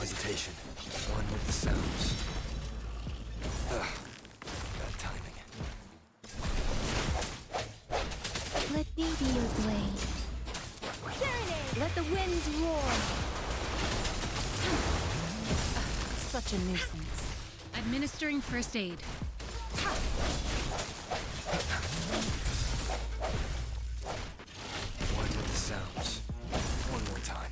hesitation. One with the sounds. Ugh. Bad timing. Let me be your blade. Serenade! Let the winds roar! Such a nuisance. Administering first aid. One with the sounds. One more time.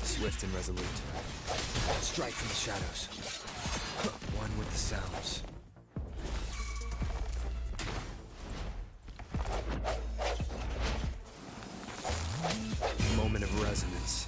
Swift and resolute. Strike from the shadows. One with the sounds. Moment of resonance.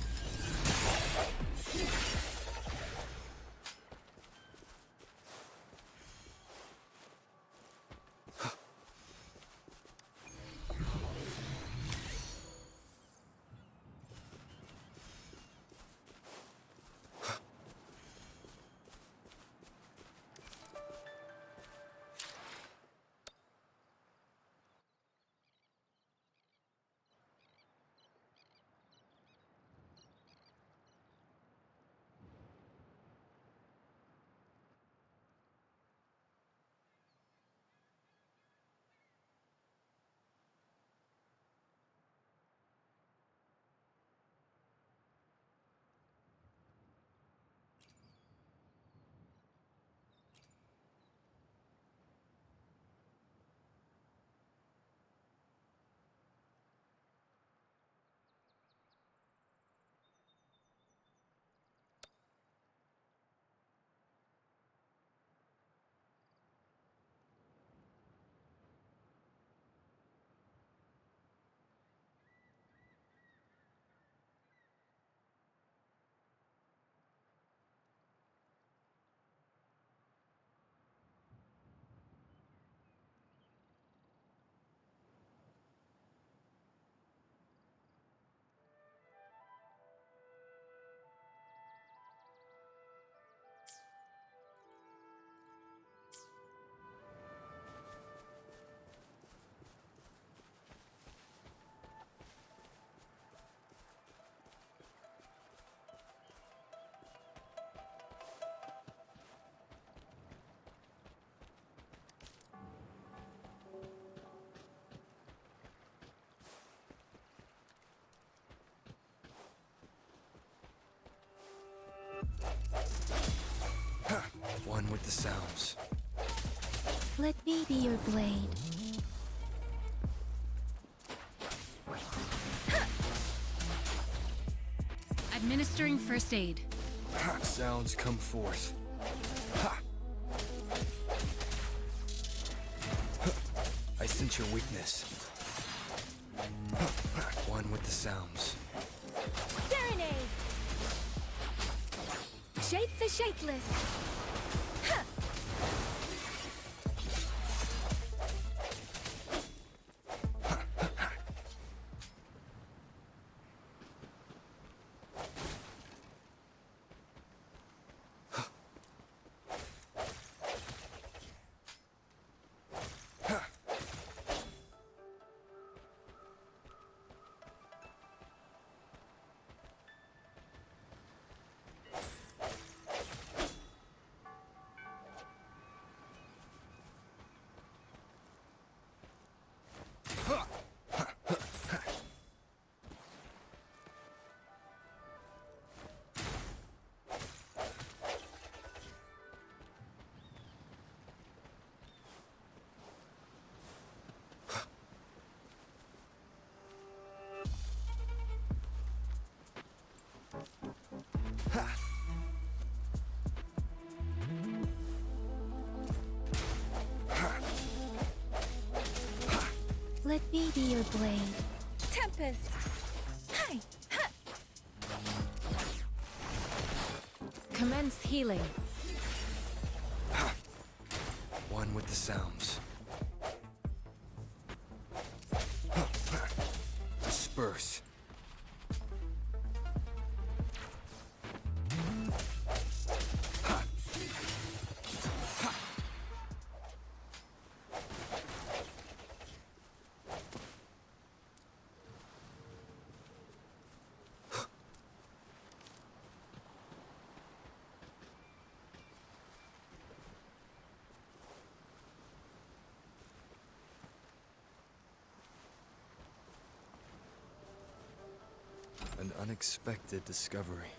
One with the sounds. Let me be your blade. Administering first aid. Sounds come forth. I sense your weakness. One with the sounds. Serenade! Shape the shapeless! Let me be your blade. Tempest! Hi! Ha! Commence healing. One with the sounds. Disperse. unexpected discovery.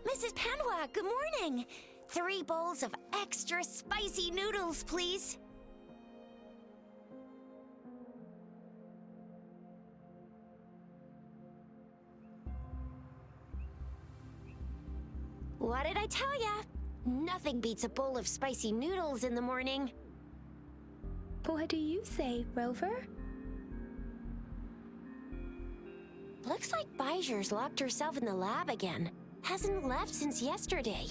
Mrs. Panwa, good morning. 3 bowls of extra spicy noodles, please. What did I tell ya? Nothing beats a bowl of spicy noodles in the morning. What do you say, Rover? Looks like Bijur's locked herself in the lab again. Hasn't left since yesterday.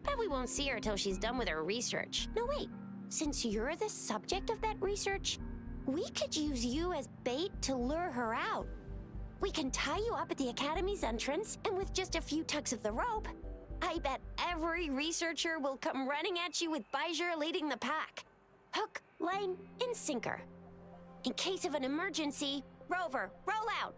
Bet we won't see her till she's done with her research. No, wait. Since you're the subject of that research, we could use you as bait to lure her out. We can tie you up at the Academy's entrance, and with just a few tugs of the rope, I bet every researcher will come running at you with Bijur leading the pack. Hook, line, and sinker. In case of an emergency, Rover, roll out.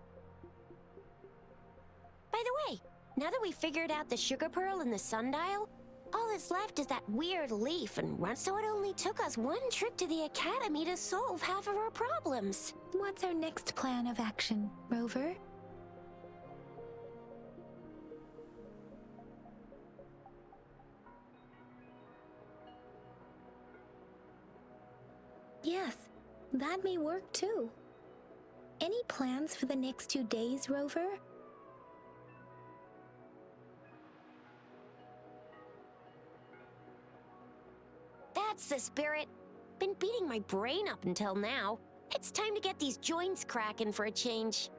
By the way, now that we've figured out the sugar pearl and the sundial, all that's left is that weird leaf and run. So it only took us 1 trip to the Academy to solve half of our problems. What's our next plan of action, Rover? Yes, that may work too. Any plans for the next 2 days, Rover? That's the spirit. Been beating my brain up until now. It's time to get these joints cracking for a change.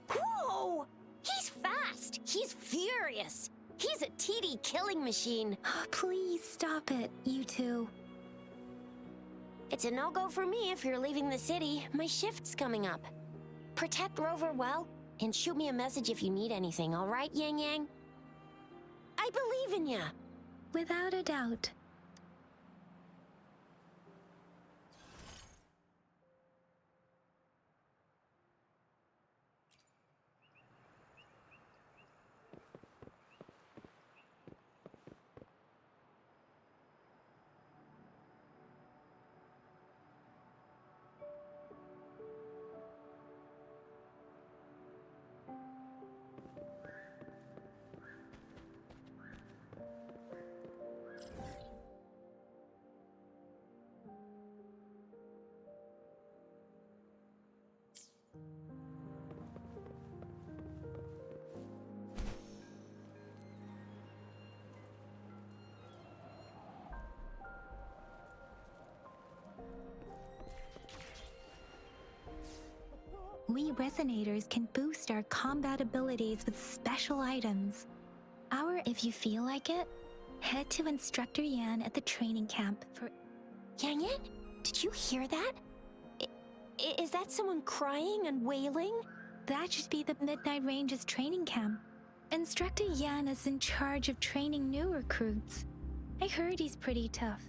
Whoa! He's fast! He's furious! He's a TD killing machine. Oh, please stop it, you two. It's a no-go for me if you're leaving the city. My shift's coming up. Protect Rover well, and shoot me a message if you need anything, all right, Yang Yang? I believe in ya! Without a doubt. We resonators can boost our combat abilities with special items. If you feel like it, head to Instructor Yan at the training camp for... Yan Yan, did you hear that? Is that someone crying and wailing? That should be the Midnight Ranges training camp. Instructor Yan is in charge of training new recruits. I heard he's pretty tough.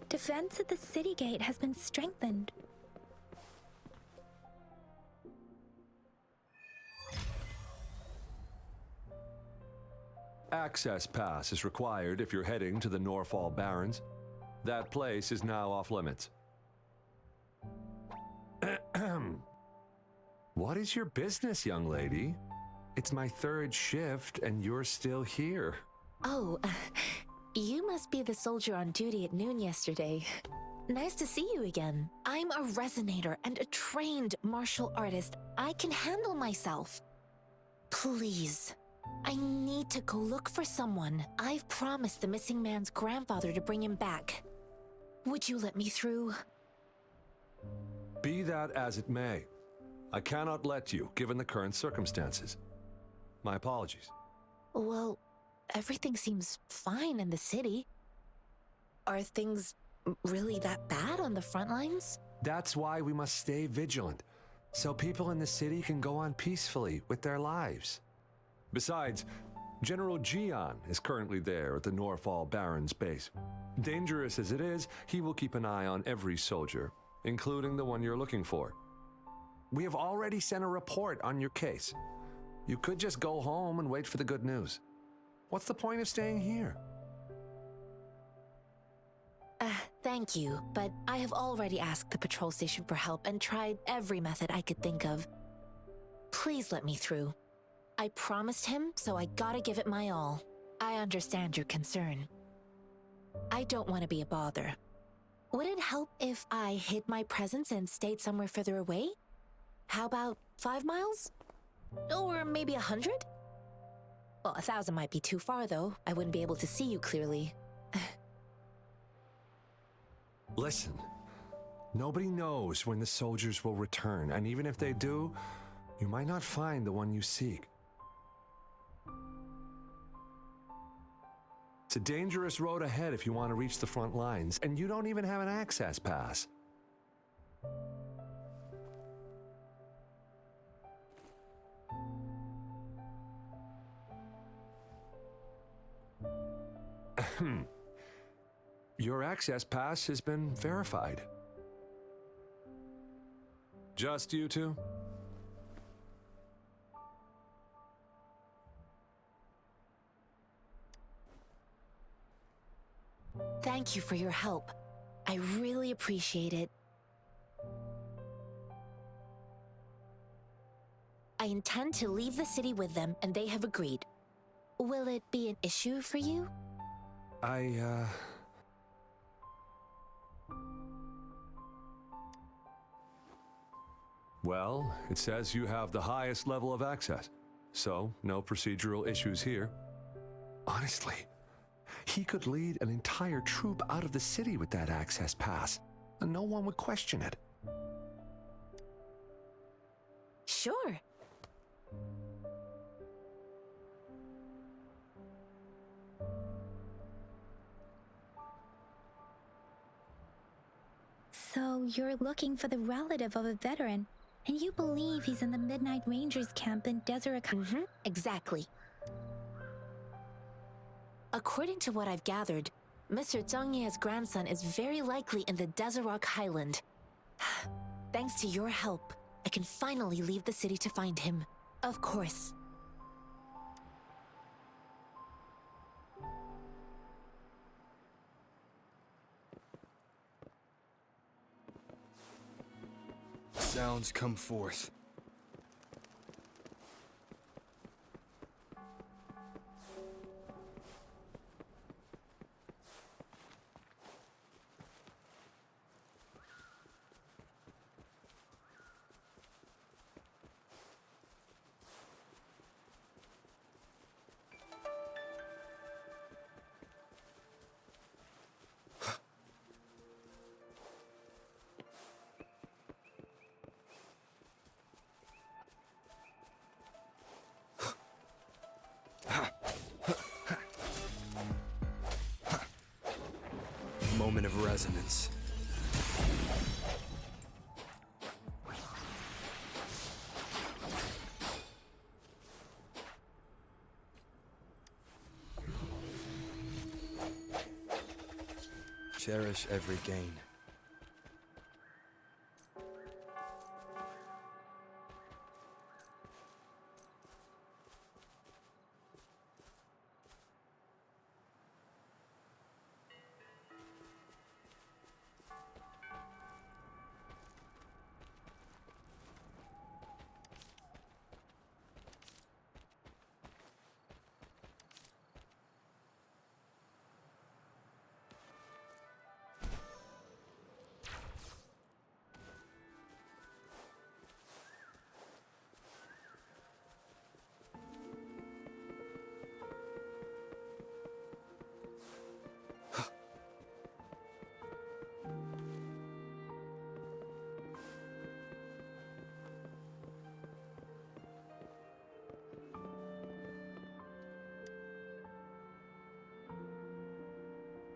Defense at the city gate has been strengthened. Access pass is required if you're heading to the Norfall Barrens. That place is now off limits. What is your business, young lady? It's my third shift and you're still here. Oh, you must be the soldier on duty at noon yesterday. Nice to see you again. I'm a resonator and a trained martial artist. I can handle myself. Please, I need to go look for someone. I've promised the missing man's grandfather to bring him back. Would you let me through? Be that as it may, I cannot let you, given the current circumstances. My apologies. Well, everything seems fine in the city. Are things really that bad on the front lines? That's why we must stay vigilant, so people in the city can go on peacefully with their lives. Besides, General Jian is currently there at the Norfall Barrens base. Dangerous as it is, he will keep an eye on every soldier, including the one you're looking for. We have already sent a report on your case. You could just go home and wait for the good news. What's the point of staying here? Thank you, but I have already asked the patrol station for help and tried every method I could think of. Please let me through. I promised him, so I gotta give it my all. I understand your concern. I don't want to be a bother. Would it help if I hid my presence and stayed somewhere further away? How about 5 miles? Or maybe 100? Well, 1,000 might be too far, though. I wouldn't be able to see you clearly. Listen, nobody knows when the soldiers will return, and even if they do, you might not find the one you seek. It's a dangerous road ahead if you want to reach the front lines, and you don't even have an access pass. Your access pass has been verified. Just you two? Thank you for your help. I really appreciate it. I intend to leave the city with them, and they have agreed. Will it be an issue for you? Well, it says you have the highest level of access, so no procedural issues here. Honestly, he could lead an entire troop out of the city with that access pass, and no one would question it. Sure. So you're looking for the relative of a veteran, and you believe he's in the Midnight Rangers camp in Desert. Exactly. According to what I've gathered, Mr. Zhang Ye's grandson is very likely in the Desert Highland. Thanks to your help, I can finally leave the city to find him. Of course. Sounds come forth. Moment of resonance. Cherish every gain.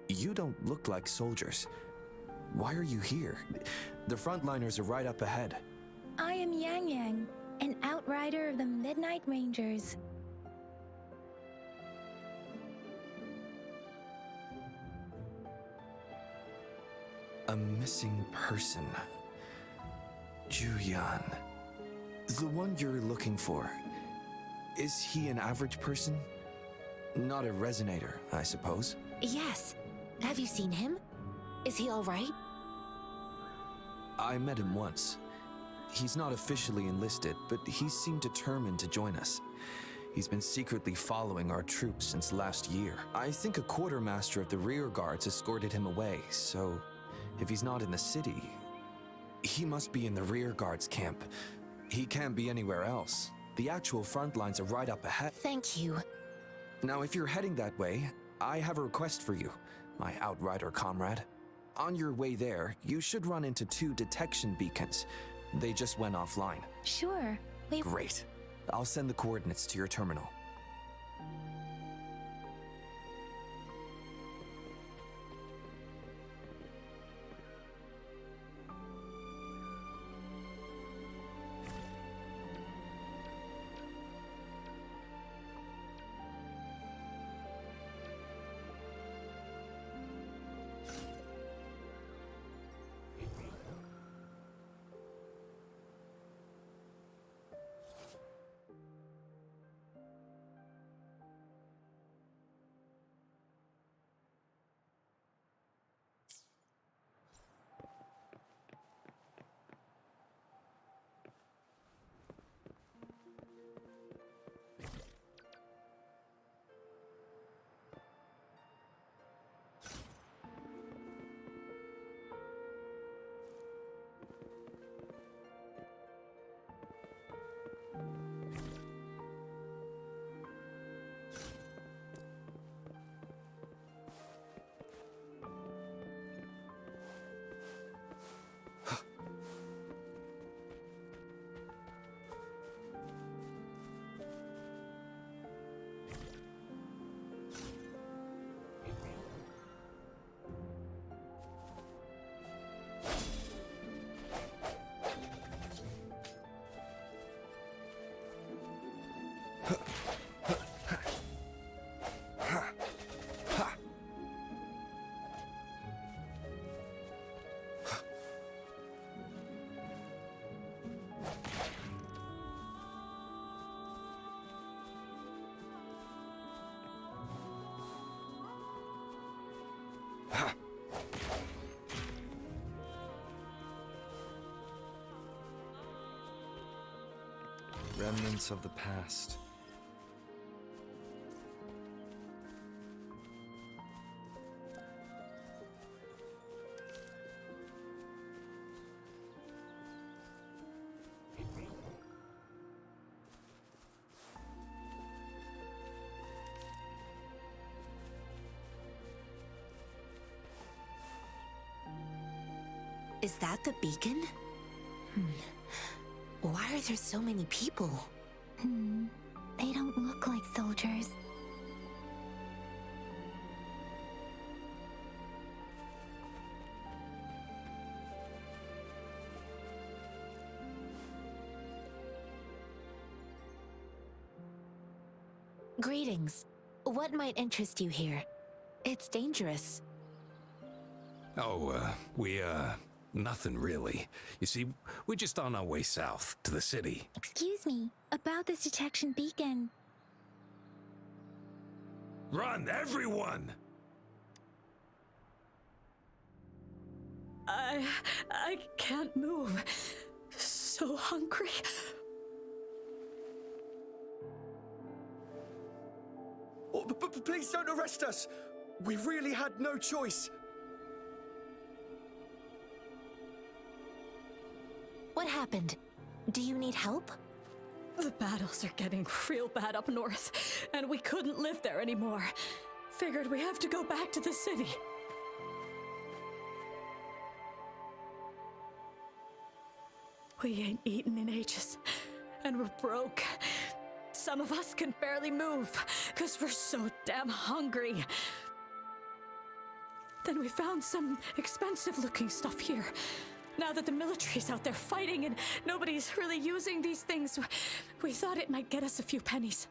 You don't look like soldiers. Why are you here? The frontliners are right up ahead. I am Yang Yang, an outrider of the Midnight Rangers. A missing person. Juyan. The one you're looking for. Is he an average person? Not a resonator, I suppose. Yes. Have you seen him? Is he all right? I met him once. He's not officially enlisted, but he seemed determined to join us. He's been secretly following our troops since last year. I think a quartermaster of the rear guards escorted him away, so if he's not in the city, he must be in the rear guards camp. He can't be anywhere else. The actual front lines are right up ahead. Thank you. Now, if you're heading that way, I have a request for you, my outrider comrade. On your way there, you should run into 2 detection beacons. They just went offline. Sure. Wait. Great. I'll send the coordinates to your terminal. Remnants of the past. Is that the beacon? Why are there so many people? They don't look like soldiers. Greetings. What might interest you here? It's dangerous. Oh, nothing really. You see, we're just on our way south to the city. Excuse me, about this detection beacon. Run, everyone! I can't move. So hungry. Oh, but please don't arrest us. We really had no choice. What happened? Do you need help? The battles are getting real bad up north, and we couldn't live there anymore. Figured we have to go back to the city. We ain't eaten in ages, and we're broke. Some of us can barely move, 'cause we're so damn hungry. Then we found some expensive-looking stuff here. Now that the military's out there fighting and nobody's really using these things, we thought it might get us a few pennies.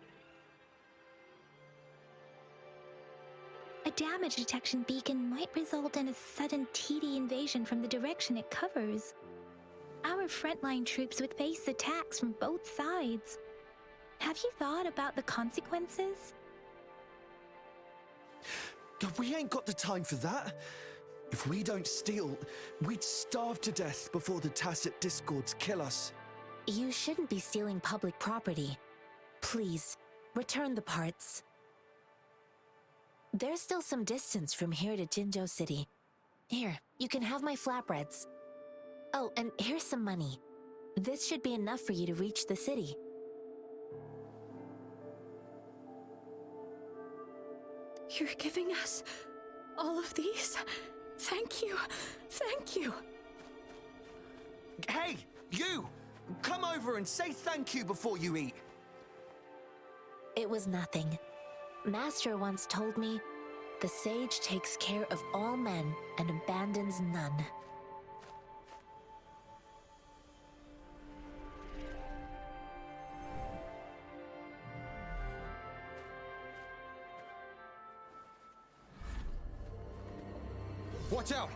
A damage detection beacon might result in a sudden TD invasion from the direction it covers. Our frontline troops would face attacks from both sides. Have you thought about the consequences? We ain't got the time for that. If we don't steal, we'd starve to death before the tacit discords kill us. You shouldn't be stealing public property. Please, return the parts. There's still some distance from here to Jinzhou City. Here, you can have my flatbreads. Oh, and here's some money. This should be enough for you to reach the city. You're giving us all of these? Thank you. Thank you. Hey, you! Come over and say thank you before you eat. It was nothing. Master once told me, the sage takes care of all men and abandons none. Watch out!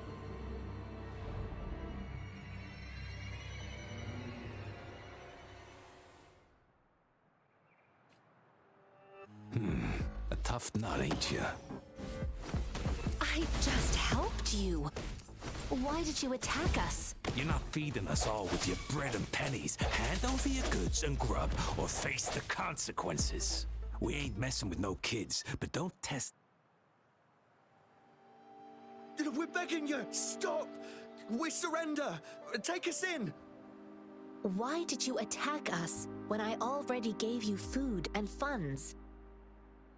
A tough nut, ain't ya? I just helped you. Why did you attack us? You're not feeding us all with your bread and pennies. Hand over your goods and grub, or face the consequences. We ain't messing with no kids, but don't test. We're begging you, stop! We surrender! Take us in! Why did you attack us when I already gave you food and funds?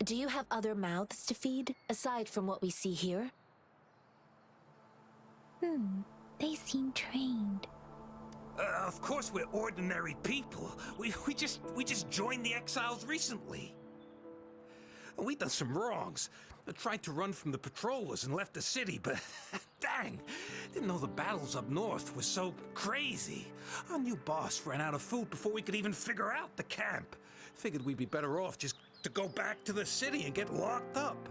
Do you have other mouths to feed, aside from what we see here? They seem trained. Of course we're ordinary people. We just joined the exiles recently. We done some wrongs. I tried to run from the patrollers and left the city, but dang, didn't know the battles up north were so crazy. Our new boss ran out of food before we could even figure out the camp. Figured we'd be better off just to go back to the city and get locked up.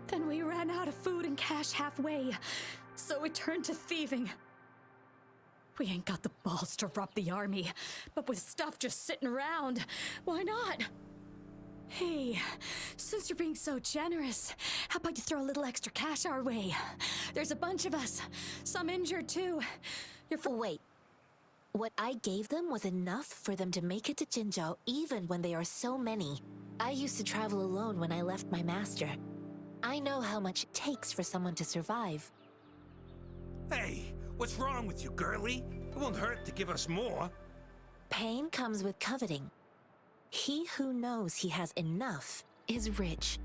Then we ran out of food and cash halfway, so we turned to thieving. We ain't got the balls to rob the army, but with stuff just sitting around, why not? Hey, since you're being so generous, how about you throw a little extra cash our way? There's a bunch of us, some injured too. Wait. What I gave them was enough for them to make it to Jinzhou even when they are so many. I used to travel alone when I left my master. I know how much it takes for someone to survive. Hey, what's wrong with you, girlie? It won't hurt to give us more. Pain comes with coveting. He who knows he has enough is rich.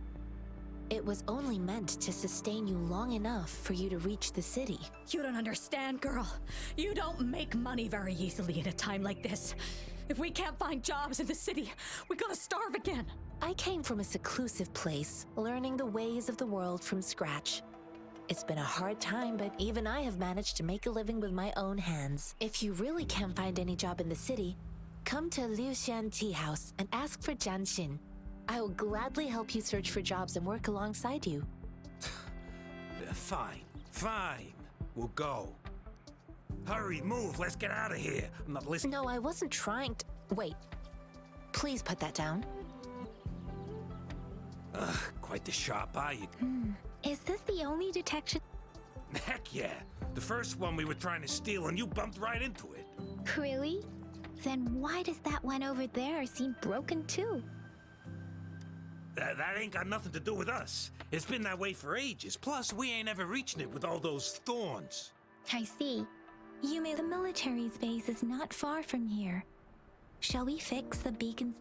It was only meant to sustain you long enough for you to reach the city. You don't understand, girl. You don't make money very easily in a time like this. If we can't find jobs in the city, we're gonna starve again. I came from a seclusive place, learning the ways of the world from scratch. It's been a hard time, but even I have managed to make a living with my own hands. If you really can't find any job in the city, come to Liu Xian Tea House and ask for Jian Xin. I will gladly help you search for jobs and work alongside you. Fine. We'll go. Hurry, move, let's get out of here. I'm not listening. No, I wasn't trying to... Wait. Please put that down. Quite the sharp eye. Is this the only detection? Heck yeah. The first one we were trying to steal and you bumped right into it. Really? Then why does that one over there seem broken too? That ain't got nothing to do with us. It's been that way for ages. Plus, we ain't ever reaching it with all those thorns. I see. You mean the military's base is not far from here. Shall we fix the beacons?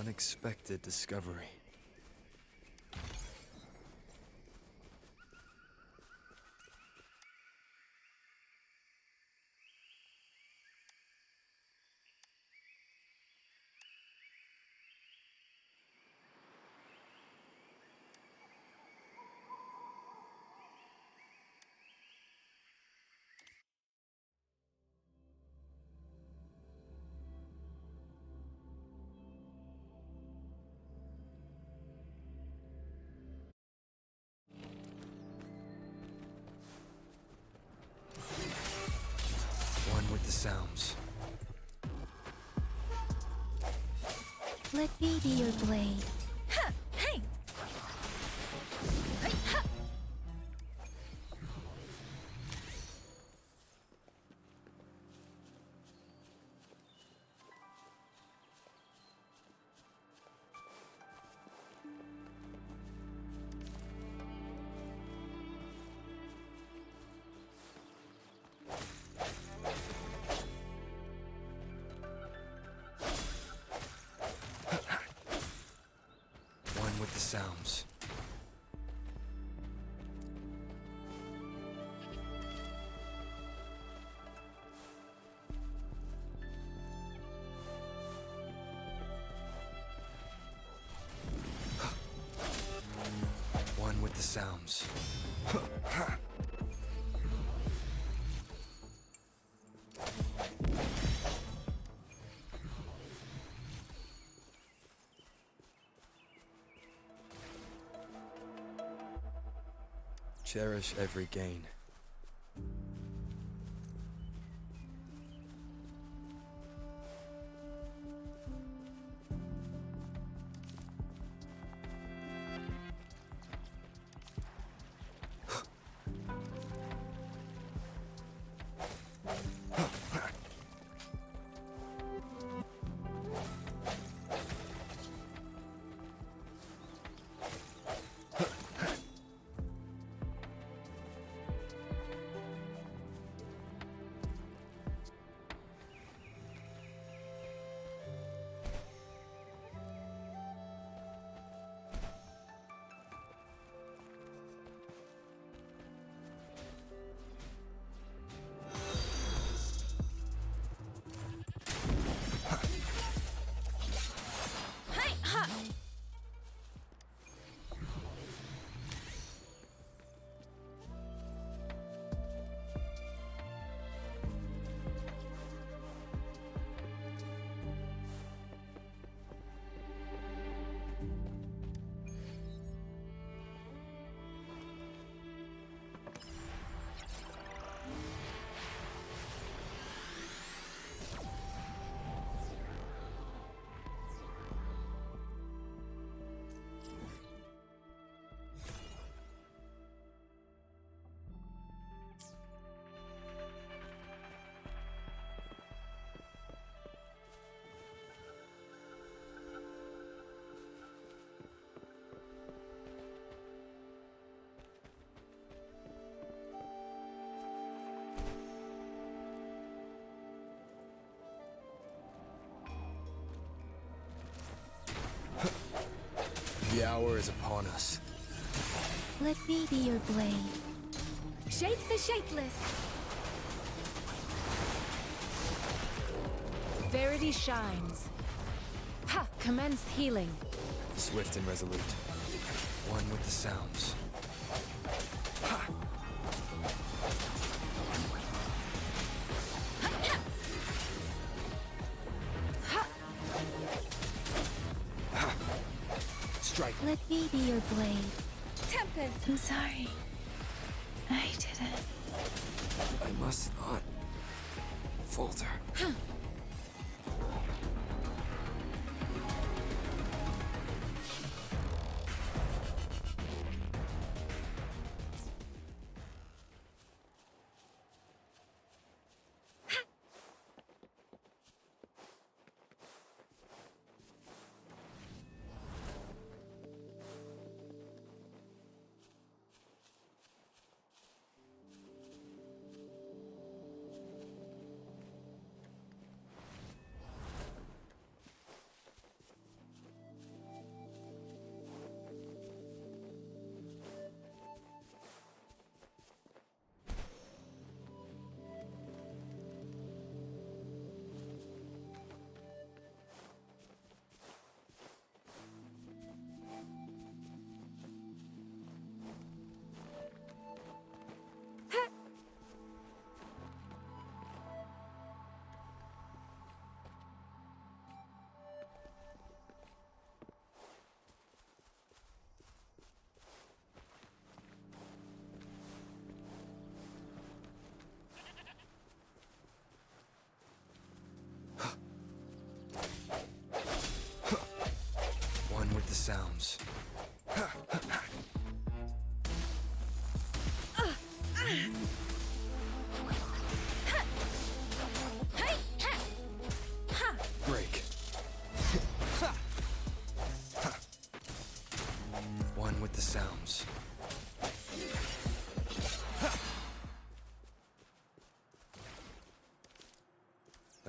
unexpected discovery. One with the sounds. Let me be your blade. Ha! Hey! Hey! Ha! One with the sounds. One with the sounds. Cherish every gain. Hey! Ha! The hour is upon us. Let me be your blade. Shake the shapeless! Verity shines. Ha! Commence healing. Swift and resolute. One with the sounds. Strike. Let me be your blade. Tempest! I'm sorry. I didn't. I must not falter.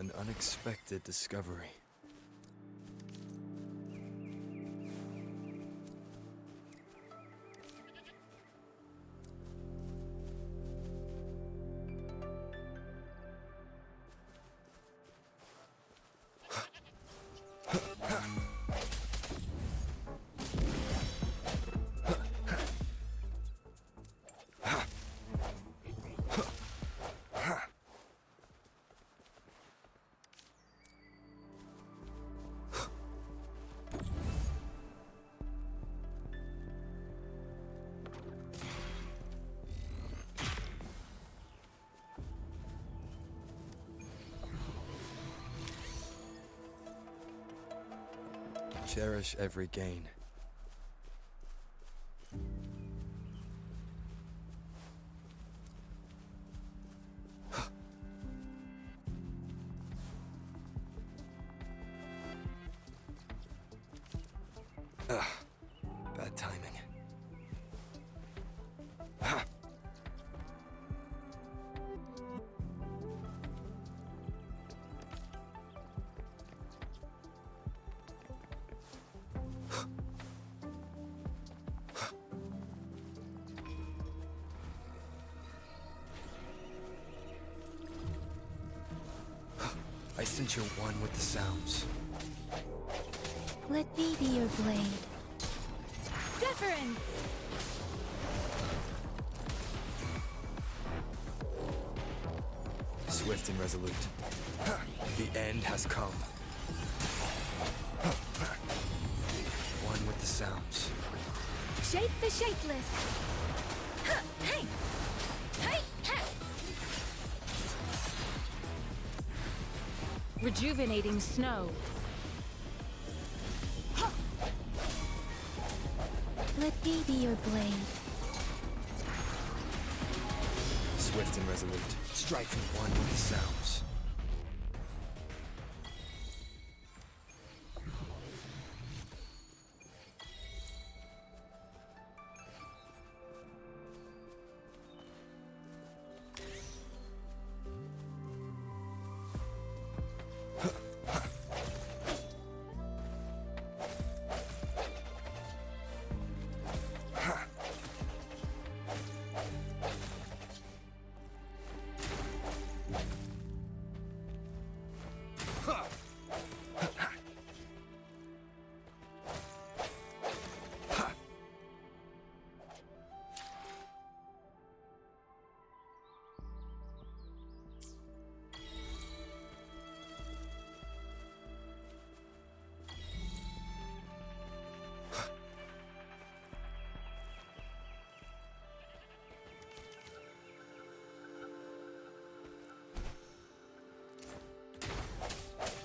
An unexpected discovery. Cherish every gain. Ugh, bad timing. I sense you're one with the sounds. Let me be your blade. Deference! Swift and resolute. The end has come. One with the sounds. Shape the shapeless! Hey! Hey! Rejuvenating snow. Let me be your blade. Swift and resolute. Striking one with the sounds.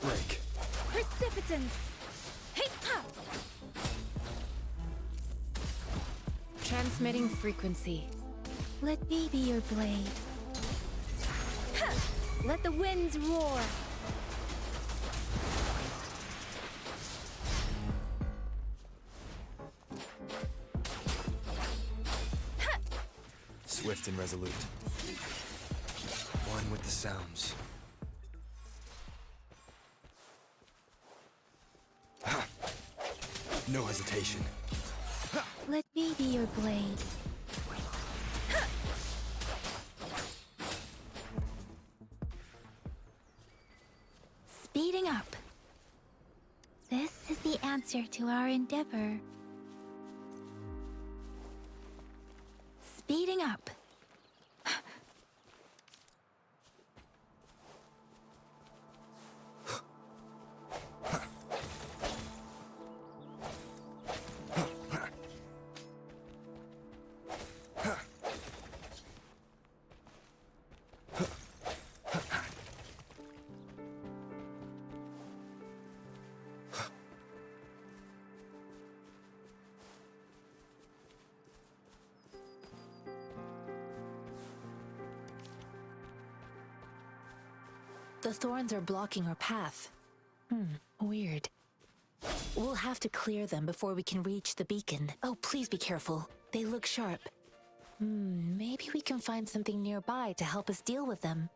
Break. Precipitance! Hey! Ha! Transmitting frequency. Let me be your blade. Ha! Let the winds roar! Ha! Swift and resolute. One with the sounds. No hesitation. Let me be your blade. Speeding up. This is the answer to our endeavor. Speeding up. The thorns are blocking our path. Weird. We'll have to clear them before we can reach the beacon. Oh, please be careful. They look sharp. Maybe we can find something nearby to help us deal with them.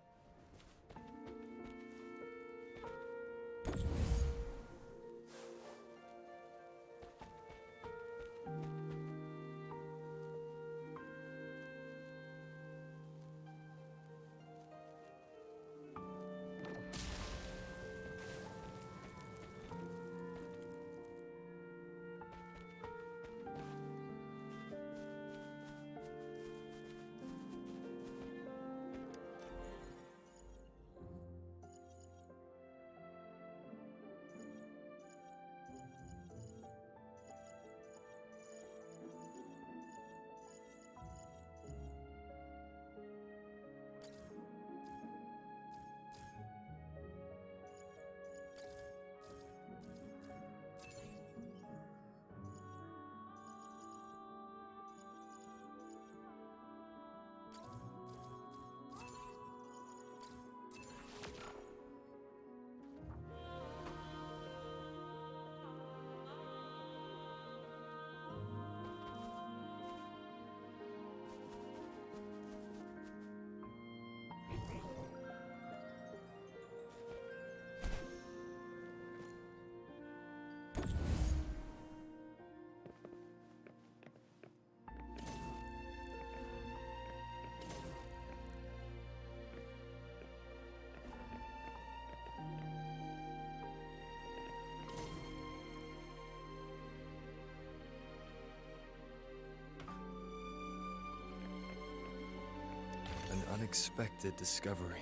unexpected discovery.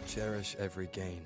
Cherish every gain.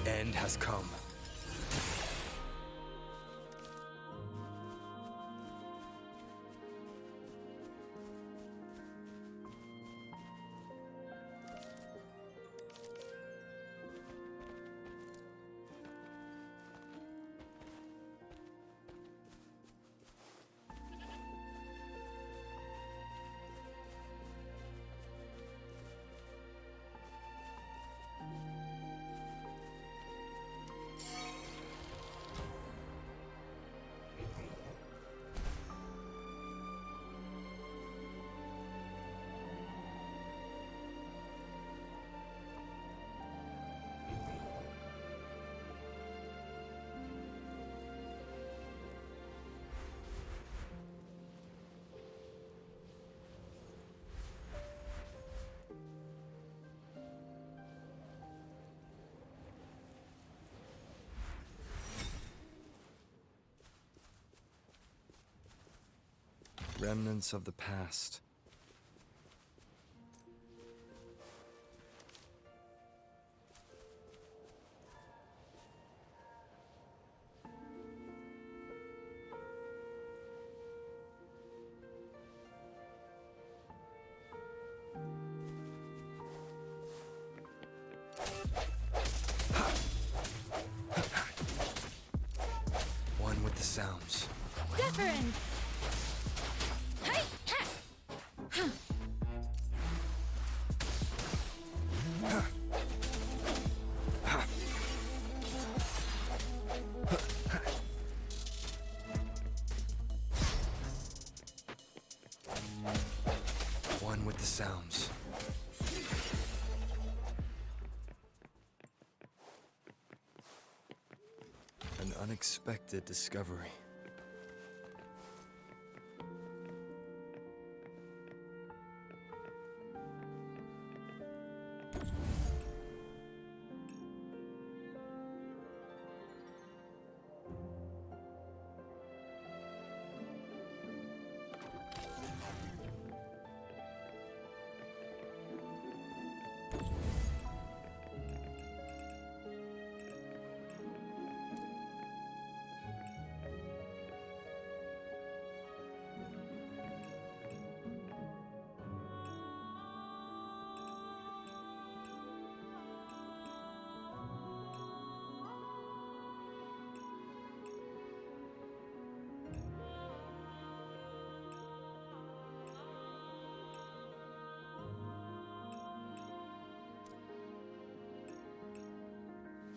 The end has come. Remnants of the past. One with the sounds. Deference! Hey! Ha! Huh. One with the sounds. An unexpected discovery.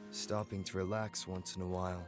Stopping to relax once in a while.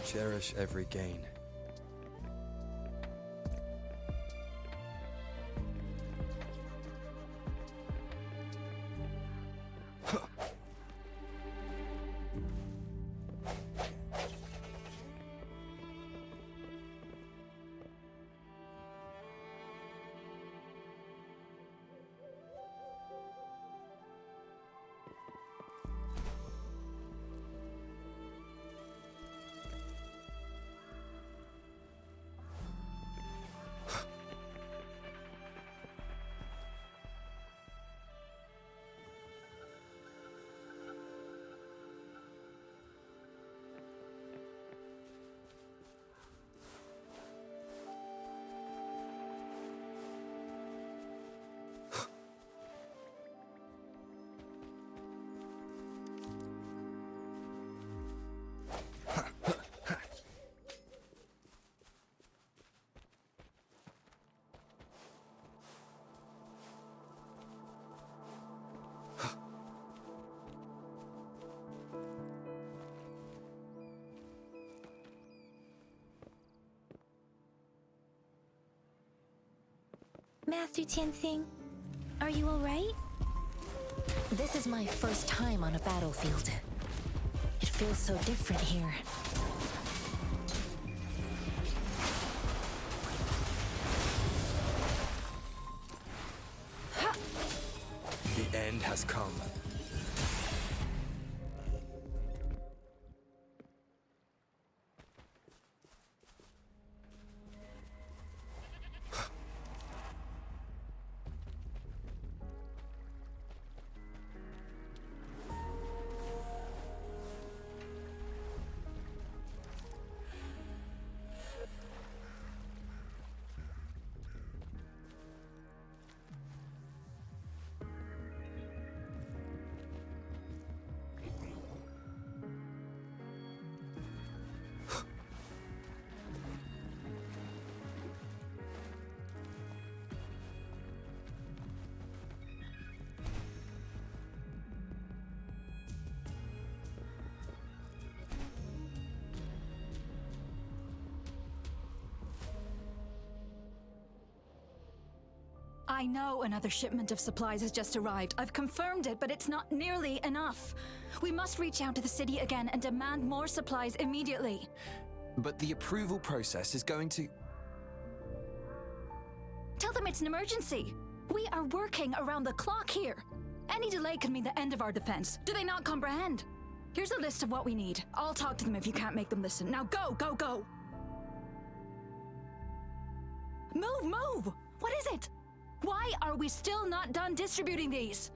Cherish every gain. Master Tianxing, are you alright? This is my first time on a battlefield. It feels so different here. The end has come. I know another shipment of supplies has just arrived. I've confirmed it, but it's not nearly enough. We must reach out to the city again and demand more supplies immediately. But the approval process is going to... Tell them it's an emergency. We are working around the clock here. Any delay could mean the end of our defense. Do they not comprehend? Here's a list of what we need. I'll talk to them if you can't make them listen. Now go, go, go! Move, move! What is it? Why are we still not done distributing these?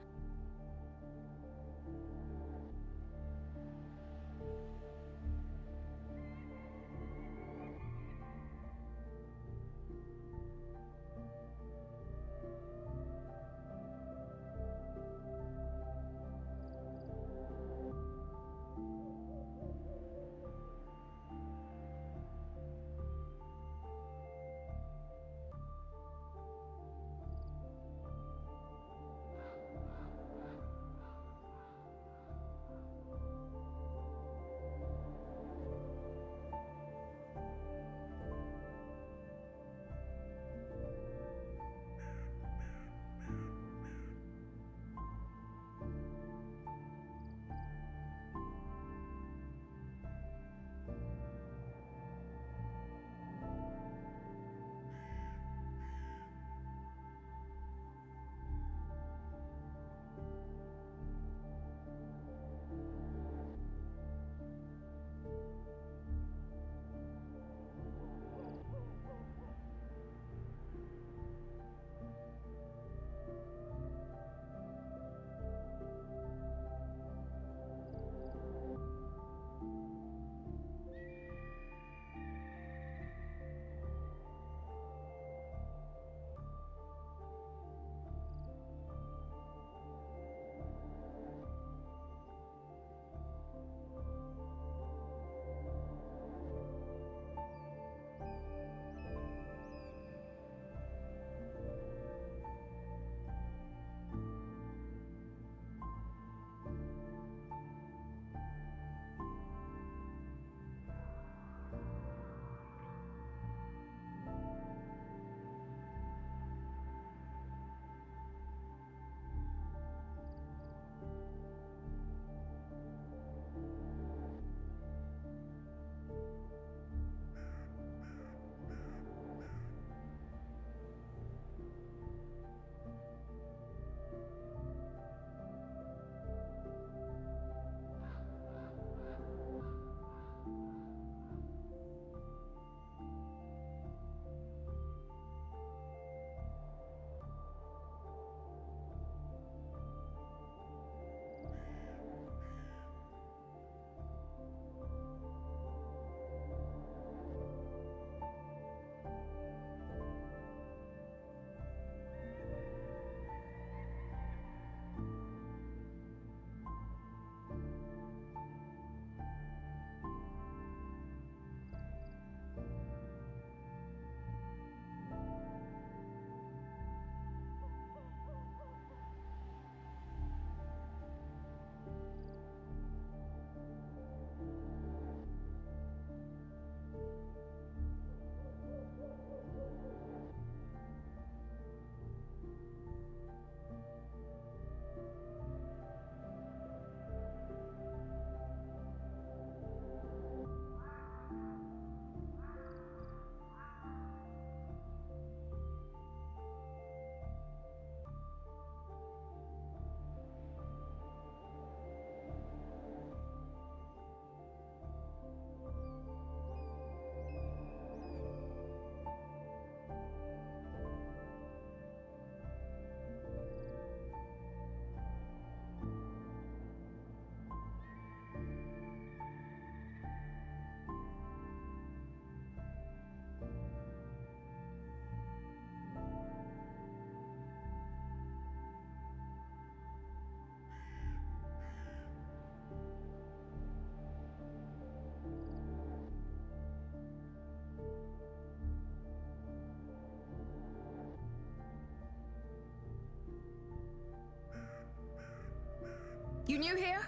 You new here?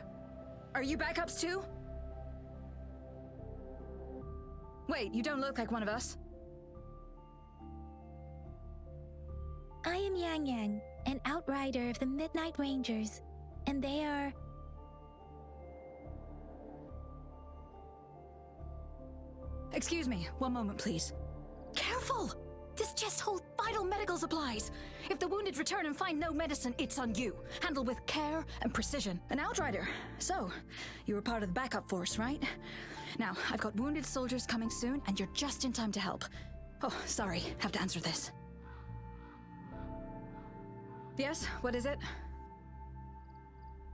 Are you backups too? Wait, you don't look like one of us. I am Yang Yang, an outrider of the Midnight Rangers, and they are... Excuse me, one moment please. Careful! This chest holds vital medical supplies. If the wounded return and find no medicine, it's on you. Handle with care and precision. An outrider. So, you were part of the backup force, right? Now, I've got wounded soldiers coming soon, and you're just in time to help. Oh, sorry, have to answer this. Yes, what is it?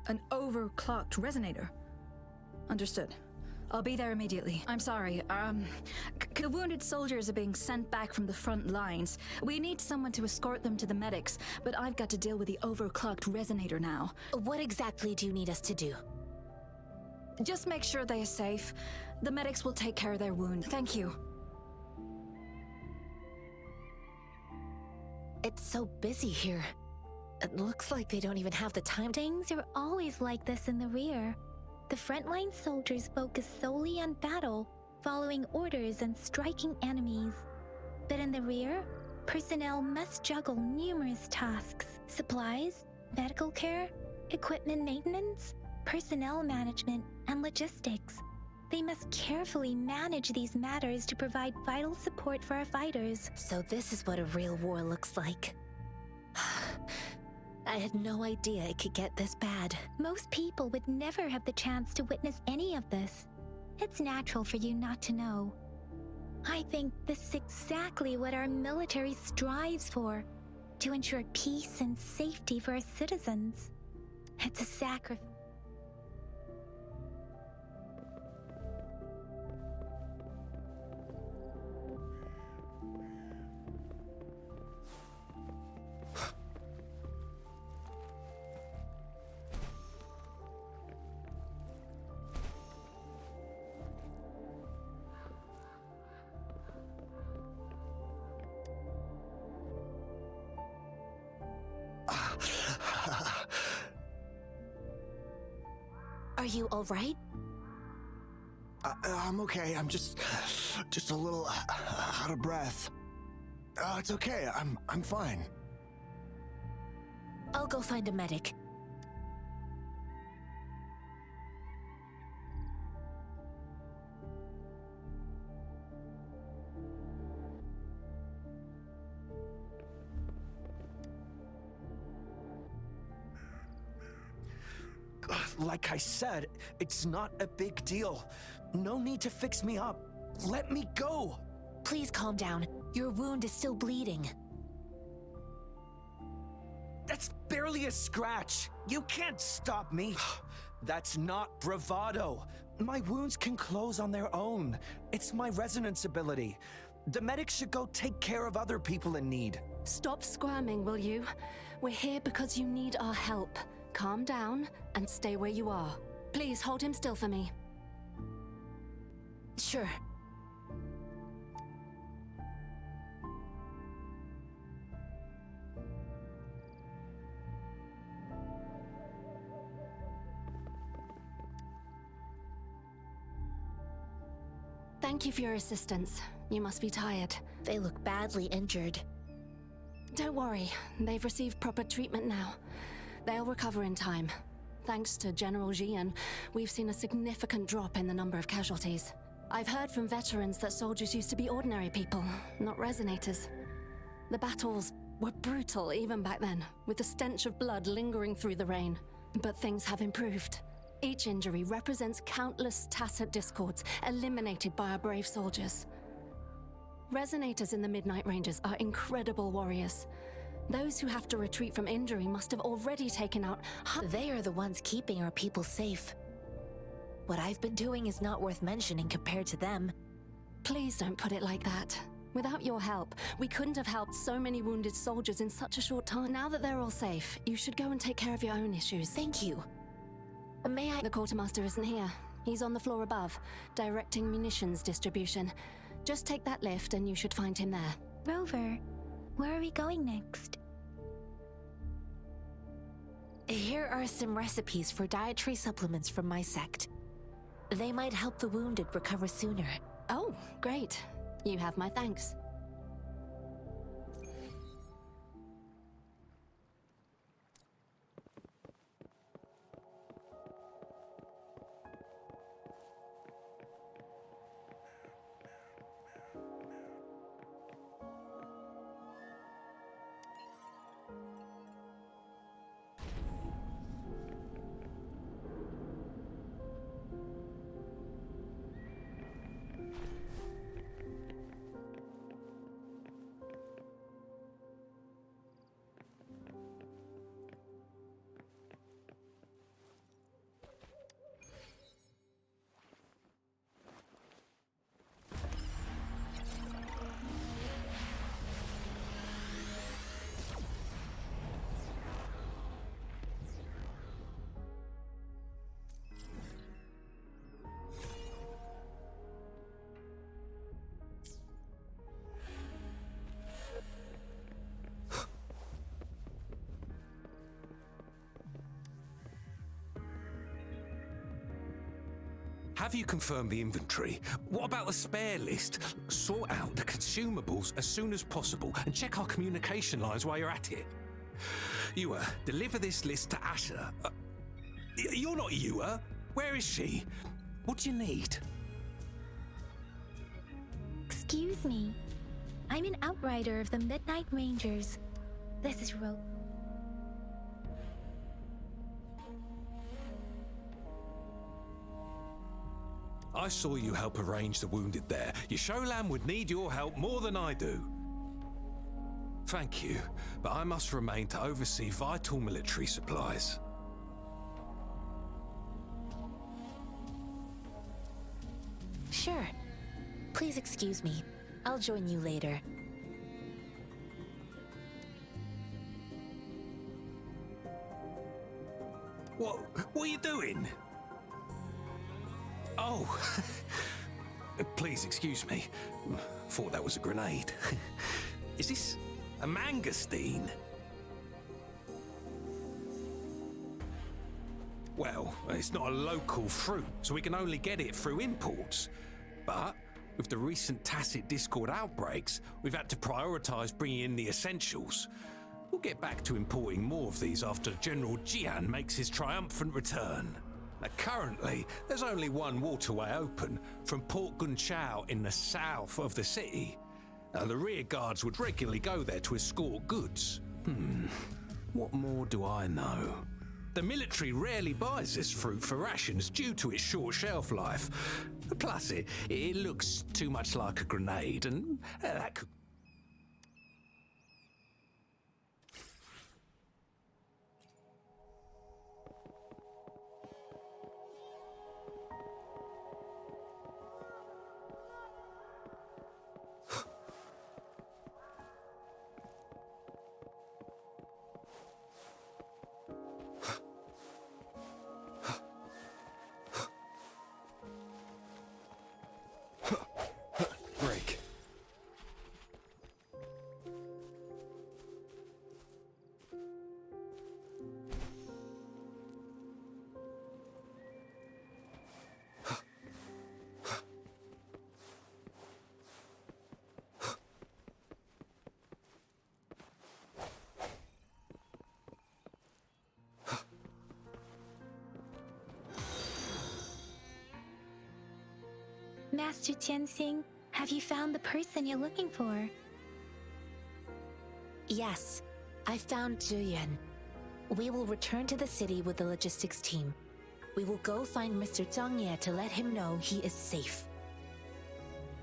An overclocked resonator. Understood. I'll be there immediately. I'm sorry, the wounded soldiers are being sent back from the front lines. We need someone to escort them to the medics, but I've got to deal with the overclocked resonator now. What exactly do you need us to do? Just make sure they are safe. The medics will take care of their wound. Thank you. It's so busy here. It looks like they don't even have the time to... Things are always like this in the rear. The frontline soldiers focus solely on battle, following orders and striking enemies. But in the rear, personnel must juggle numerous tasks: supplies, medical care, equipment maintenance, personnel management, and logistics. They must carefully manage these matters to provide vital support for our fighters. So this is what a real war looks like. I had no idea it could get this bad. Most people would never have the chance to witness any of this. It's natural for you not to know. I think this is exactly what our military strives for, to ensure peace and safety for our citizens. It's a sacrifice. Are you all right? I'm okay. I'm just a little out of breath. It's okay. I'm fine. I'll go find a medic. Like I said, it's not a big deal. No need to fix me up. Let me go. Please calm down. Your wound is still bleeding. That's barely a scratch. You can't stop me. That's not bravado. My wounds can close on their own. It's my resonance ability. The medics should go take care of other people in need. Stop squirming, will you? We're here because you need our help. Calm down and stay where you are. Please hold him still for me. Sure. Thank you for your assistance. You must be tired. They look badly injured. Don't worry, they've received proper treatment now. They'll recover in time. Thanks to General Jian, we've seen a significant drop in the number of casualties. I've heard from veterans that soldiers used to be ordinary people, not resonators. The battles were brutal even back then, with the stench of blood lingering through the rain. But things have improved. Each injury represents countless tacit discords eliminated by our brave soldiers. Resonators in the Midnight Rangers are incredible warriors. Those who have to retreat from injury must have already taken out... They are the ones keeping our people safe. What I've been doing is not worth mentioning compared to them. Please don't put it like that. Without your help, we couldn't have helped so many wounded soldiers in such a short time. Now that they're all safe, you should go and take care of your own issues. Thank you. May I... The quartermaster isn't here. He's on the floor above, directing munitions distribution. Just take that lift and you should find him there. Rover, where are we going next? Here are some recipes for dietary supplements from my sect. They might help the wounded recover sooner. Oh, great. You have my thanks. Have you confirmed the inventory? What about the spare list? Sort out the consumables as soon as possible and check our communication lines while you're at it. Yua, deliver this list to Asher. You're not Yua. Where is she? What do you need? Excuse me. I'm an outrider of the Midnight Rangers. This is Ro. I saw you help arrange the wounded there. Your Sholan would need your help more than I do. Thank you, but I must remain to oversee vital military supplies. Sure. Please excuse me. I'll join you later. What are you doing? Oh, please excuse me. Thought that was a grenade. Is this a mangosteen? Well, it's not a local fruit, so we can only get it through imports. But with the recent tacit Discord outbreaks, we've had to prioritize bringing in the essentials. We'll get back to importing more of these after General Jian makes his triumphant return. Currently, there's only one waterway open from Port Gunchao in the south of the city. The rear guards would regularly go there to escort goods. What more do I know? The military rarely buys this fruit for rations due to its short shelf life. Plus, it looks too much like a grenade, and that could... Break. Master Tianxing, have you found the person you're looking for? Yes, I found Zhuyan. We will return to the city with the logistics team. We will go find Mr. Zhang Ye to let him know he is safe.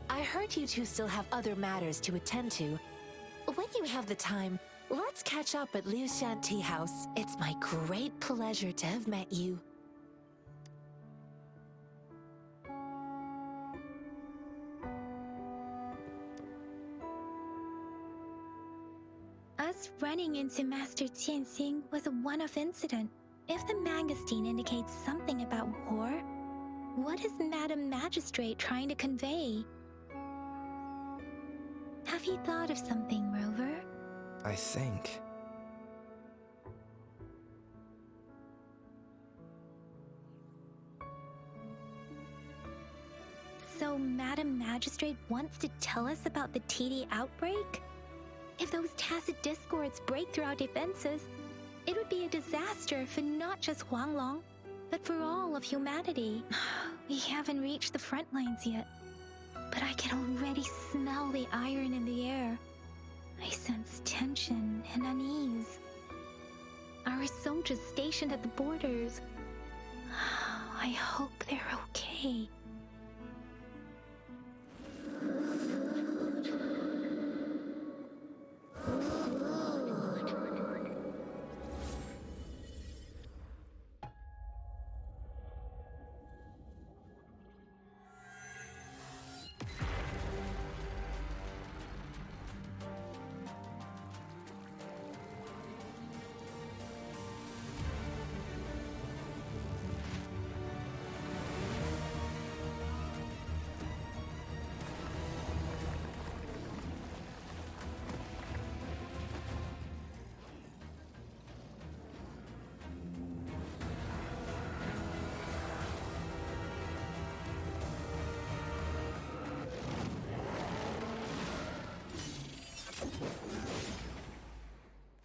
I heard you two still have other matters to attend to. When you have the time, let's catch up at Liu Shan Tea House. It's my great pleasure to have met you. Us running into Master Tianxing was a one-off incident. If the mangosteen indicates something about war, what is Madam Magistrate trying to convey? Have you thought of something, Rover? I think. so Madam Magistrate wants to tell us about the TD outbreak? If those tacit discords break through our defenses, it would be a disaster for not just Huanglong, but for all of humanity. We haven't reached the front lines yet, but I can already smell the iron in the air. I sense tension and unease. Our soldiers stationed at the borders, I hope they're okay.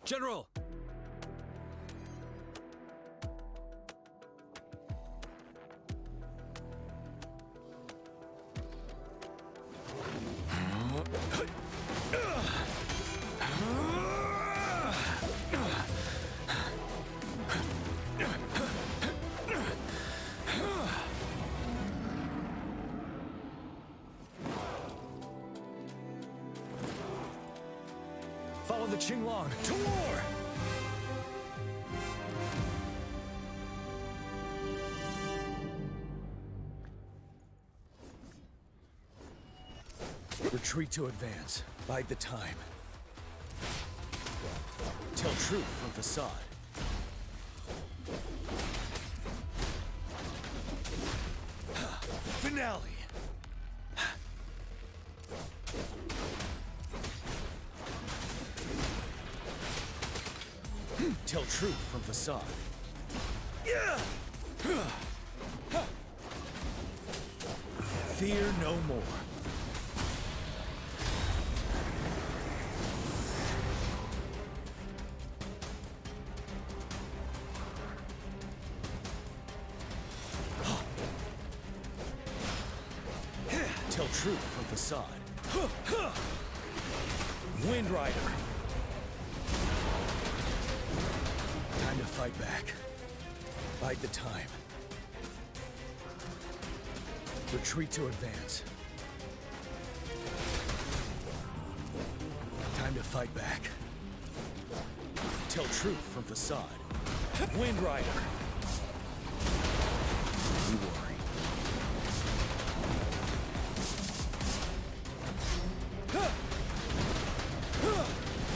General! Follow the Qinglong to war! Retreat to advance. Bide the time. Tell truth from facade. Finale! Tell truth from facade. Fear no more. Tell truth from facade. Wind Rider. Time to fight back. Bide the time. Retreat to advance. Time to fight back. Tell truth from facade. Wind Rider. You worry.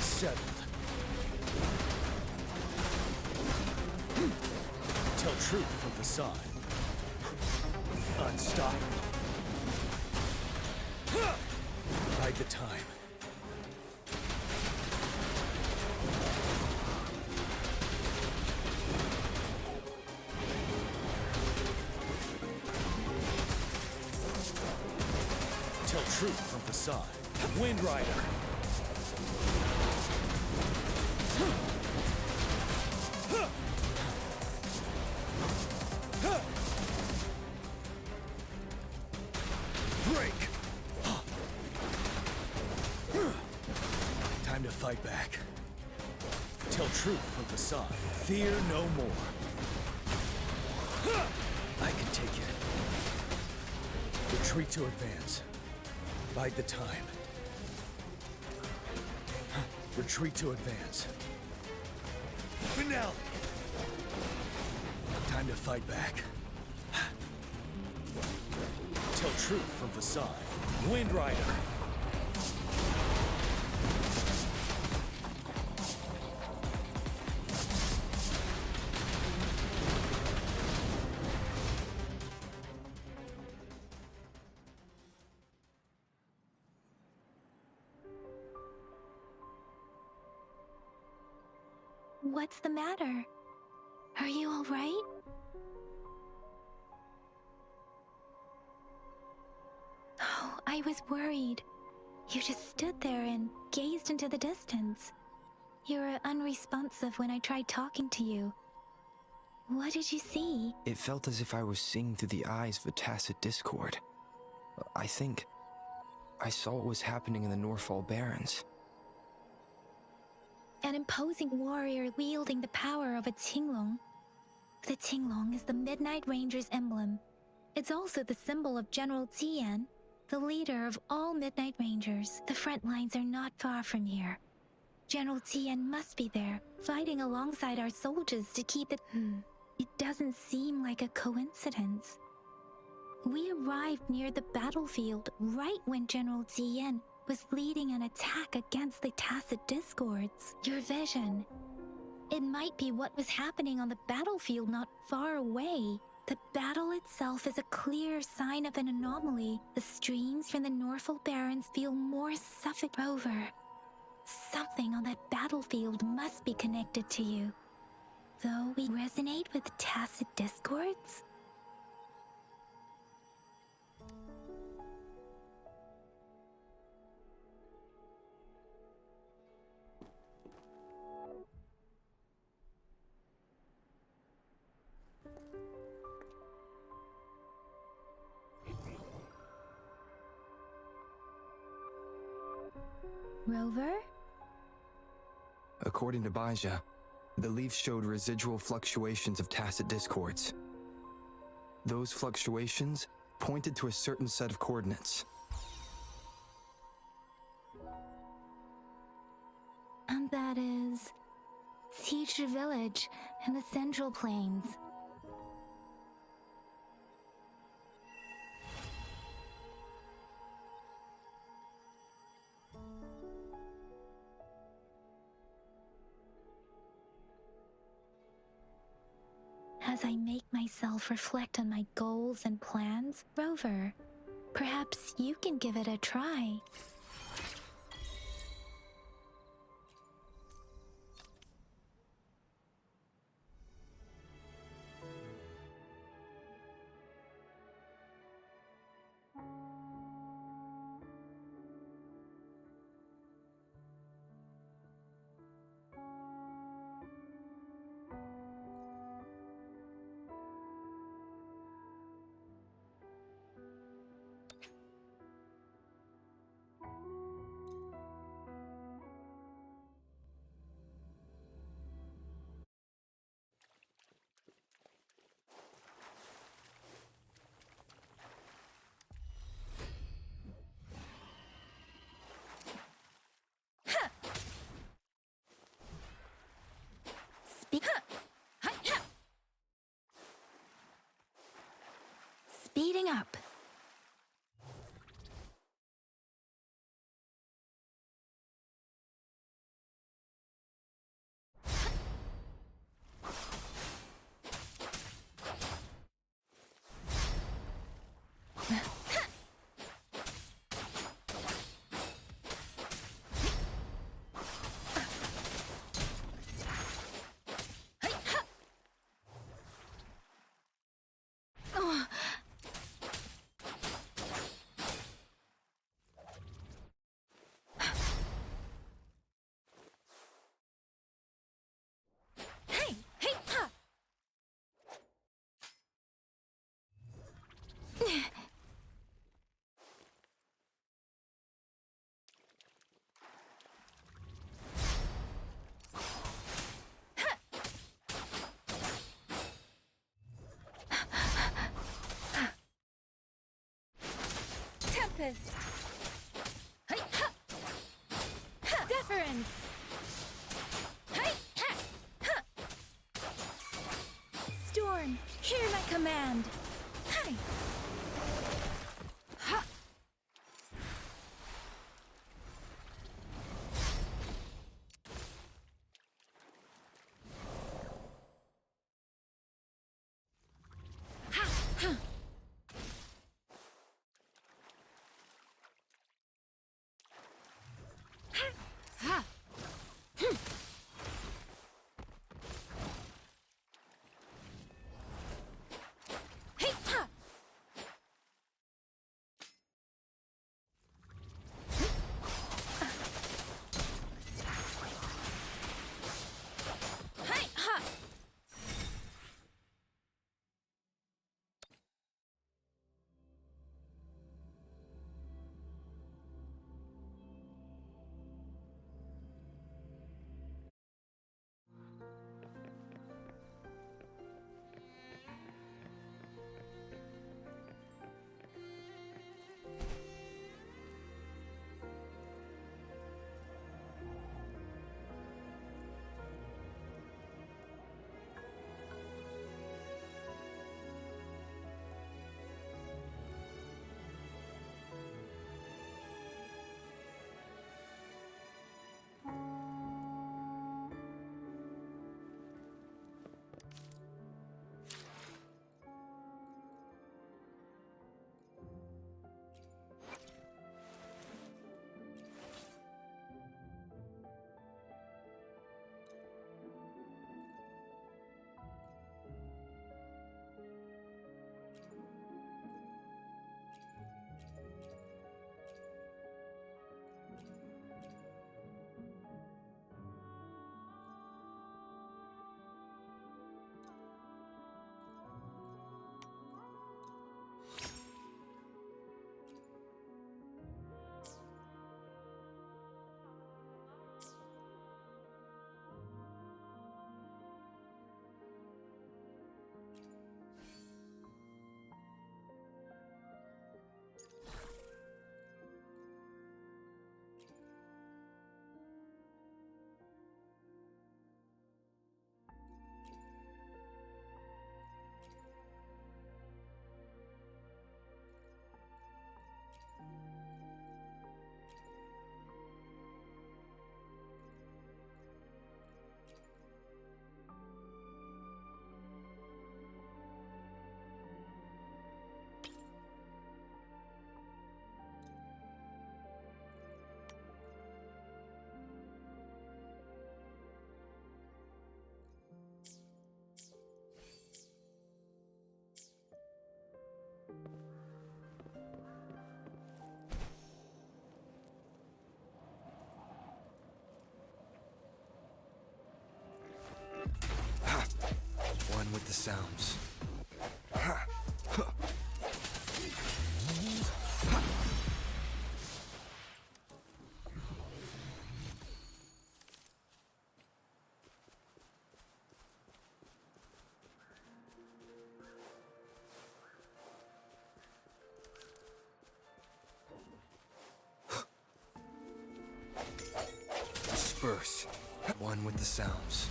Settled. Tell truth from facade. Unstoppable. Bide the time. Tell truth from facade. Wind Rider. Break! Time to fight back. Tell truth from facade. Fear no more. I can take it. Retreat to advance. Bide the time. Retreat to advance. Finale! Time to fight back. Tell truth from facade. Wind Rider. What's the matter? Are you all right? I was worried. You just stood there and gazed into the distance. You were unresponsive when I tried talking to you. What did you see? It felt as if I was seeing through the eyes of a tacit discord. I think I saw what was happening in the Norfall Barrens. An imposing warrior wielding the power of a Tinglong. The Tinglong is the Midnight Ranger's emblem. It's also the symbol of General Tian, the leader of all Midnight Rangers. The front lines are not far from here. General Tian must be there, fighting alongside our soldiers to keep it... It doesn't seem like a coincidence. We arrived near the battlefield right when General Tian was leading an attack against the Tacit Discords. Your vision. It might be what was happening on the battlefield not far away. The battle itself is a clear sign of an anomaly. The streams from the Norfall Barrens feel more suffocating. Rover. Something on that battlefield must be connected to you. Though we resonate with Tacit Discords? Rover? According to Baja, the leaf showed residual fluctuations of tacit discords. Those fluctuations pointed to a certain set of coordinates. And that is... Teacher Village in the Central Plains. As I make myself reflect on my goals and plans, Rover, perhaps you can give it a try. Speeding up. Tempest. Deference. Storm, hear my command. One with the sounds. Disperse. One with the sounds.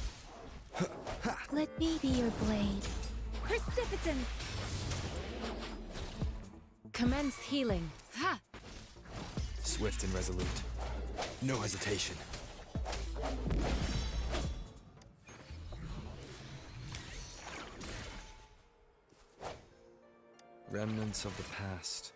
Let me be your blade. Precipitant! Commence healing. Ha! Swift and resolute. No hesitation. Remnants of the past.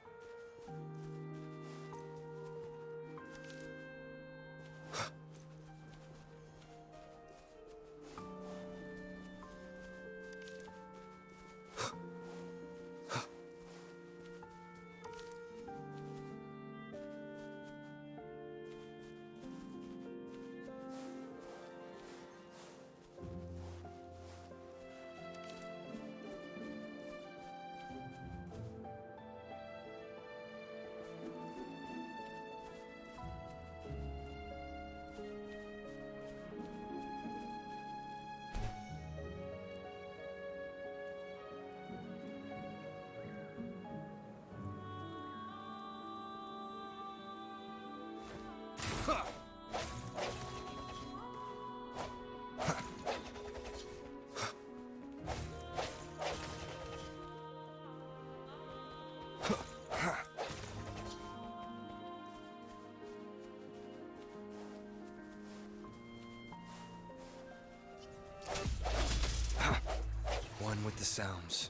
One with the sounds.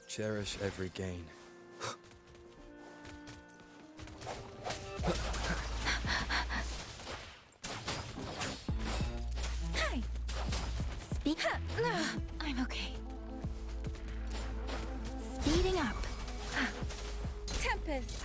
Cherish every gain. Hi! Speak up! I'm okay. Speeding up. Tempest!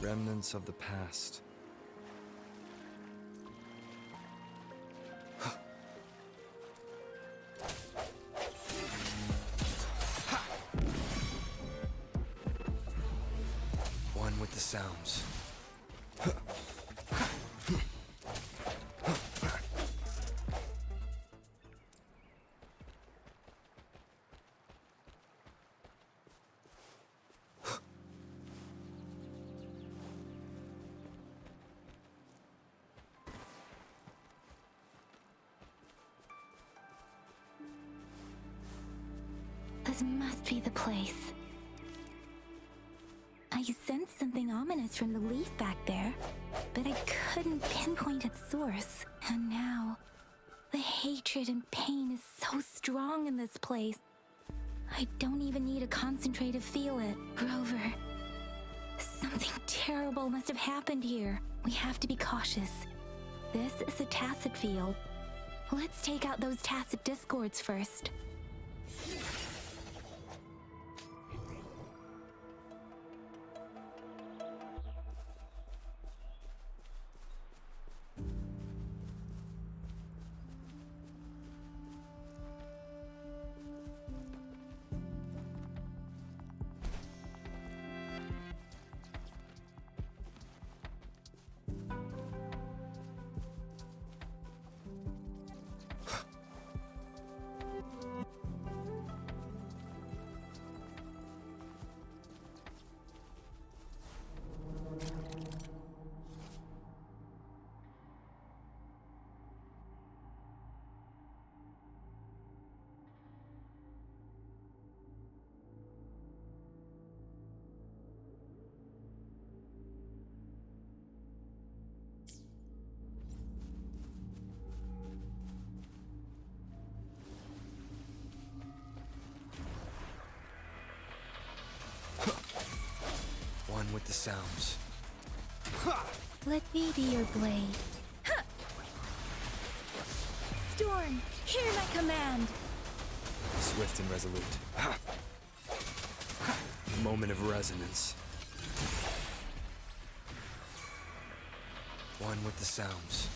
Remnants of the past. One with the sounds. This must be the place. I sensed something ominous from the leaf back there, but I couldn't pinpoint its source. And now, the hatred and pain is so strong in this place. I don't even need to concentrate to feel it. Rover, something terrible must have happened here. We have to be cautious. This is a tacit field. Let's take out those tacit discords first. One with the sounds. Let me be your blade. Storm, hear my command. Swift and resolute. Moment of resonance. One with the sounds.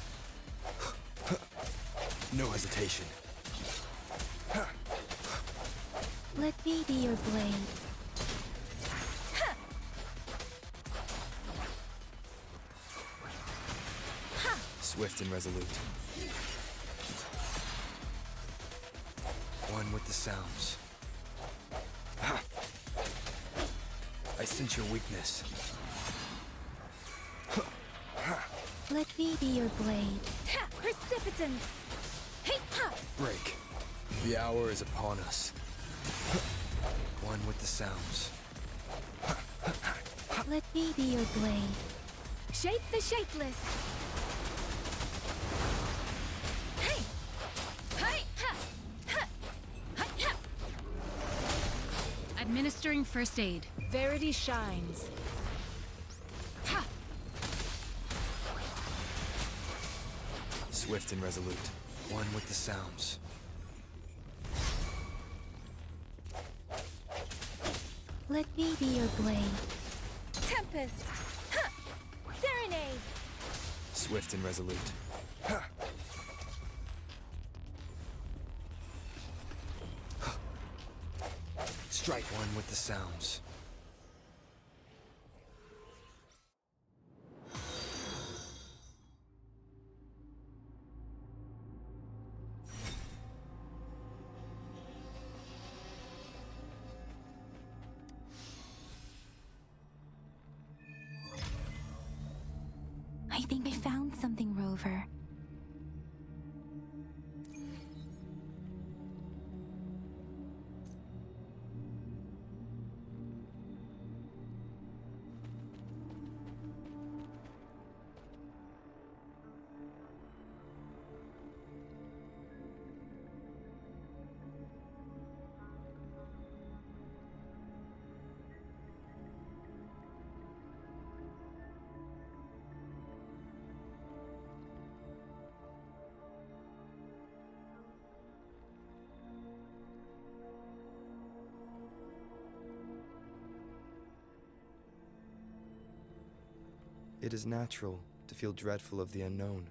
No hesitation. Let me be your blade. Swift and resolute. One with the sounds. I sense your weakness. Let me be your blade. Precipitance! Hey, ha! Break. The hour is upon us. One with the sounds. Let me be your blade. Shape the shapeless! Hey! Hey! Ha! Ha! Ha! Ha! Administering first aid. Verity shines. Ha! Swift and resolute. One with the sounds. Let me be your blade. Tempest! Ha! Serenade! Swift and resolute. Strike. One with the sounds. I think I found something, Rover. It is natural to feel dreadful of the unknown.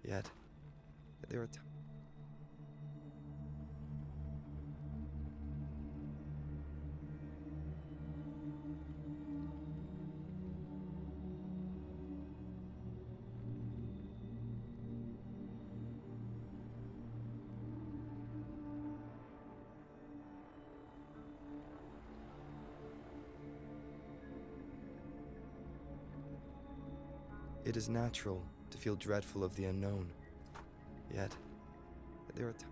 Yet, there are times. It is natural to feel dreadful of the unknown. Yet, there are times.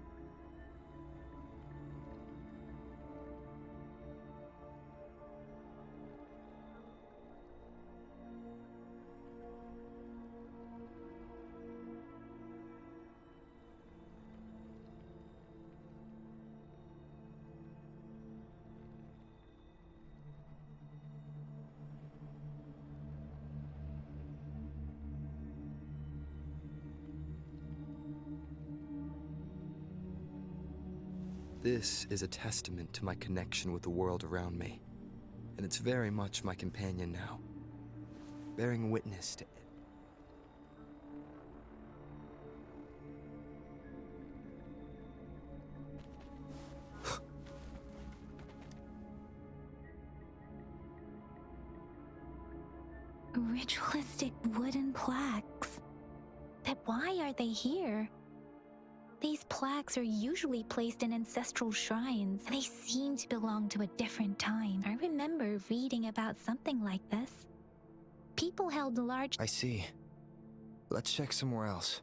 This is a testament to my connection with the world around me, and it's very much my companion now, bearing witness to it. Ritualistic wooden plaques. But why are they here? These plaques are usually placed in ancestral shrines, and they seem to belong to a different time. I remember reading about something like this. People held large... I see. Let's check somewhere else.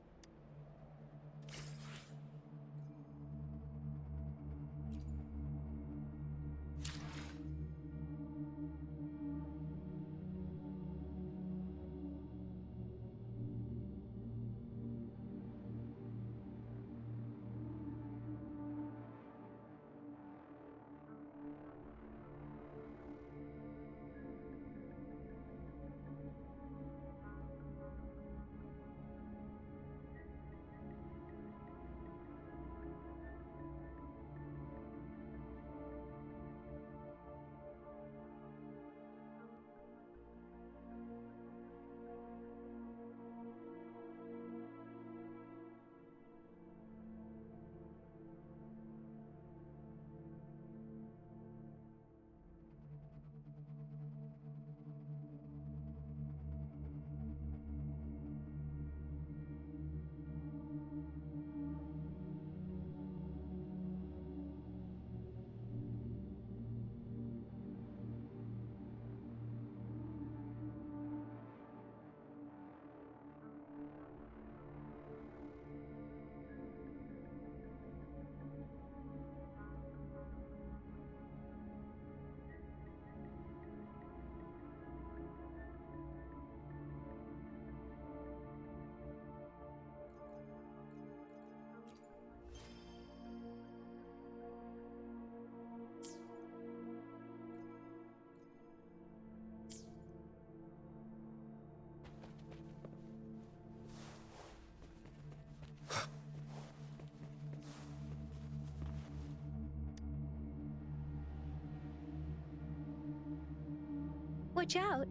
Watch out!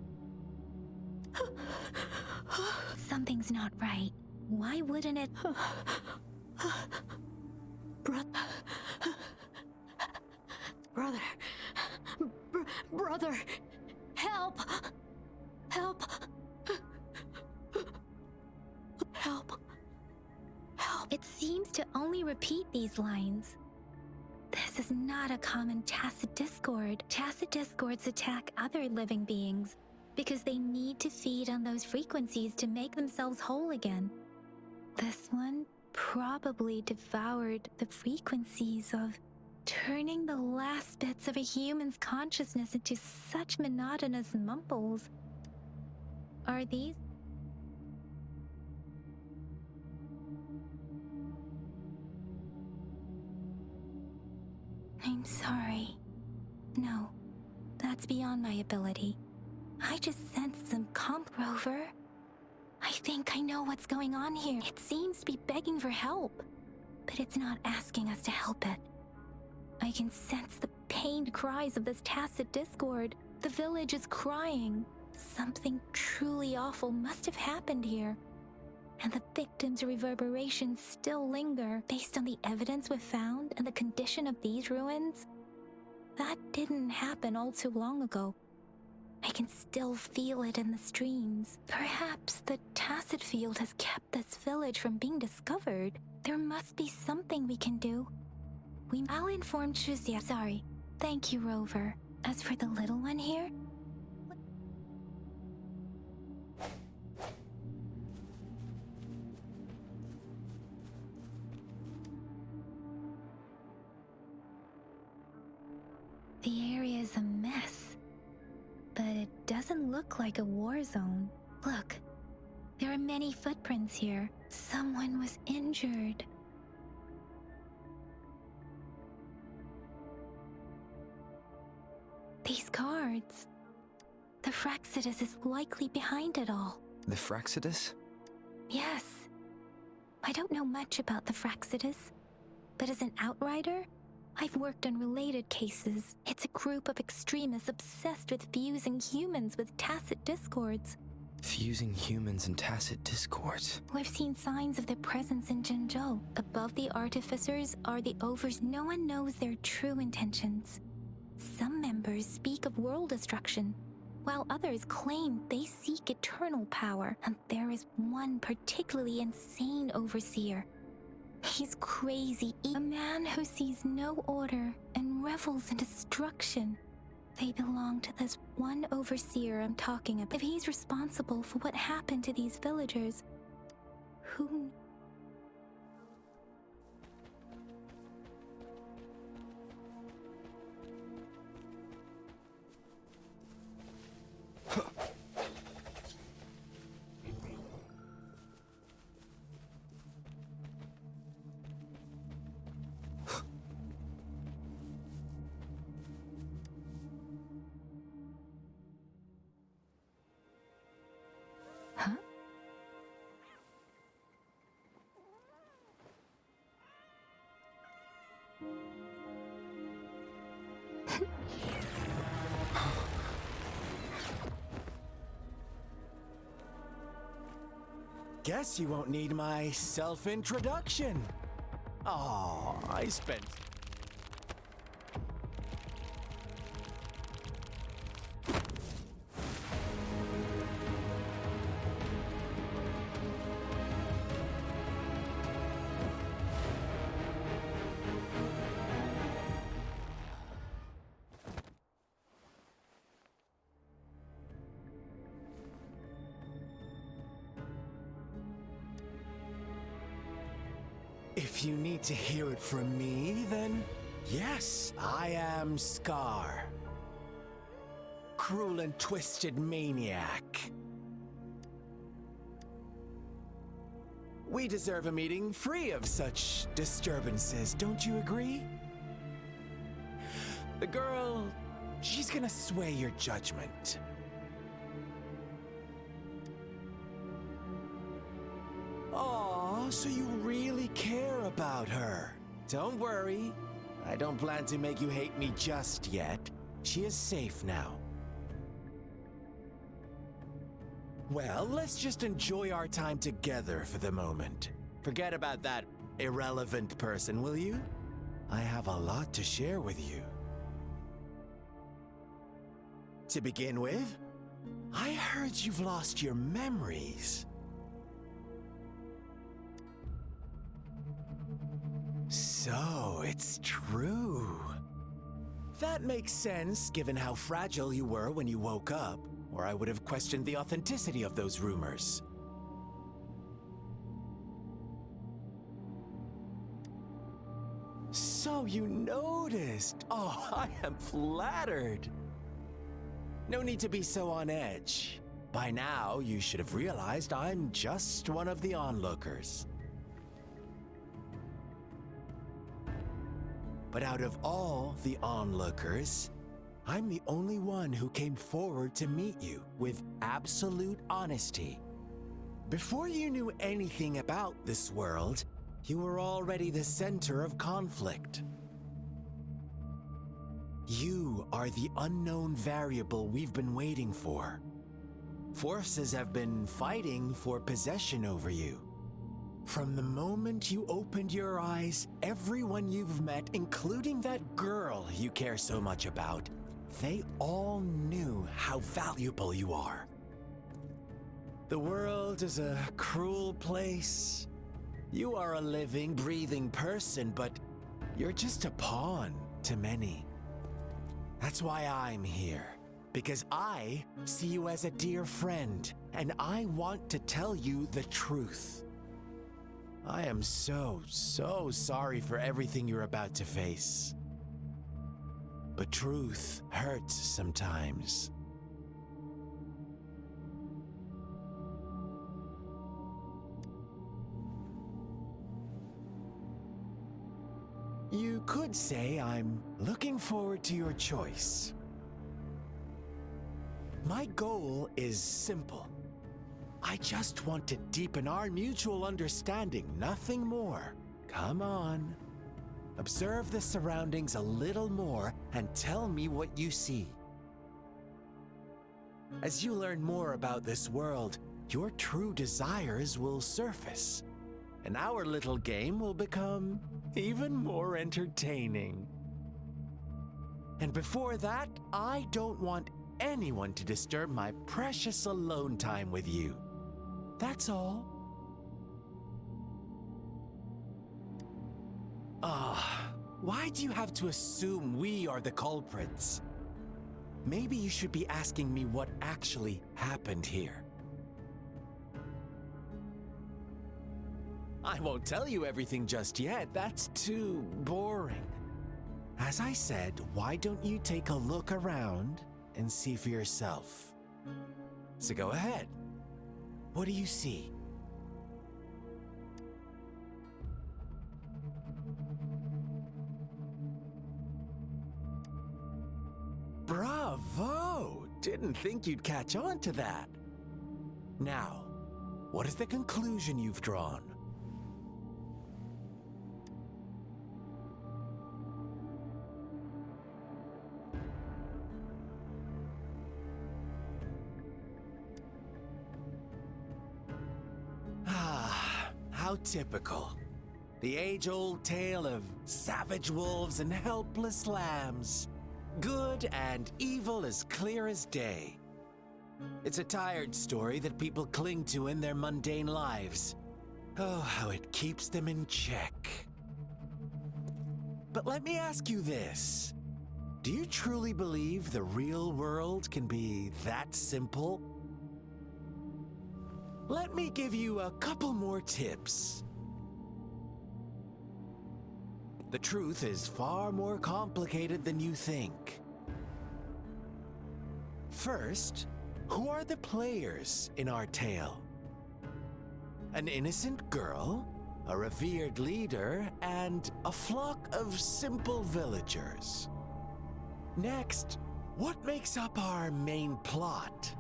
Something's not right. Why wouldn't it... Brother. Brother. Help! Help! Help! Help! It seems to only repeat these lines. This is not a common tacit discord. Tacit discords attack other living beings because they need to feed on those frequencies to make themselves whole again. This one probably devoured the frequencies of turning the last bits of a human's consciousness into such monotonous mumbles. Are these? I'm sorry. No, that's beyond my ability. I just sensed some Rover. I think I know what's going on here. It seems to be begging for help, but it's not asking us to help it. I can sense the pained cries of this tacit discord. The village is crying. Something truly awful must have happened here. And the victims' reverberations still linger. Based on the evidence we've found and the condition of these ruins, that didn't happen all too long ago. I can still feel it in the streams. Perhaps the tacit field has kept this village from being discovered. There must be something we can do. I'll inform Shuzia. Sorry. Thank you, Rover. As for the little one here... The area is a mess, but it doesn't look like a war zone. Look, there are many footprints here. Someone was injured. These cards. The Fraxidus is likely behind it all. The Fraxidus? Yes. I don't know much about the Fraxidus, but as an outrider, I've worked on related cases. It's a group of extremists obsessed with fusing humans with tacit discords. Fusing humans and tacit discords. We've seen signs of their presence in Jinzhou. Above the artificers are the overs. No one knows their true intentions. Some members speak of world destruction, while others claim they seek eternal power. And there is one particularly insane overseer. He's crazy, a man who sees no order and revels in destruction. They belong to this one overseer I'm talking about. If he's responsible for what happened to these villagers, who... Huh? Guess you won't need my self-introduction. Oh, I spent... If you need to hear it from me, then yes, I am Scar. Cruel and twisted maniac. We deserve a meeting free of such disturbances, don't you agree? The girl, she's gonna sway your judgment. Aw, so you really care about her. Don't worry, I don't plan to make you hate me just yet. She is safe now. Well, let's just enjoy our time together for the moment. Forget about that irrelevant person, will you? I have a lot to share with you. To begin with, I heard you've lost your memories. So, it's true. That makes sense, given how fragile you were when you woke up, or I would have questioned the authenticity of those rumors. So you noticed. Oh, I am flattered. No need to be so on edge. By now, you should have realized I'm just one of the onlookers. But out of all the onlookers, I'm the only one who came forward to meet you with absolute honesty. Before you knew anything about this world, you were already the center of conflict. You are the unknown variable we've been waiting for. Forces have been fighting for possession over you. From the moment you opened your eyes, everyone you've met, including that girl you care so much about, they all knew how valuable you are. The world is a cruel place. You are a living, breathing person, but you're just a pawn to many. That's why I'm here, because I see you as a dear friend, and I want to tell you the truth. I am so sorry for everything you're about to face. But truth hurts sometimes. You could say I'm looking forward to your choice. My goal is simple. I just want to deepen our mutual understanding, nothing more. Come on. Observe the surroundings a little more and tell me what you see. As you learn more about this world, your true desires will surface, and our little game will become even more entertaining. And before that, I don't want anyone to disturb my precious alone time with you. That's all. Why do you have to assume we are the culprits? Maybe you should be asking me what actually happened here. I won't tell you everything just yet. That's too boring. As I said, why don't you take a look around and see for yourself? So go ahead. What do you see? Bravo! Didn't think you'd catch on to that. Now, what is the conclusion you've drawn? How typical. The age-old tale of savage wolves and helpless lambs. Good and evil as clear as day. It's a tired story that people cling to in their mundane lives. Oh, how it keeps them in check. But let me ask you this. Do you truly believe the real world can be that simple? Let me give you a couple more tips. The truth is far more complicated than you think. First, who are the players in our tale? An innocent girl, a revered leader, and a flock of simple villagers. Next, what makes up our main plot?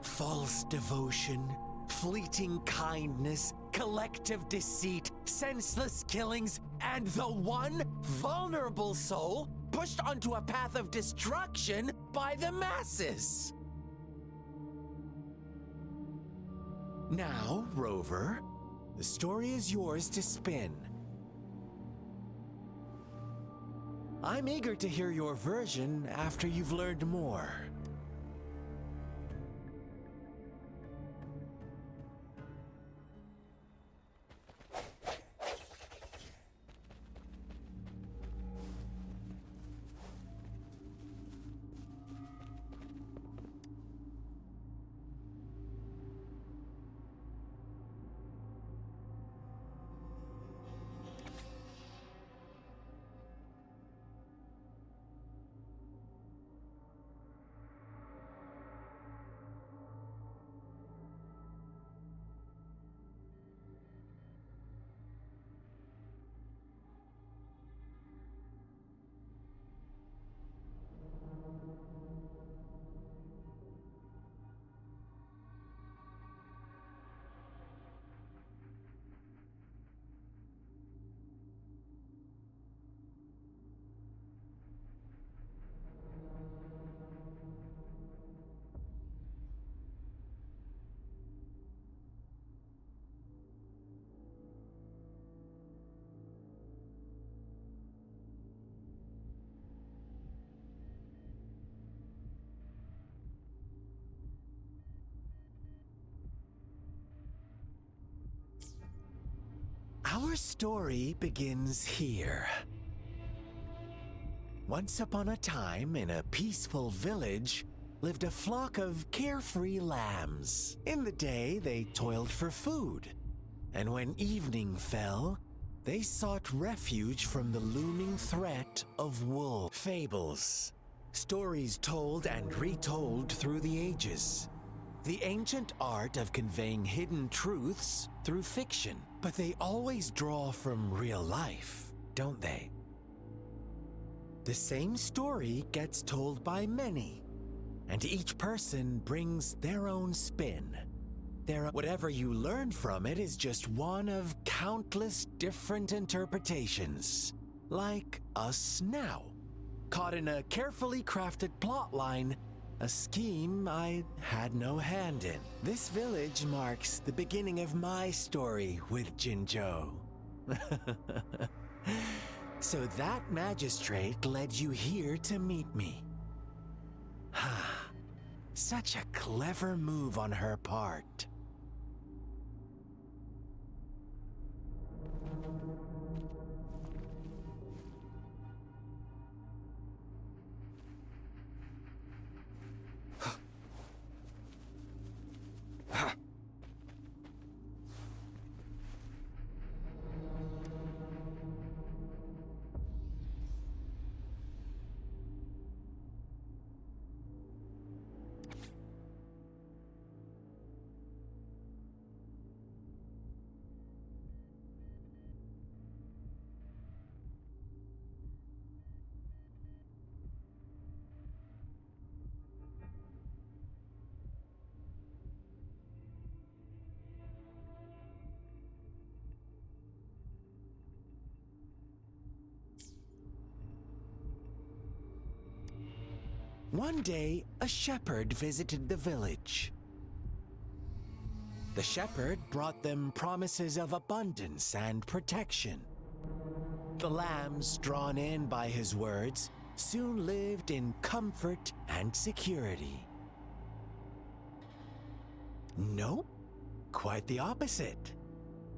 False devotion, fleeting kindness, collective deceit, senseless killings, and the one vulnerable soul pushed onto a path of destruction by the masses. Now, Rover, the story is yours to spin. I'm eager to hear your version after you've learned more. Our story begins here. Once upon a time, in a peaceful village, lived a flock of carefree lambs. In the day, they toiled for food, and when evening fell, they sought refuge from the looming threat of wolf. Fables, stories told and retold through the ages. The ancient art of conveying hidden truths through fiction. But they always draw from real life, don't they? The same story gets told by many, and each person brings their own spin. Whatever you learn from it is just one of countless different interpretations. like us now, caught in a carefully crafted plotline, a scheme I had no hand in. This village marks the beginning of my story with Jinzhou. So that magistrate led you here to meet me. Such a clever move on her part. One day, a shepherd visited the village. The shepherd brought them promises of abundance and protection. The lambs, drawn in by his words, soon lived in comfort and security. Nope, quite the opposite.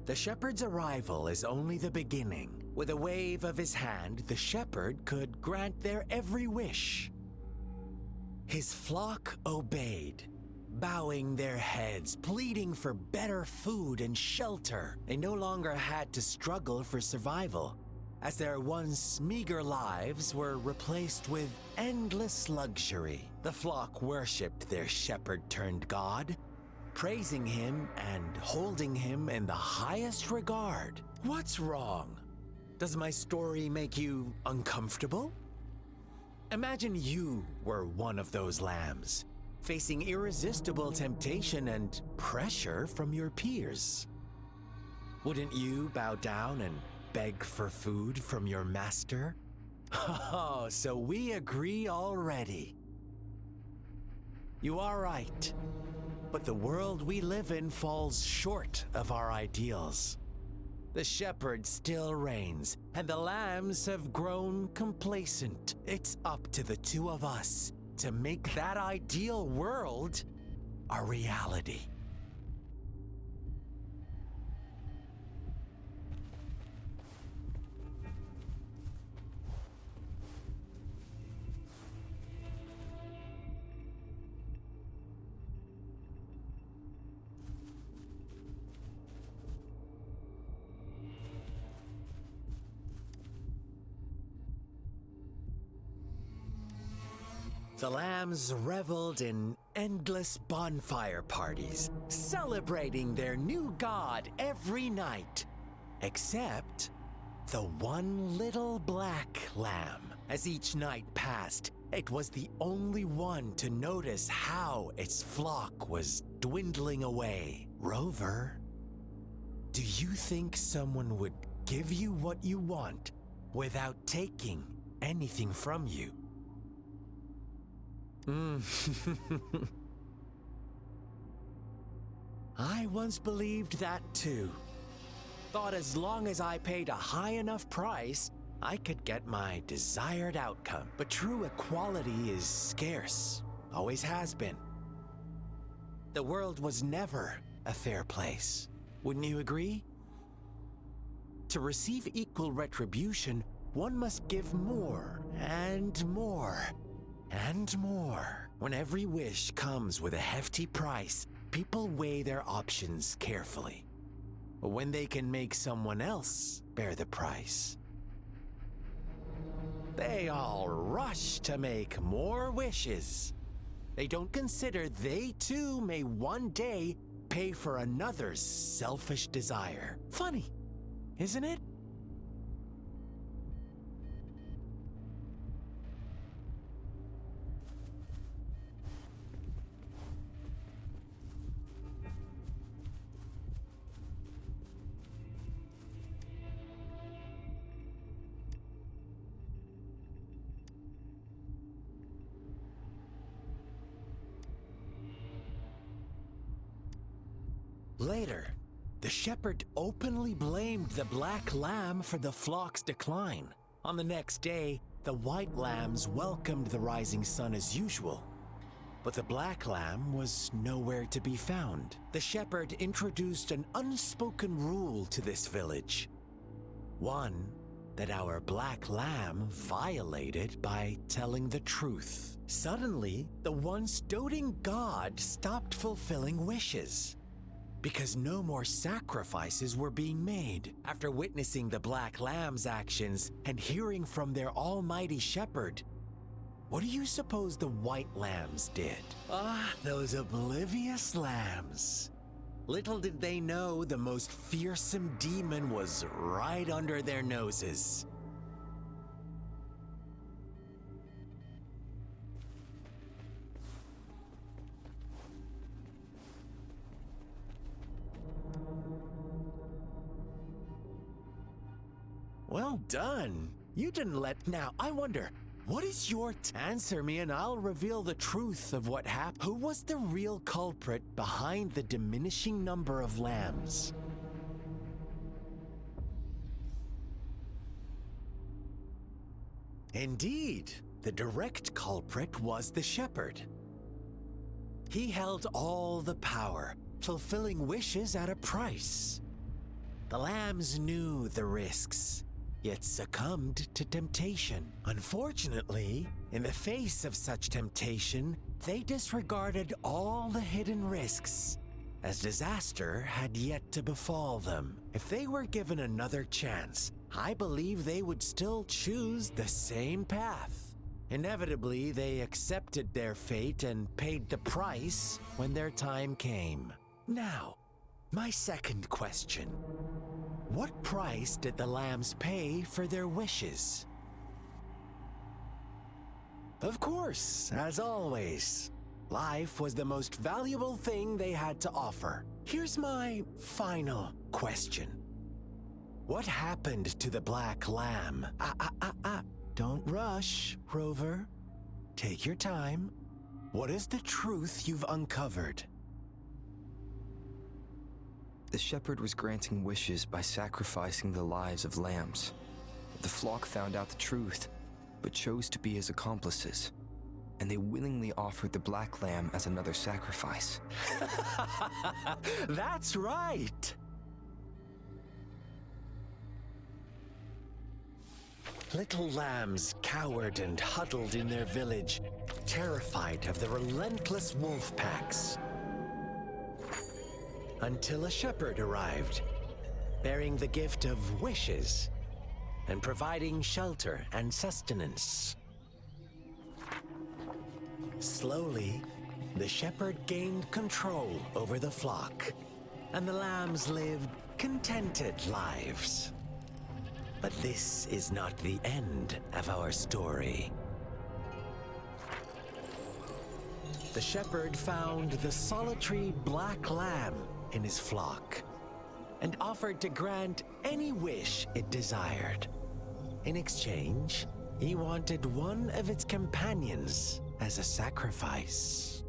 The shepherd's arrival is only the beginning. With a wave of his hand, the shepherd could grant their every wish. His flock obeyed, bowing their heads, pleading for better food and shelter. They no longer had to struggle for survival, as their once meager lives were replaced with endless luxury. The flock worshipped their shepherd-turned-god, praising him and holding him in the highest regard. What's wrong? Does my story make you uncomfortable? Imagine you were one of those lambs, facing irresistible temptation and pressure from your peers. Wouldn't you bow down and beg for food from your master? Oh, so we agree already. You are right, but the world we live in falls short of our ideals. The shepherd still reigns, and the lambs have grown complacent. It's up to the two of us to make that ideal world a reality. The lambs reveled in endless bonfire parties, celebrating their new god every night, except the one little black lamb. As each night passed, it was the only one to notice how its flock was dwindling away. Rover, do you think someone would give you what you want without taking anything from you? I once believed that too. Thought as long as I paid a high enough price, I could get my desired outcome. But true equality is scarce, always has been. The world was never a fair place. Wouldn't you agree? To receive equal retribution, one must give more and more. And more. When every wish comes with a hefty price, people weigh their options carefully. But when they can make someone else bear the price, they all rush to make more wishes. They don't consider they too may one day pay for another's selfish desire. Funny, isn't it? Later, the shepherd openly blamed the black lamb for the flock's decline. On the next day, the white lambs welcomed the rising sun as usual. But the black lamb was nowhere to be found. The shepherd introduced an unspoken rule to this village. One that our black lamb violated by telling the truth. Suddenly, the once doting god stopped fulfilling wishes because no more sacrifices were being made. After witnessing the black lamb's actions and hearing from their almighty shepherd, what do you suppose the white lambs did? Ah, those oblivious lambs. Little did they know the most fearsome demon was right under their noses. Well done. You didn't let... Now, I wonder, what is your... Answer me and I'll reveal the truth of what happened. Who was the real culprit behind the diminishing number of lambs? Indeed, the direct culprit was the shepherd. He held all the power, fulfilling wishes at a price. The lambs knew the risks, yet succumbed to temptation. Unfortunately, in the face of such temptation, they disregarded all the hidden risks, as disaster had yet to befall them. If they were given another chance, I believe they would still choose the same path. Inevitably, they accepted their fate and paid the price when their time came. Now, my second question. What price did the lambs pay for their wishes? Of course, as always, life was the most valuable thing they had to offer. Here's my final question. What happened to the black lamb? Don't rush, Rover. Take your time. What is the truth you've uncovered? The shepherd was granting wishes by sacrificing the lives of lambs. The flock found out the truth, but chose to be his accomplices, and they willingly offered the black lamb as another sacrifice. That's right! Little lambs cowered and huddled in their village, terrified of the relentless wolf packs. Until a shepherd arrived, bearing the gift of wishes and providing shelter and sustenance. Slowly, the shepherd gained control over the flock, and the lambs lived contented lives. But this is not the end of our story. The shepherd found the solitary black lamb in his flock and offered to grant any wish it desired. In exchange, he wanted one of its companions as a sacrifice.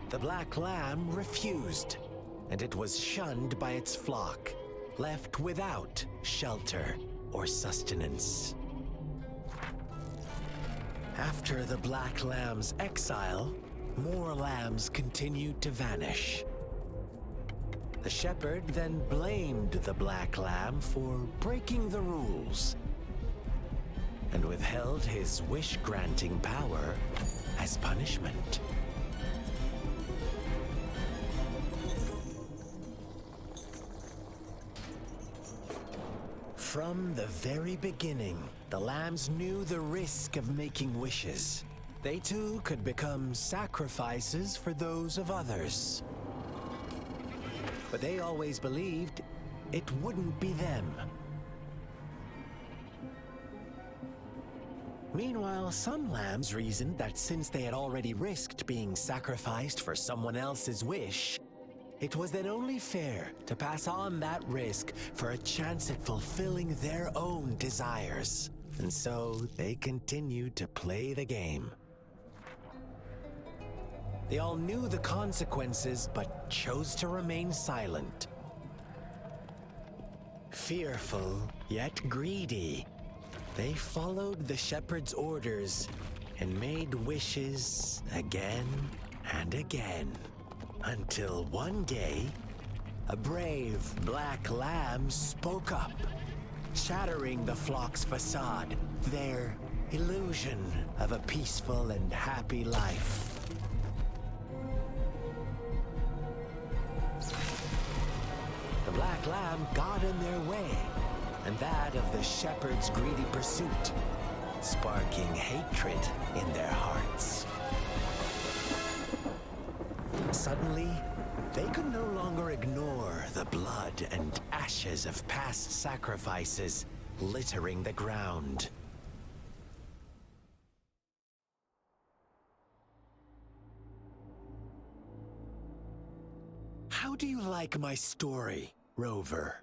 The black lamb refused, and it was shunned by its flock, left without shelter or sustenance. After the black lamb's exile, more lambs continued to vanish. The shepherd then blamed the black lamb for breaking the rules and withheld his wish-granting power as punishment. From the very beginning, the lambs knew the risk of making wishes. They too could become sacrifices for those of others. But they always believed it wouldn't be them. Meanwhile, some lambs reasoned that since they had already risked being sacrificed for someone else's wish, it was then only fair to pass on that risk for a chance at fulfilling their own desires. And so they continued to play the game. They all knew the consequences, but chose to remain silent. Fearful, yet greedy, they followed the shepherd's orders and made wishes again and again, until one day, a brave black lamb spoke up, shattering the flock's facade, their illusion of a peaceful and happy life. The black lamb got in their way, and that of the shepherd's greedy pursuit, sparking hatred in their hearts. Suddenly, they could no longer ignore the blood and ashes of past sacrifices littering the ground. How do you like my story, Rover?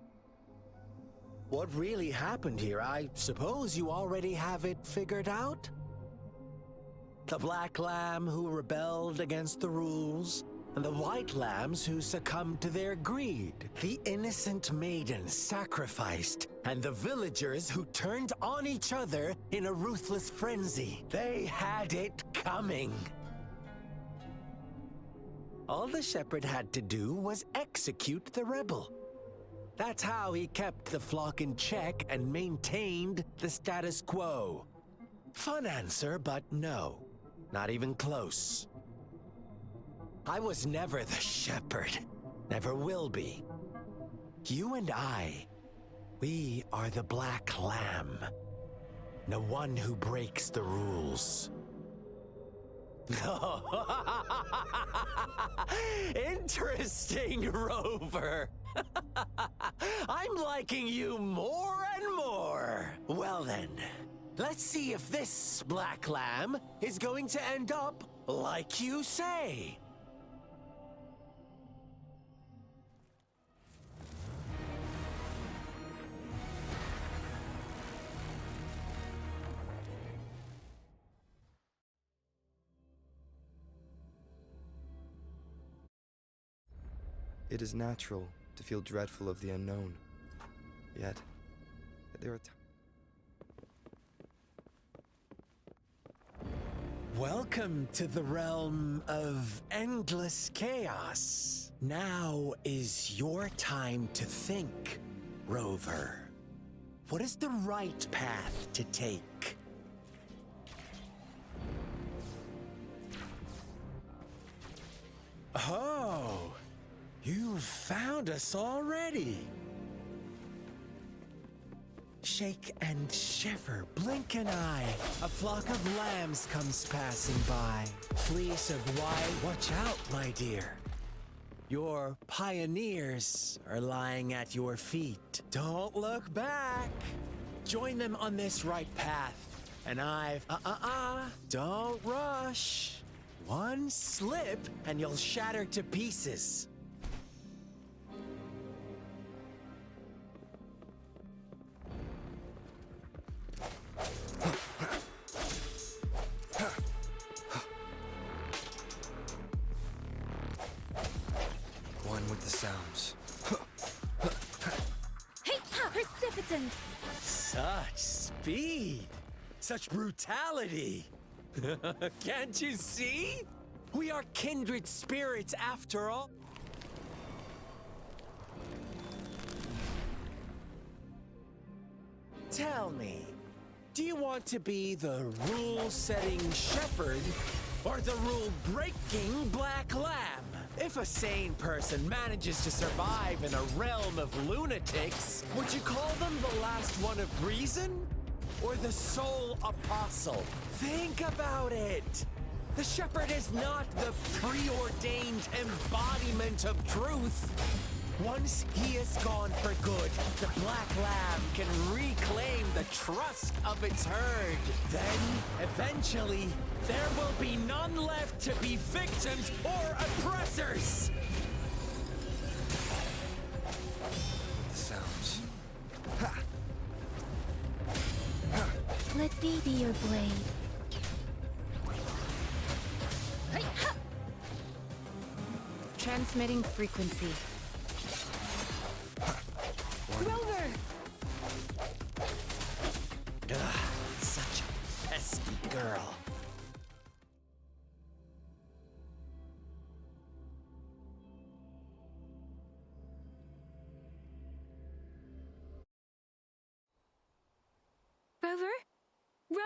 What really happened here? I suppose you already have it figured out? The black lamb who rebelled against the rules, and the white lambs who succumbed to their greed. The innocent maiden sacrificed, and the villagers who turned on each other in a ruthless frenzy. They had it coming. All the shepherd had to do was execute the rebel. That's how he kept the flock in check and maintained the status quo. Fun answer, but no, not even close. I was never the shepherd, never will be. You and I, we are the black lamb, the one who breaks the rules. Interesting, Rover. I'm liking you more and more. Well then, let's see if this black lamb is going to end up like you say. It is natural to feel dreadful of the unknown. Yet, there are Welcome to the realm of endless chaos. Now is your time to think, Rover. What is the right path to take? Oh, you found us already. Shake and shiver, blink an eye. A flock of lambs comes passing by. Fleece of white, watch out, my dear. Your pioneers are lying at your feet. Don't look back. Join them on this right path. And don't rush. One slip and you'll shatter to pieces. One with the sounds. Hey, precipitants! Such speed! Such brutality! Can't you see? We are kindred spirits after all. Tell me, do you want to be the rule-setting shepherd or the rule-breaking black lamb? If a sane person manages to survive in a realm of lunatics, would you call them the last one of reason? Or the sole apostle? Think about it! The shepherd is not the preordained embodiment of truth. Once he is gone for good, the black lamb can reclaim the trust of its herd. Then, eventually, there will be none left to be victims or oppressors! The sounds. Let me be your blade. Hey, ha! Transmitting frequency. Rover! Ugh, such a pesky girl. Rover? Rover!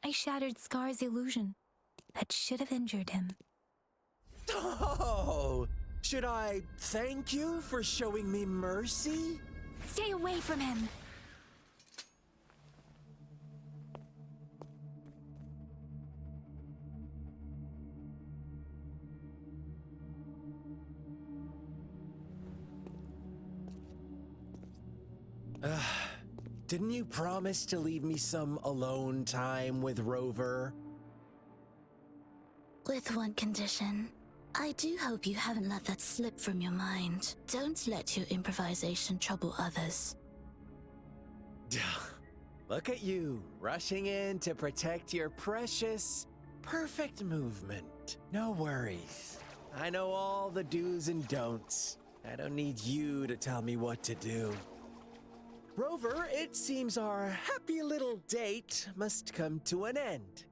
I shattered Scar's illusion. That should have injured him. Oh! Should I thank you for showing me mercy? Stay away from him! Didn't you promise to leave me some alone time with Rover? With one condition. I do hope you haven't let that slip from your mind. Don't let your improvisation trouble others. Look at you, rushing in to protect your precious, perfect movement. No worries. I know all the do's and don'ts. I don't need you to tell me what to do. Rover, it seems our happy little date must come to an end.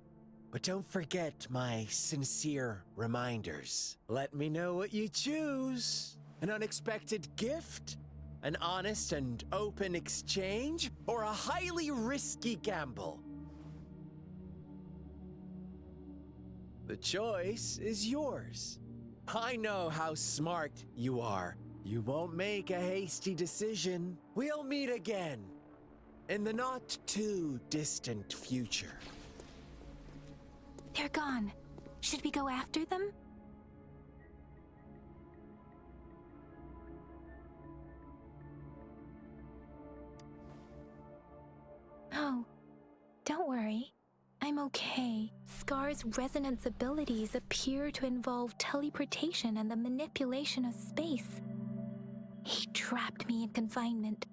But don't forget my sincere reminders. Let me know what you choose. An unexpected gift? An honest and open exchange? Or a highly risky gamble? The choice is yours. I know how smart you are. You won't make a hasty decision. We'll meet again in the not too distant future. They're gone. Should we go after them? Oh, don't worry. I'm okay. Scar's resonance abilities appear to involve teleportation and the manipulation of space. He trapped me in confinement,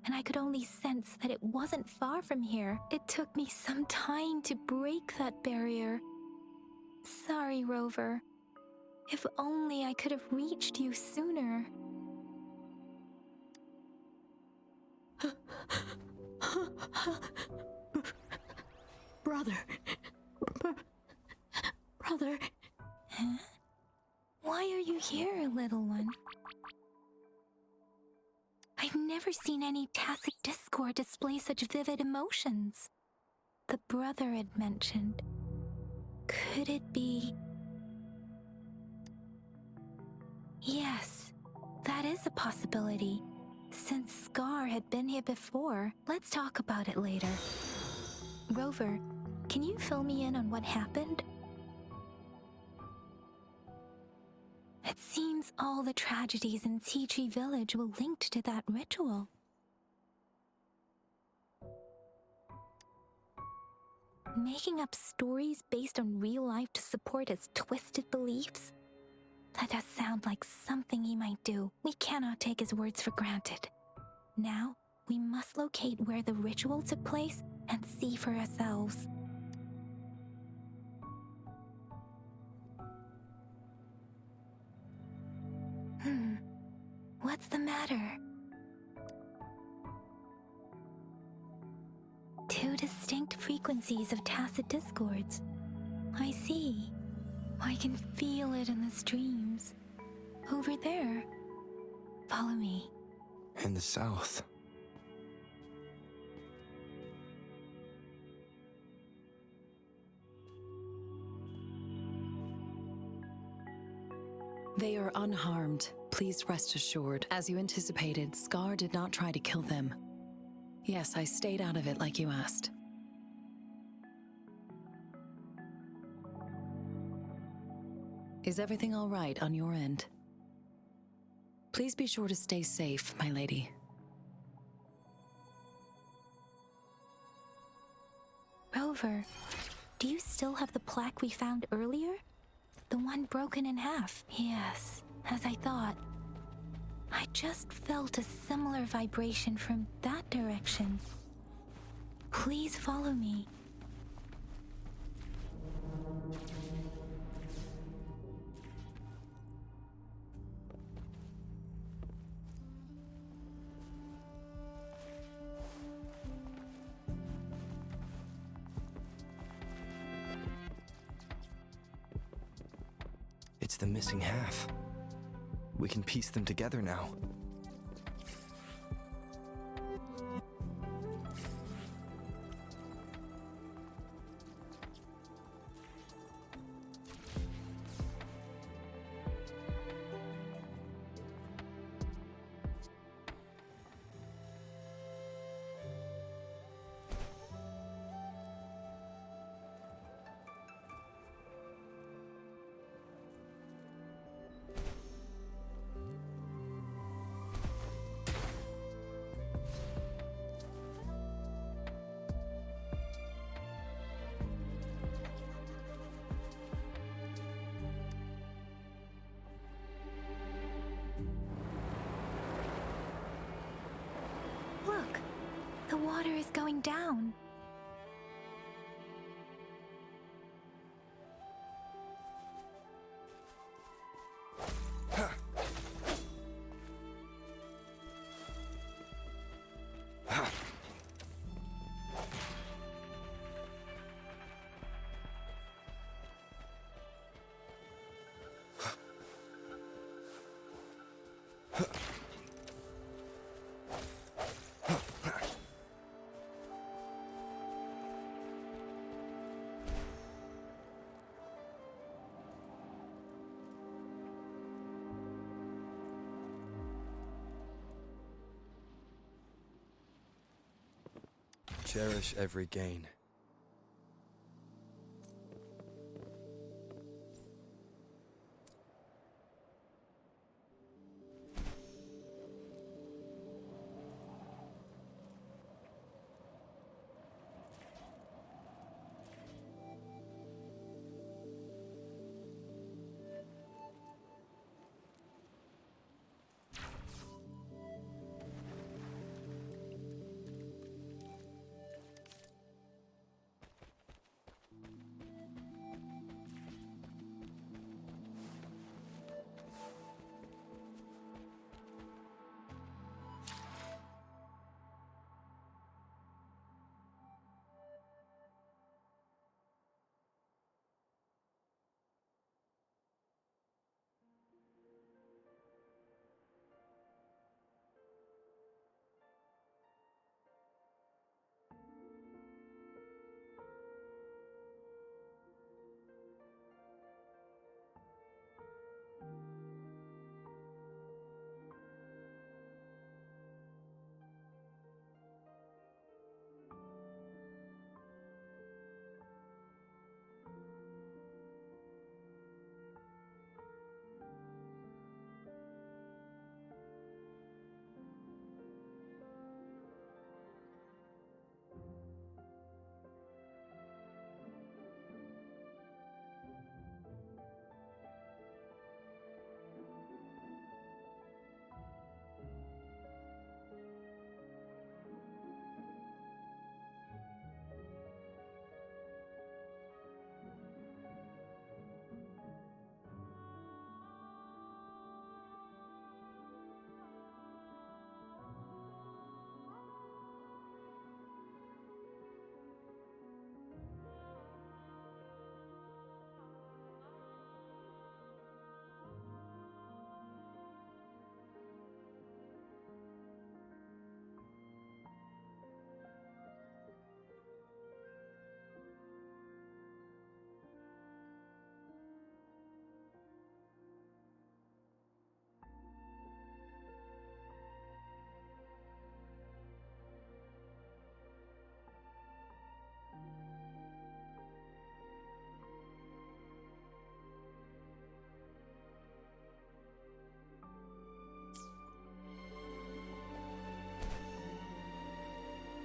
and I could only sense that it wasn't far from here. It took me some time to break that barrier. Sorry, Rover. If only I could have reached you sooner. Brother. Brother. Huh? Why are you here, little one? I've never seen any tacit discord display such vivid emotions. The brother had mentioned. Could it be? Yes, that is a possibility. Since Scar had been here before, let's talk about it later. Rover, can you fill me in on what happened? It seems all the tragedies in Tea Tree Village were linked to that ritual. Making up stories based on real life to support his twisted beliefs? That does sound like something he might do. We cannot take his words for granted. Now, we must locate where the ritual took place and see for ourselves. What's the matter? Two distinct frequencies of tacit discords. I see. I can feel it in the streams. Over there. Follow me. In the south. They are unharmed. Please rest assured. As you anticipated, Scar did not try to kill them. Yes, I stayed out of it like you asked. Is everything all right on your end? Please be sure to stay safe, my lady. Rover, do you still have the plaque we found earlier? The one broken in half? Yes, as I thought. I just felt a similar vibration from that direction. Please follow me. It's the missing half. We can piece them together now. Look, the water is going down. Cherish every gain.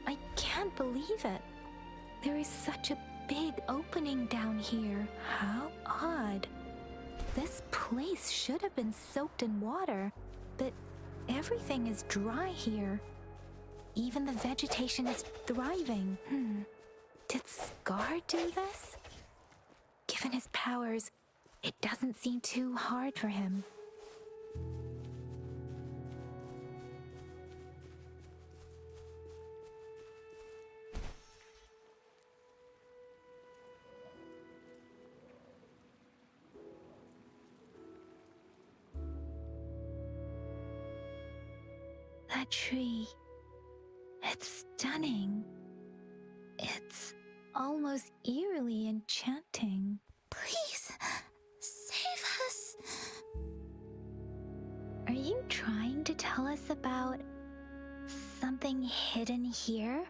I can't believe it. There is such a big opening down here. How odd. This place should have been soaked in water, but everything is dry here. even the vegetation is thriving. Did Scar do this? Given his powers, it doesn't seem too hard for him. That tree. It's stunning. It's almost eerily enchanting. Please, save us. Are you trying to tell us about something hidden here?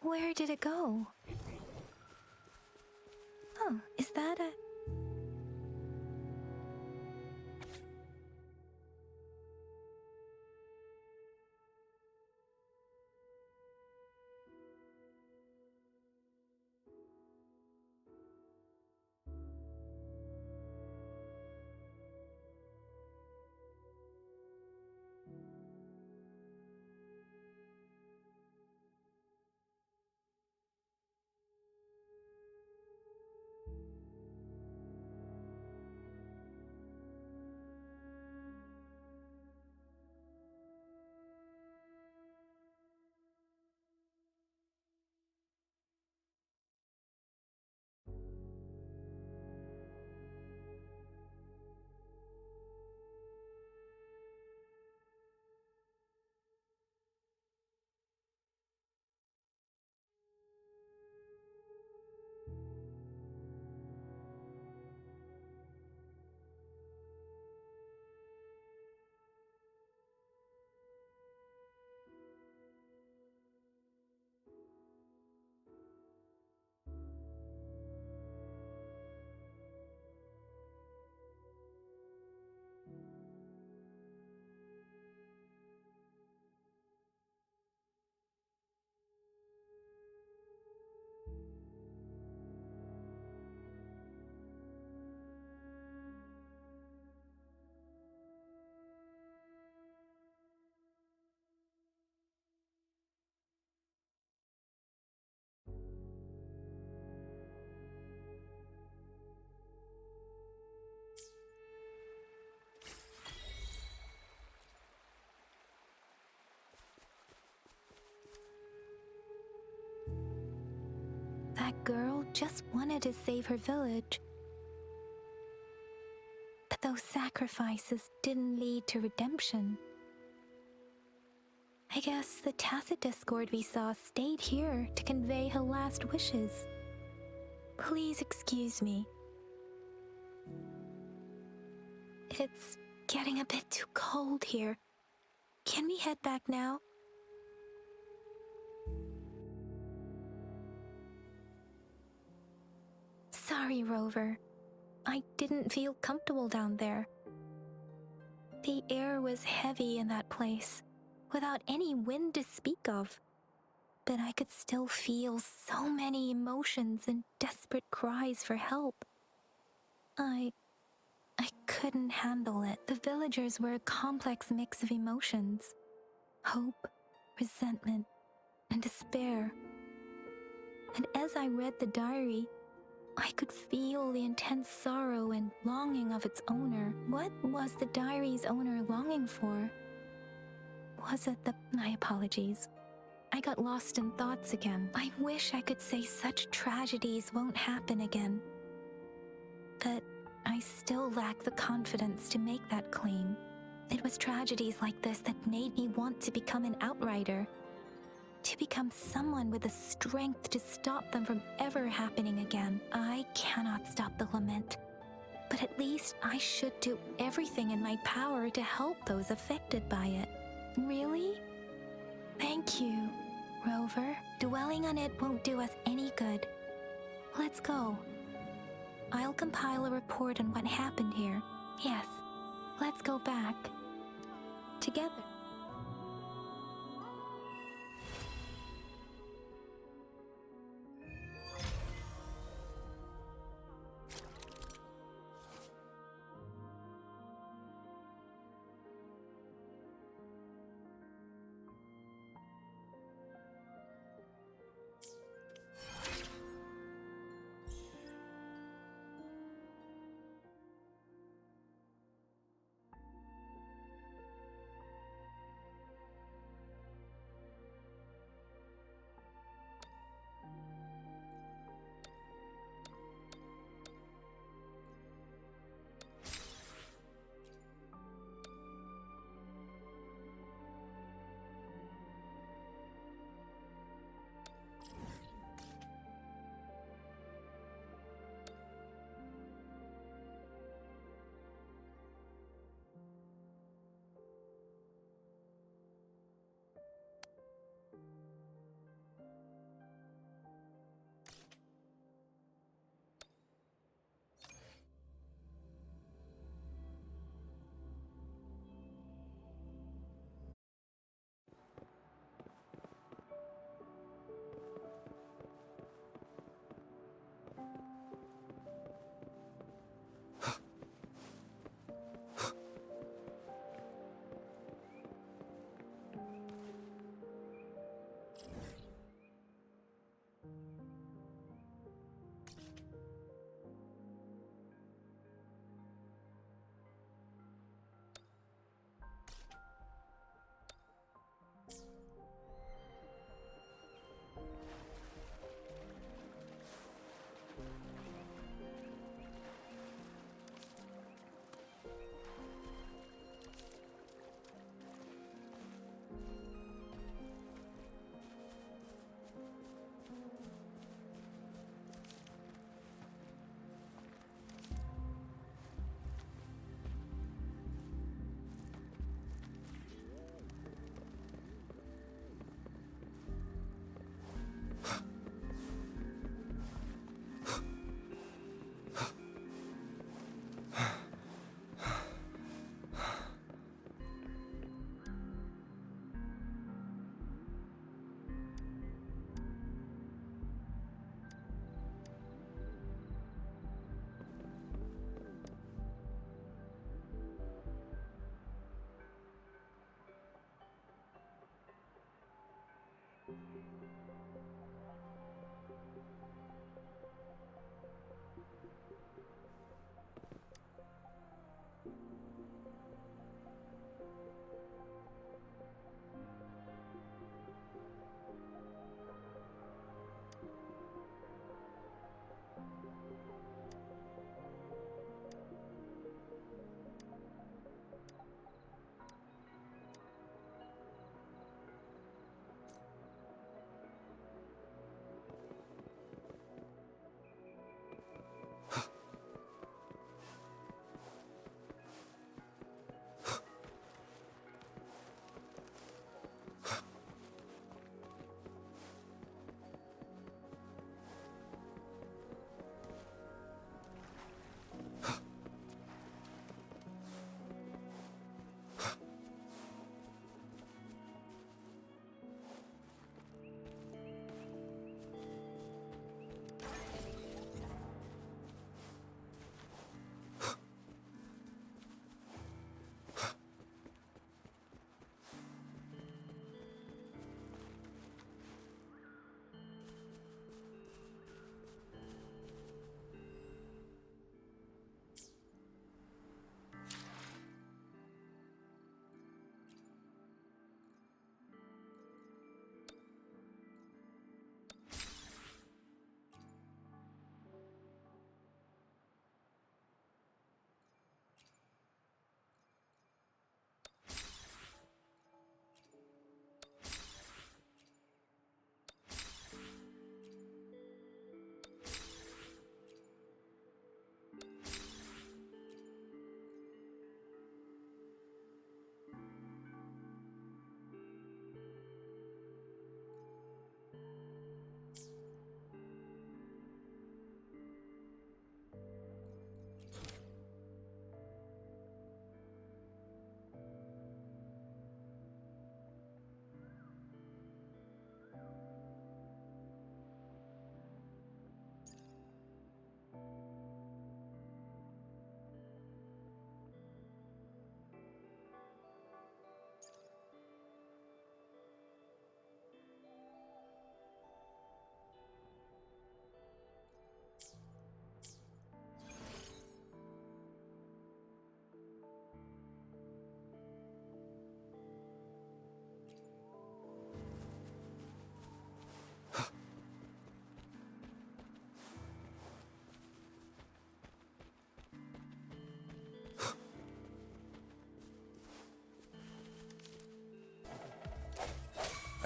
Where did it go? Oh, is that a... That girl just wanted to save her village. But those sacrifices didn't lead to redemption. I guess the tacit discord we saw stayed here to convey her last wishes. Please excuse me. It's getting a bit too cold here. Can we head back now? Sorry, Rover. I didn't feel comfortable down there. The air was heavy in that place, without any wind to speak of. But I could still feel so many emotions and desperate cries for help. I couldn't handle it. The villagers were a complex mix of emotions. Hope, resentment, and despair. And as I read the diary, I could feel the intense sorrow and longing of its owner. What was the diary's owner longing for? Was it my apologies. I got lost in thoughts again. I wish I could say such tragedies won't happen again. But I still lack the confidence to make that claim. It was tragedies like this that made me want to become an outrider. To become someone with the strength to stop them from ever happening again. I cannot stop the lament, but at least I should do everything in my power to help those affected by it. Really? Thank you, Rover. Dwelling on it won't do us any good. Let's go. I'll compile a report on what happened here. Yes, let's go back. Together.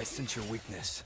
I sense your weakness.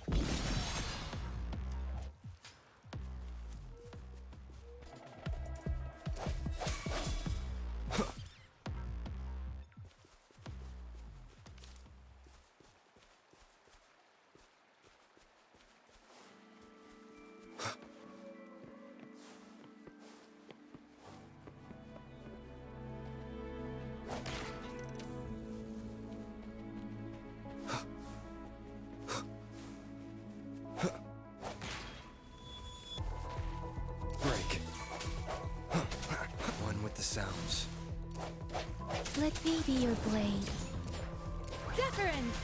Break. One with the sounds. Let me be your blade. Deference!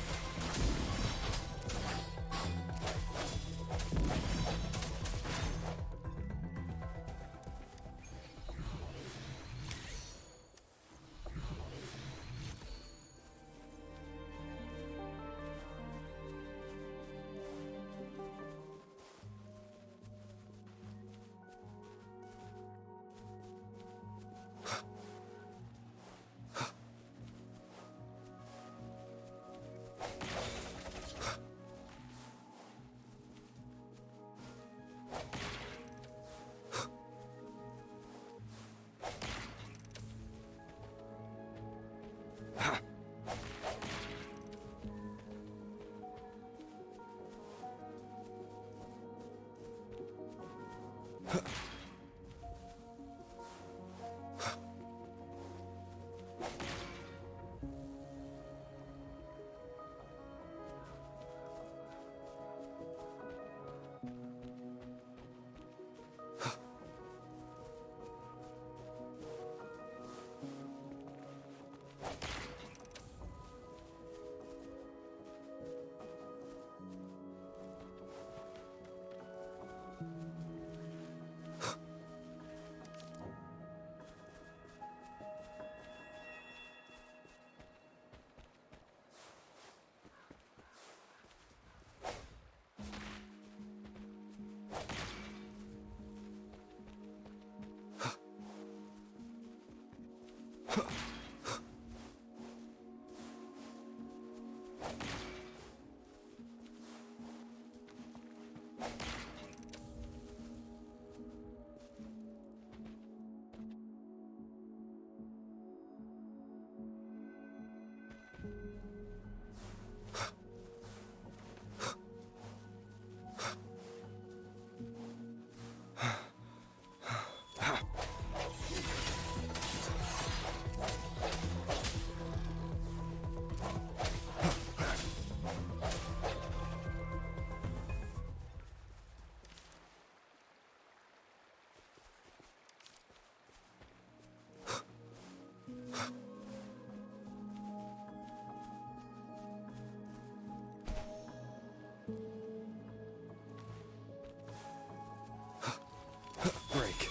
Break.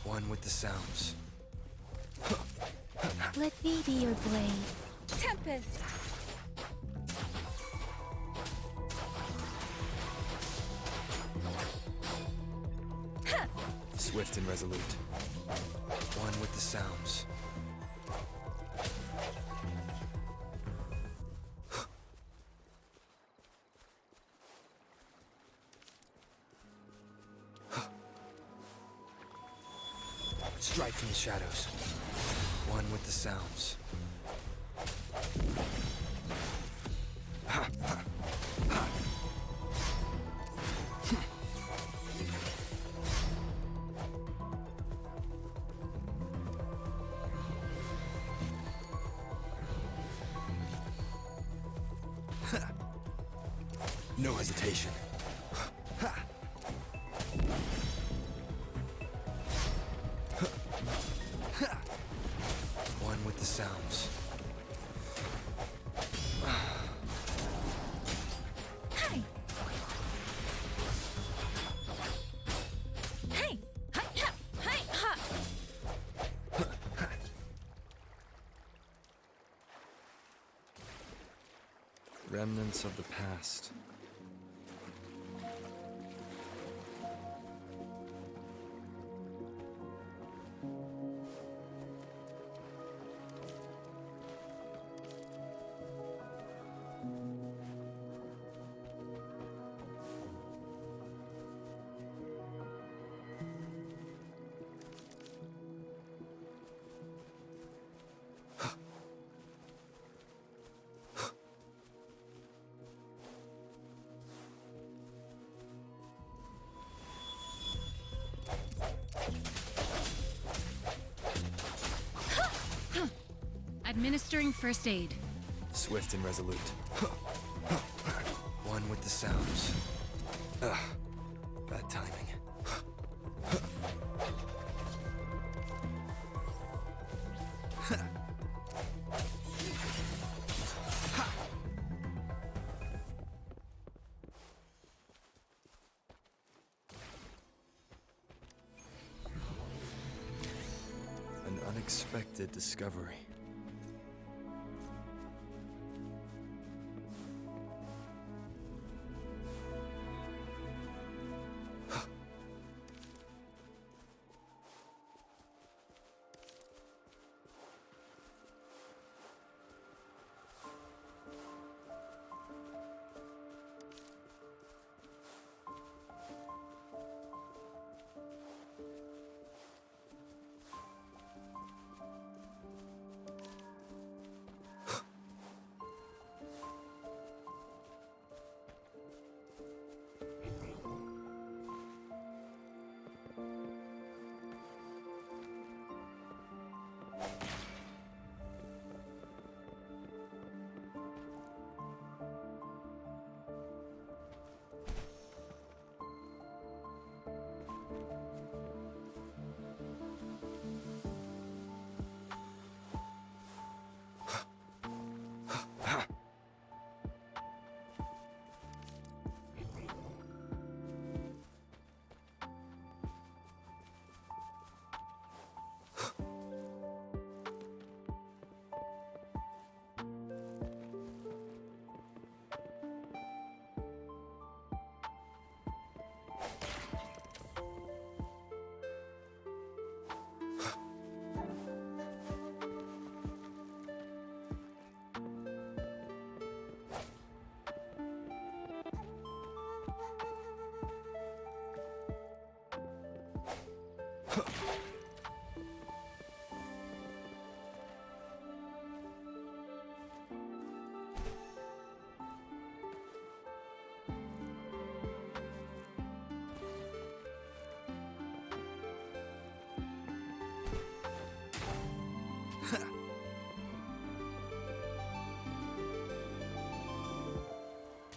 One with the sounds. Let me be your blade. Tempest! Swift and resolute. One with the sounds. Strike from the shadows. One with the sounds. No hesitation. One with the sounds. Hey! Hey! Hi, ha! Hi, ha! Remnants of the past. Administering first aid. Swift and resolute. One with the sounds. Ugh. Bad timing. An unexpected discovery.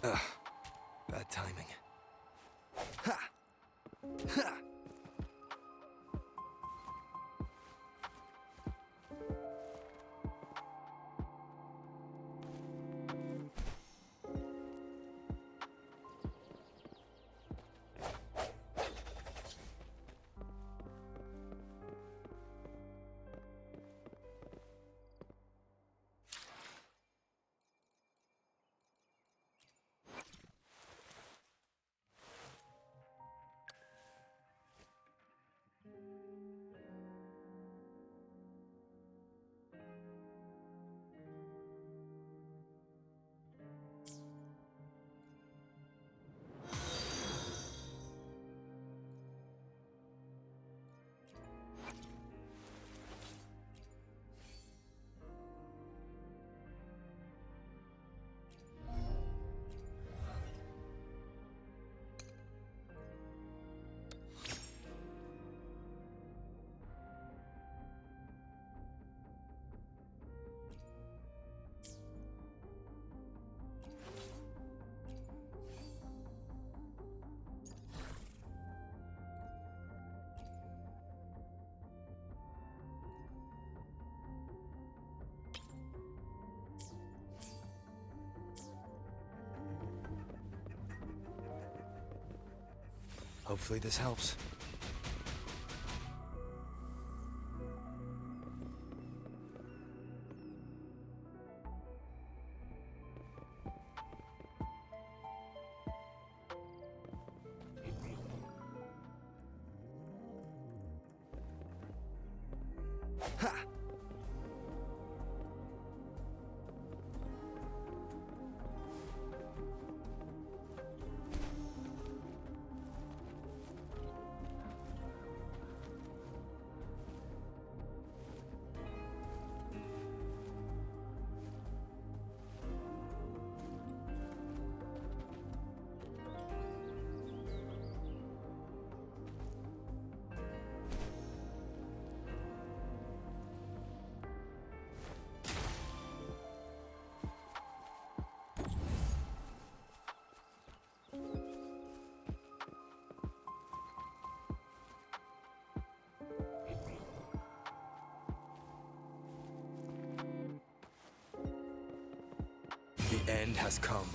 Ugh. Bad timing. Ha! Ha! Hopefully this helps. Ha! end has come.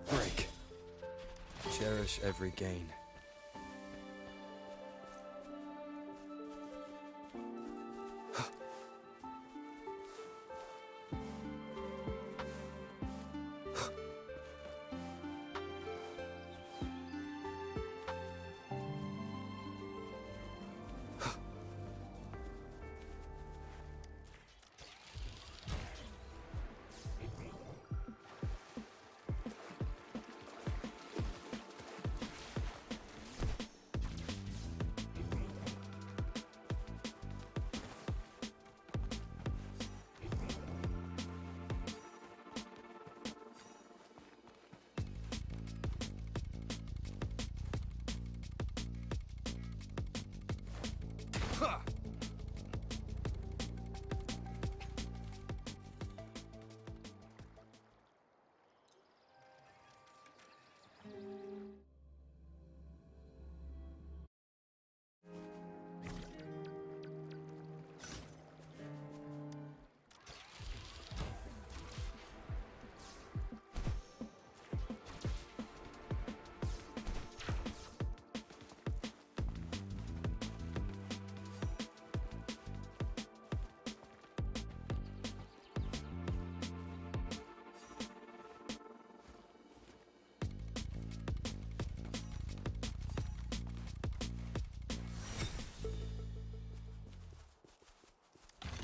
Break. Cherish every gain.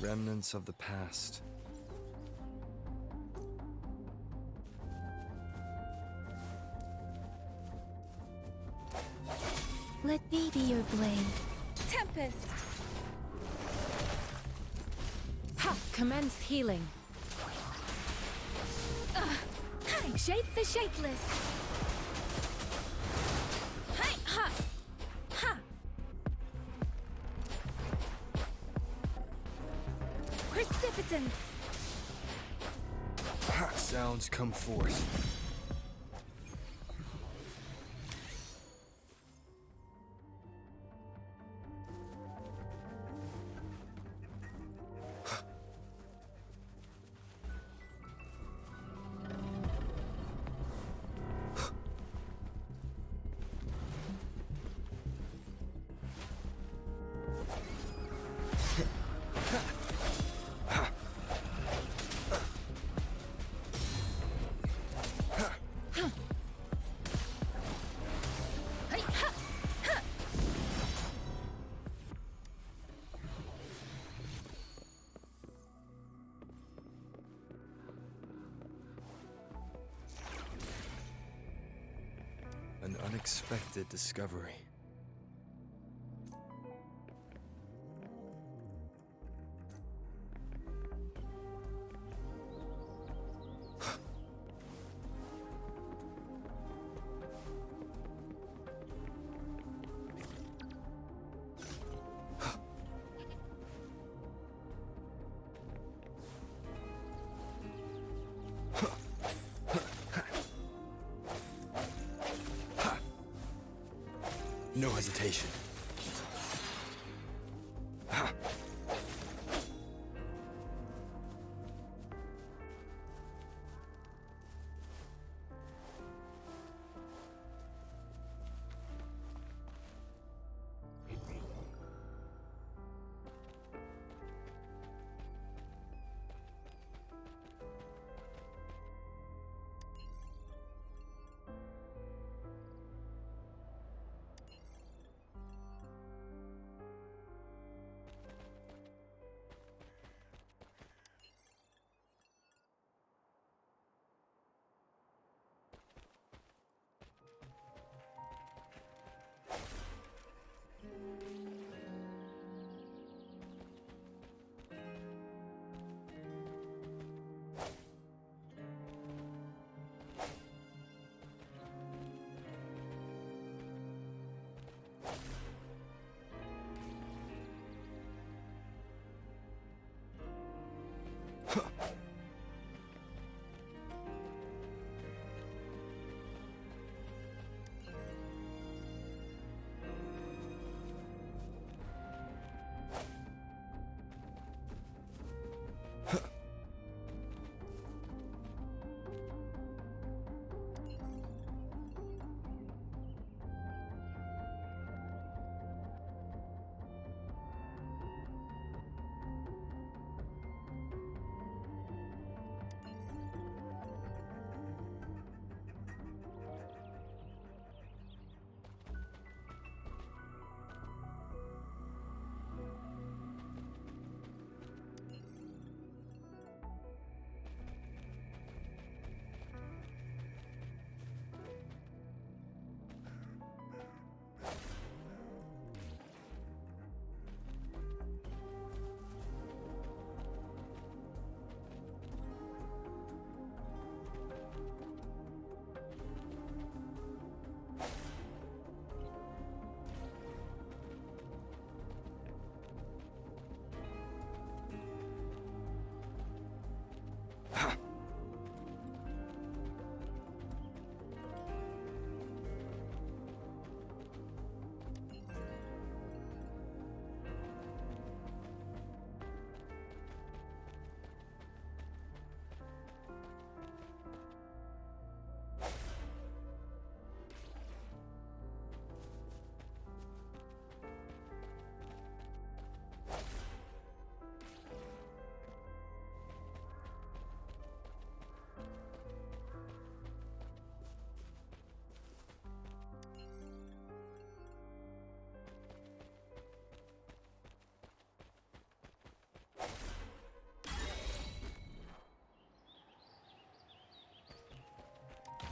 Remnants of the past. Let me be your blade. Tempest! Ha! Commence healing. Shape the shapeless! Hi! Ha! Ha! Precipitance! Sounds come forth. An unexpected discovery. No hesitation.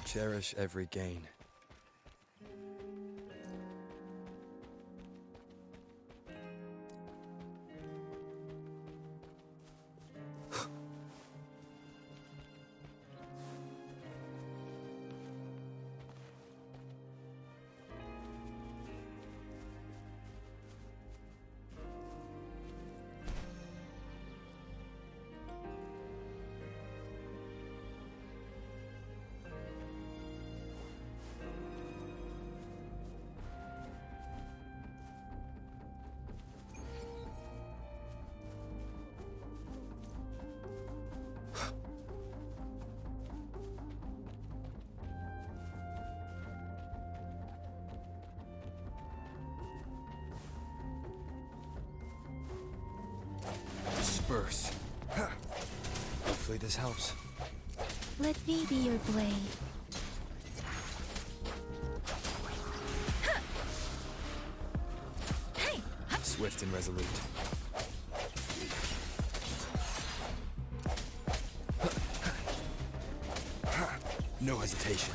Cherish every gain. Disperse. Hopefully this helps. Let me be your blade. Swift and resolute. No hesitation.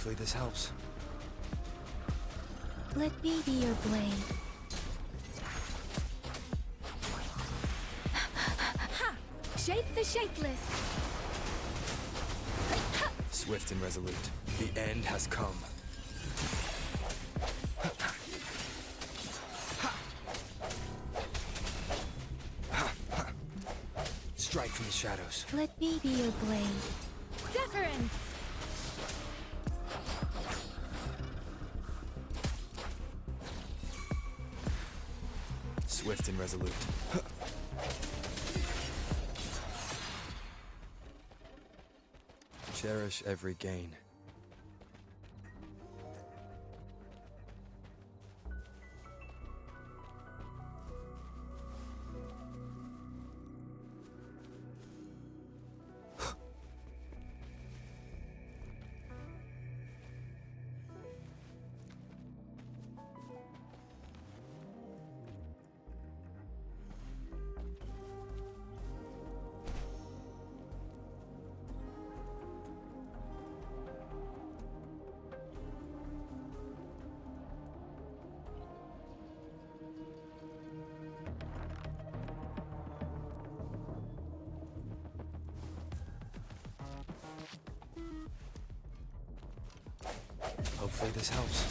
Hopefully this helps. Let me be your blade. Ha! Shape the shapeless! Swift and resolute. The end has come. Strike from the shadows. Let me be your blade. Deference! Swift and resolute. Cherish every gain. Hopefully this helps.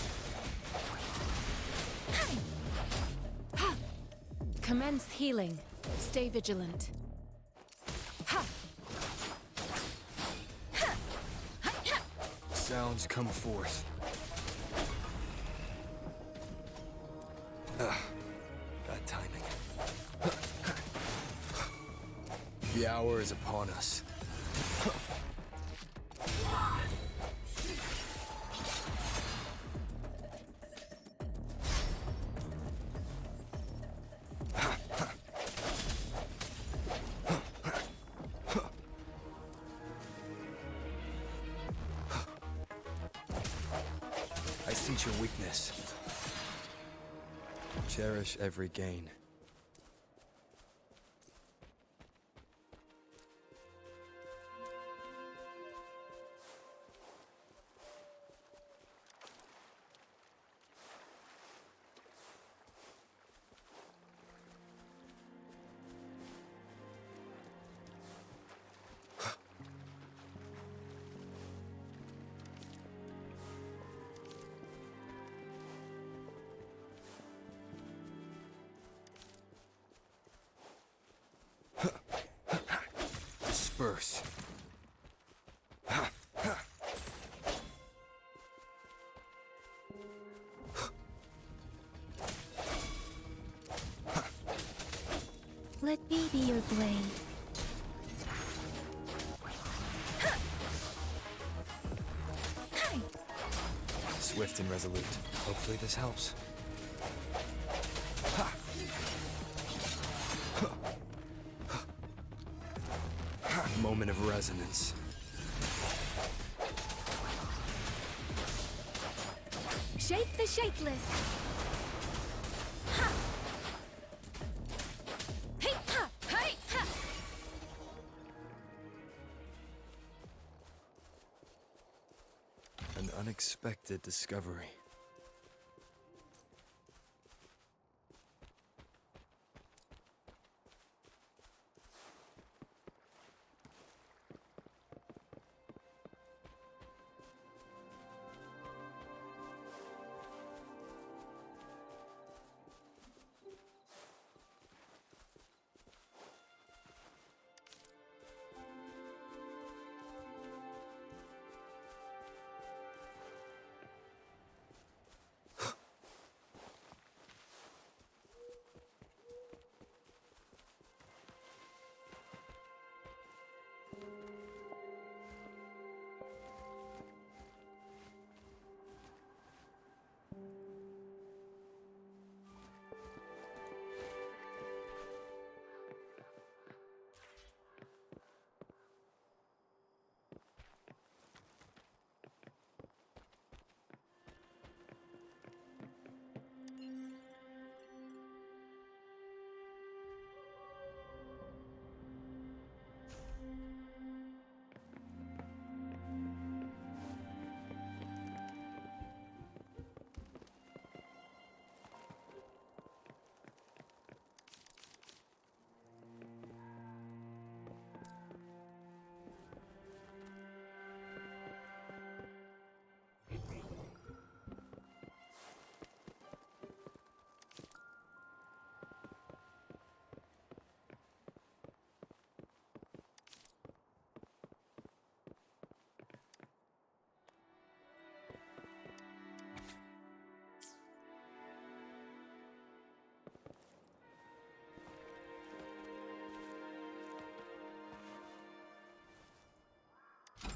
Commence healing. Stay vigilant. Sounds come forth. Bad timing. The hour is upon us. I sense your weakness. Cherish every gain. Disperse. Let me be your blade. Swift and resolute. Hopefully this helps. Moment of resonance. Shape the shapeless. Ha! Hey, ha! Hey, ha! An unexpected discovery.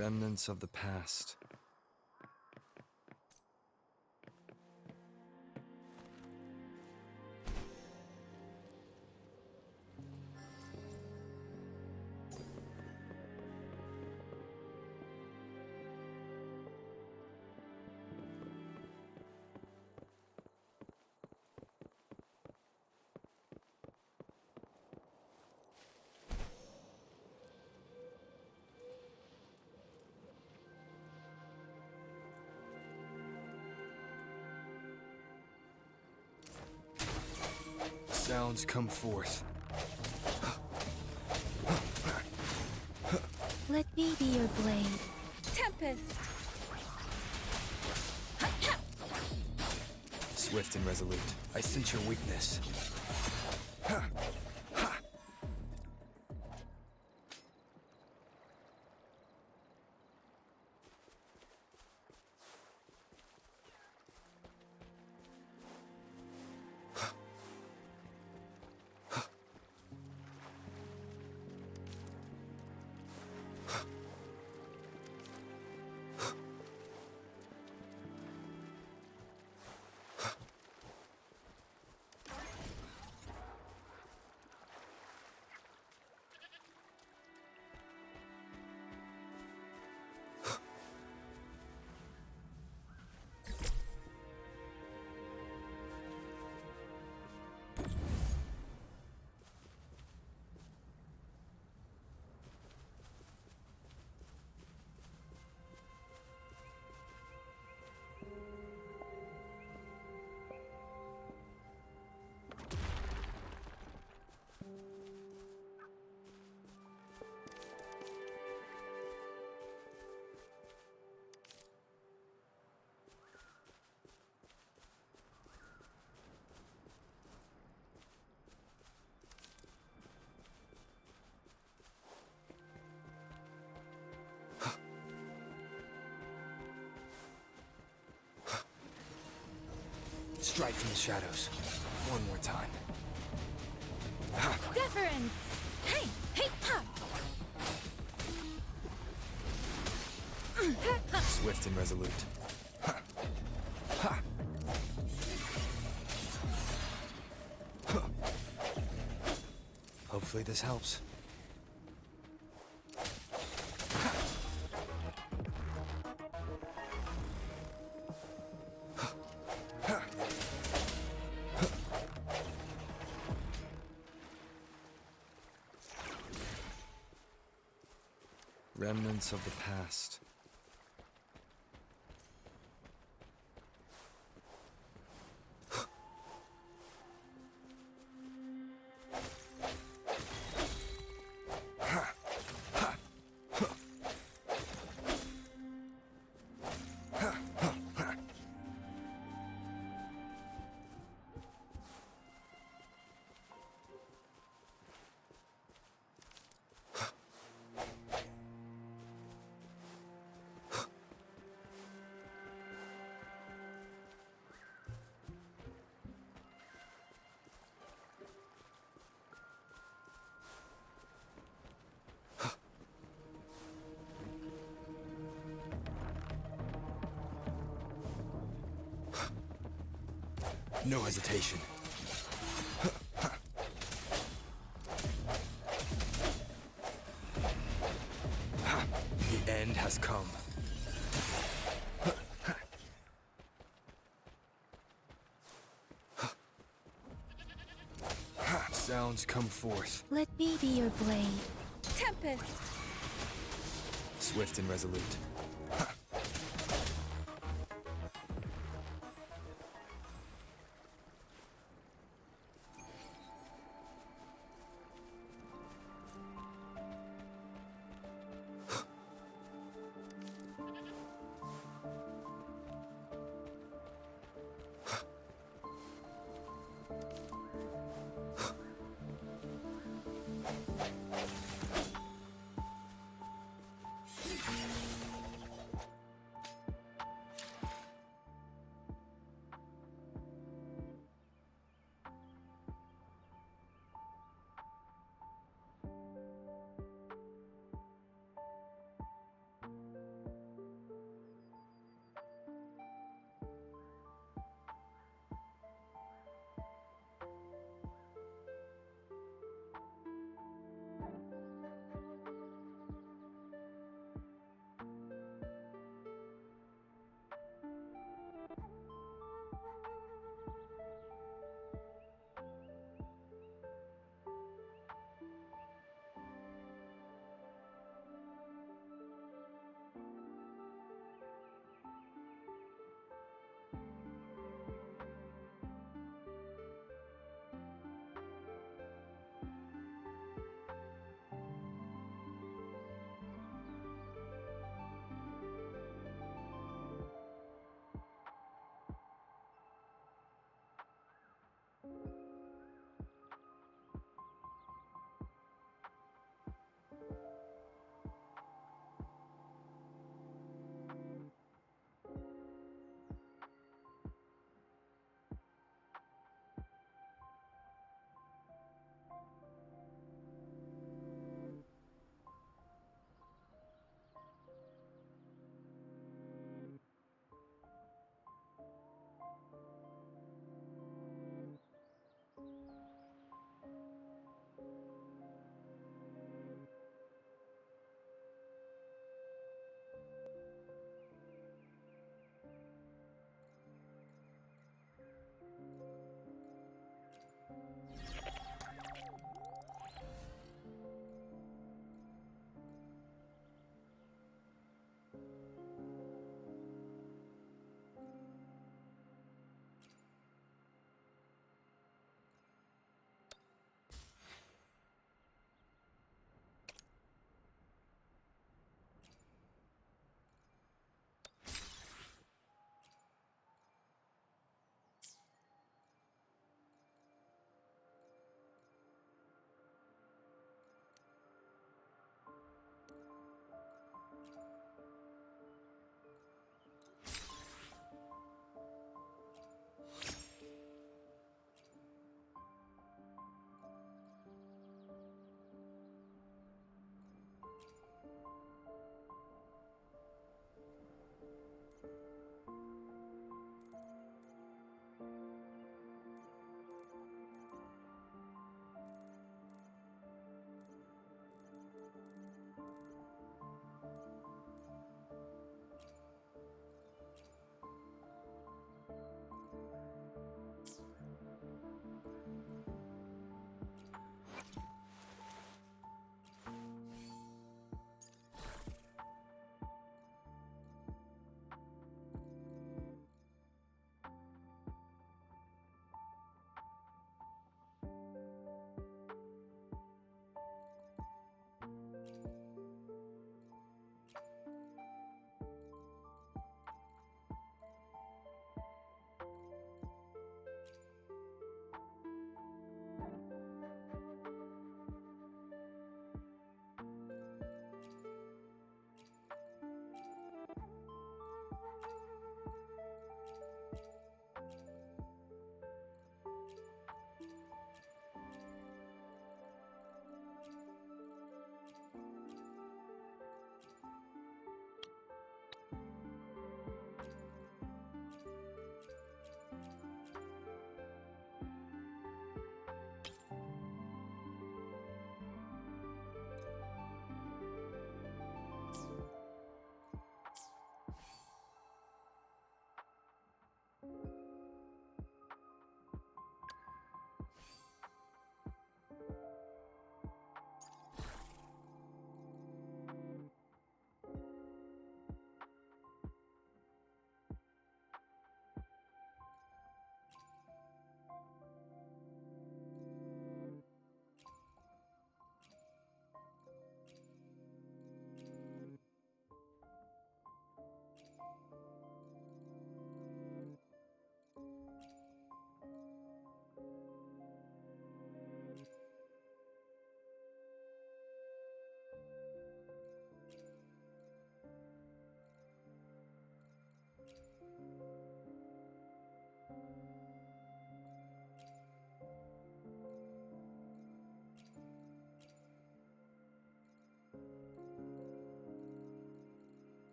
Remnants of the past. Sounds come forth. Let me be your blade. Tempest! Swift and resolute. I sense your weakness. Strike from the shadows. One more time. Deference! Hey! Hey! Ha! Swift and resolute. Hopefully this helps. Remnants of the past. No hesitation. The end has come. Sounds come forth. Let me be your blade. Tempest! Swift and resolute.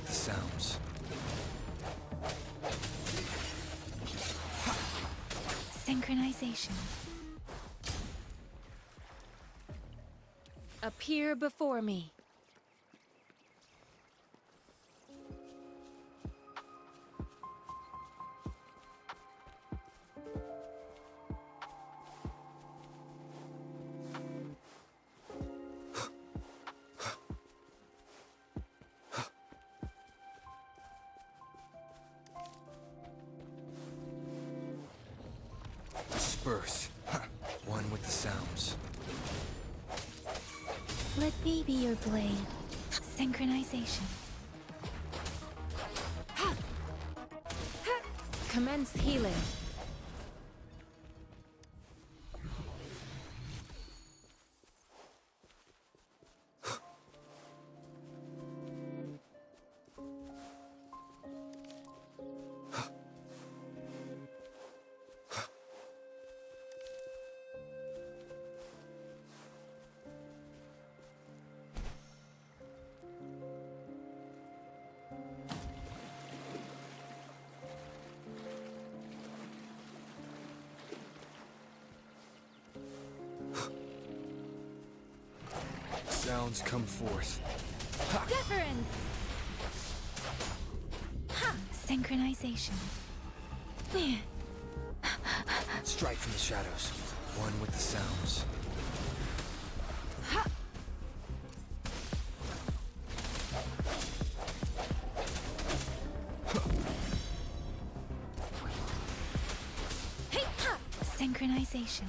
with the sounds. Synchronization. Appear before me. Disperse. One with the sounds. Let me be your blade. Synchronization. Commence healing. Sounds come forth. Deference! Ha! Synchronization. Strike from the shadows. One with the sounds. Hey, ha! Synchronization.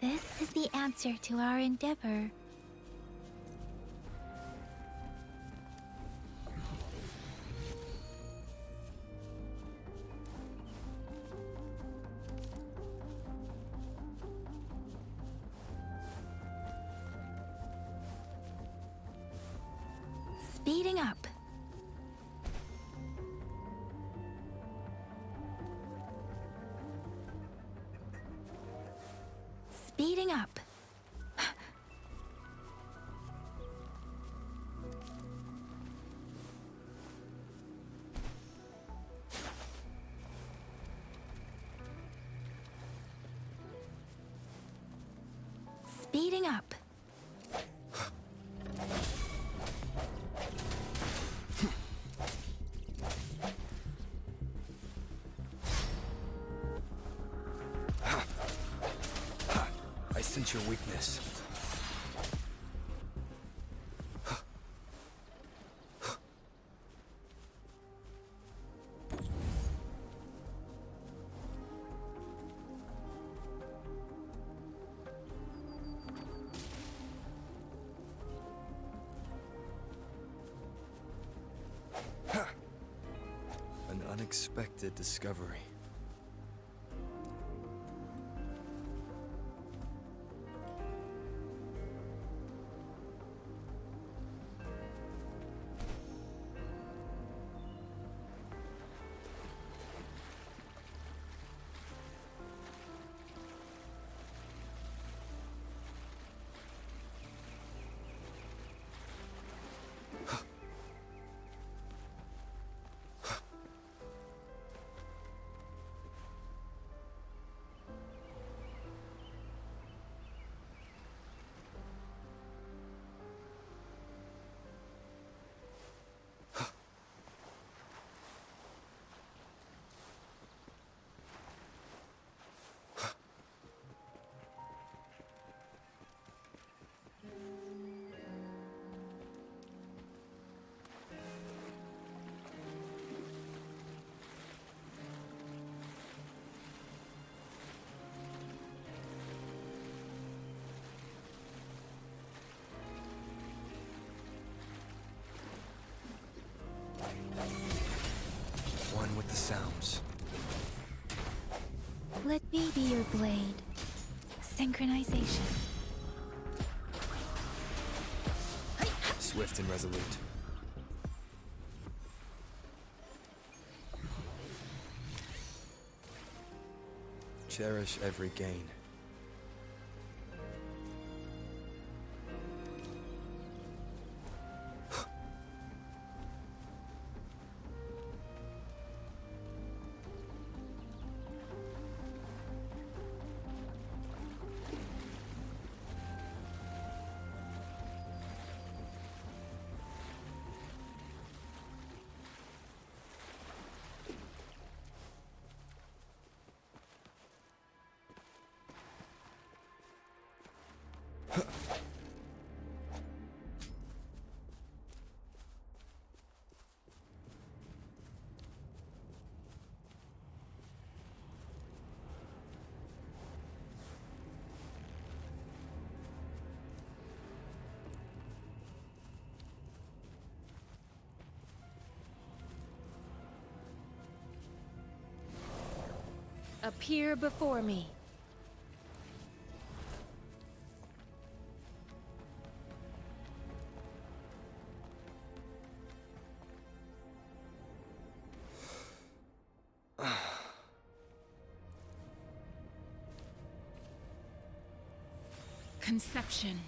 This is the answer to our endeavor. Speeding up. Speeding up. Speeding up. I sense your weakness. An unexpected discovery. One with the sounds. Let me be your blade. Synchronization. Swift and resolute. Cherish every gain. Appear before me. Conception.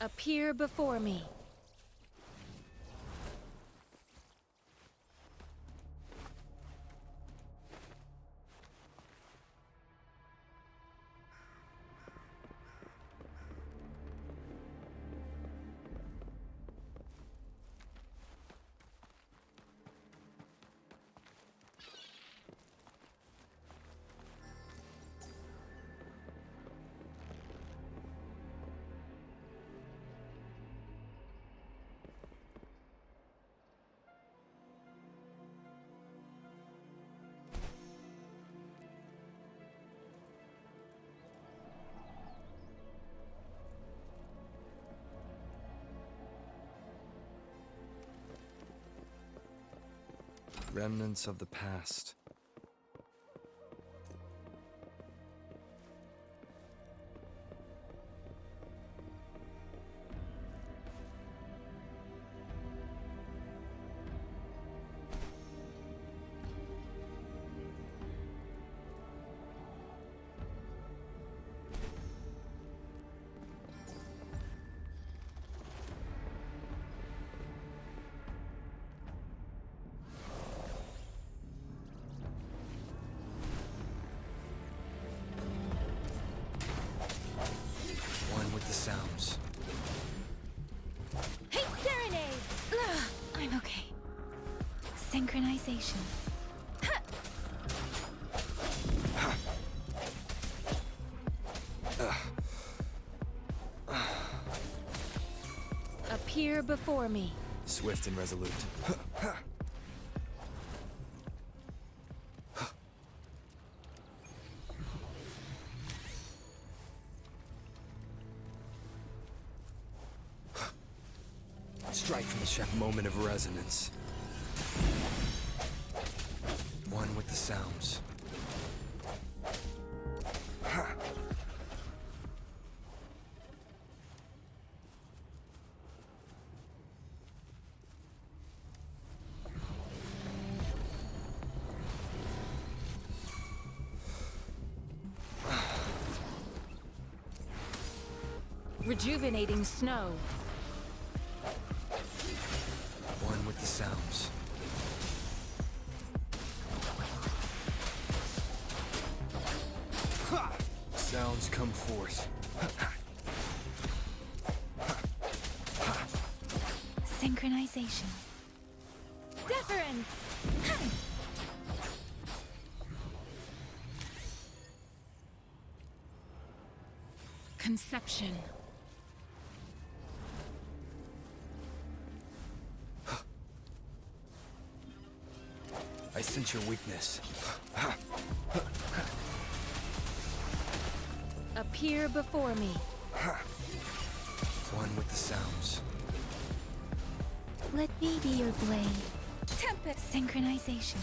Appear before me. Remnants of the past. Sounds. Hey, serenade! Ugh, I'm okay. Synchronization. Appear before me. Swift and resolute. Strike from the shaft. Moment of resonance. One with the sounds. Rejuvenating snow. One with the sounds. Sounds come forth. Synchronization. Deference. Conception. I sense your weakness. Appear before me. One with the sounds. Let me be your blade. Tempest. Synchronization.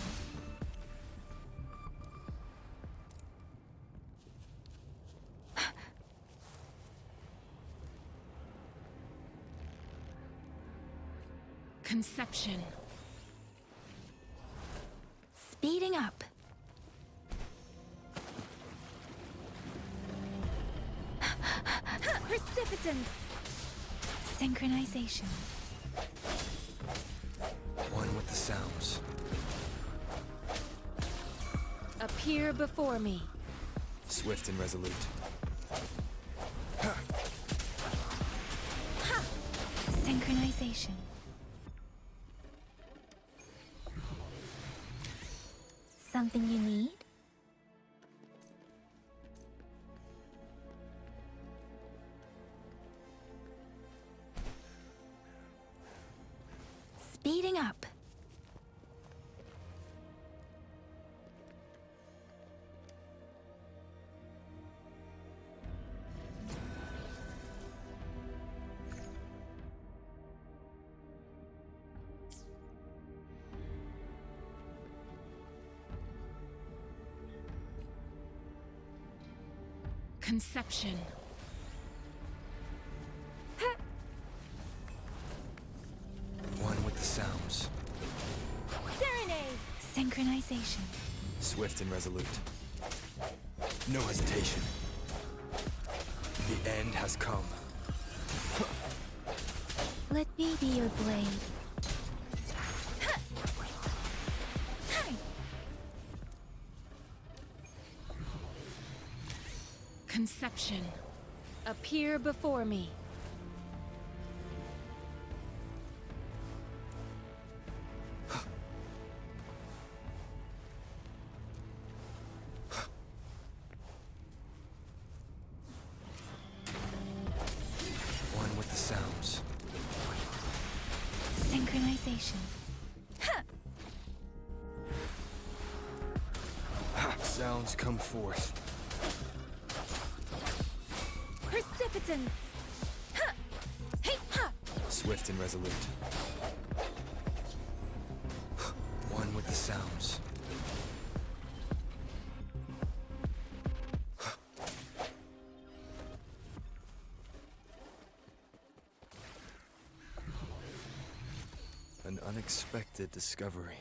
Conception. Speeding up. Precipitance. Synchronization. One with the sounds. Appear before me. Swift and resolute. Synchronization. Something you need? Speeding up. Conception. One with the sounds. Serenade. Synchronization. Swift and resolute. No hesitation. The end has come. Let me be your blade. Conception. Appear before me. One with the sounds. Synchronization. Sounds come forth. Precipitance. Swift and resolute. One with the sounds. An unexpected discovery.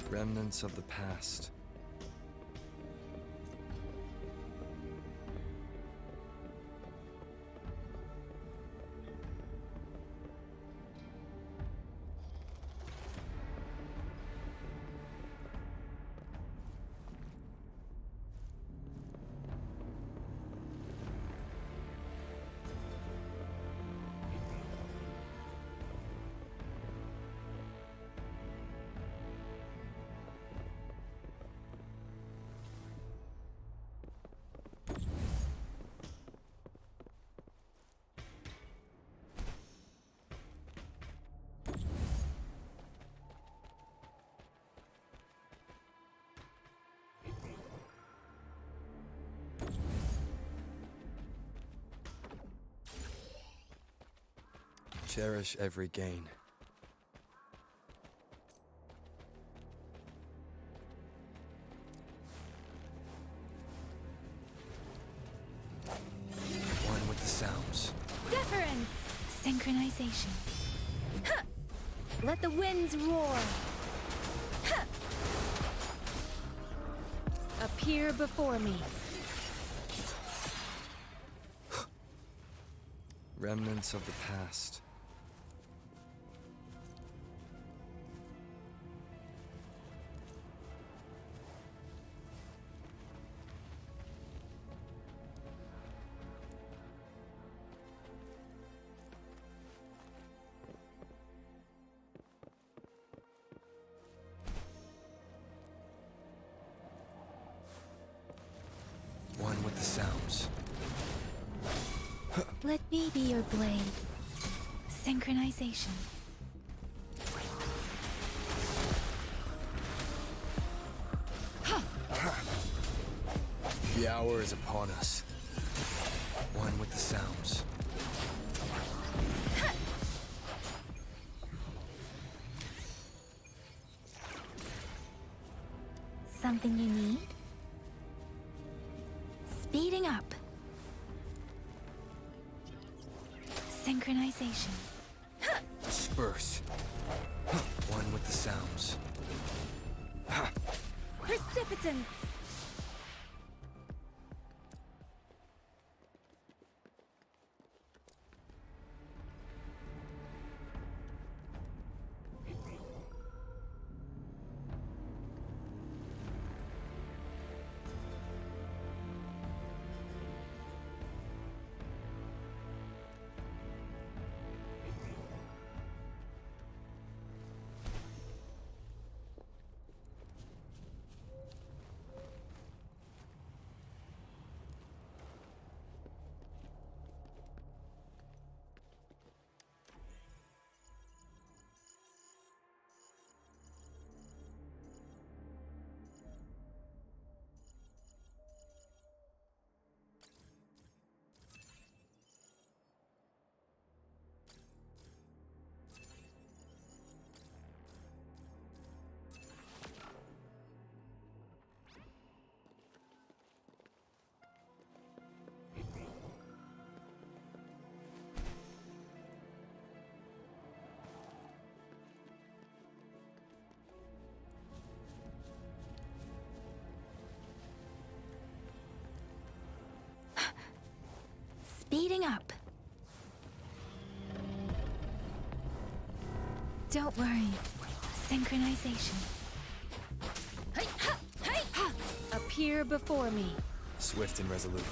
Remnants of the past. Cherish every gain. One with the sounds. Deference. Synchronization. Let the winds roar. Appear before me. Remnants of the past. One with the sounds. Let me be your blade. Synchronization. hour is upon us. One with the sounds. Something you need? Speeding up. Synchronization. Disperse. One with the sounds. Precipitance! Speeding up. Don't worry. Synchronization. Appear before me. Swift and resolute.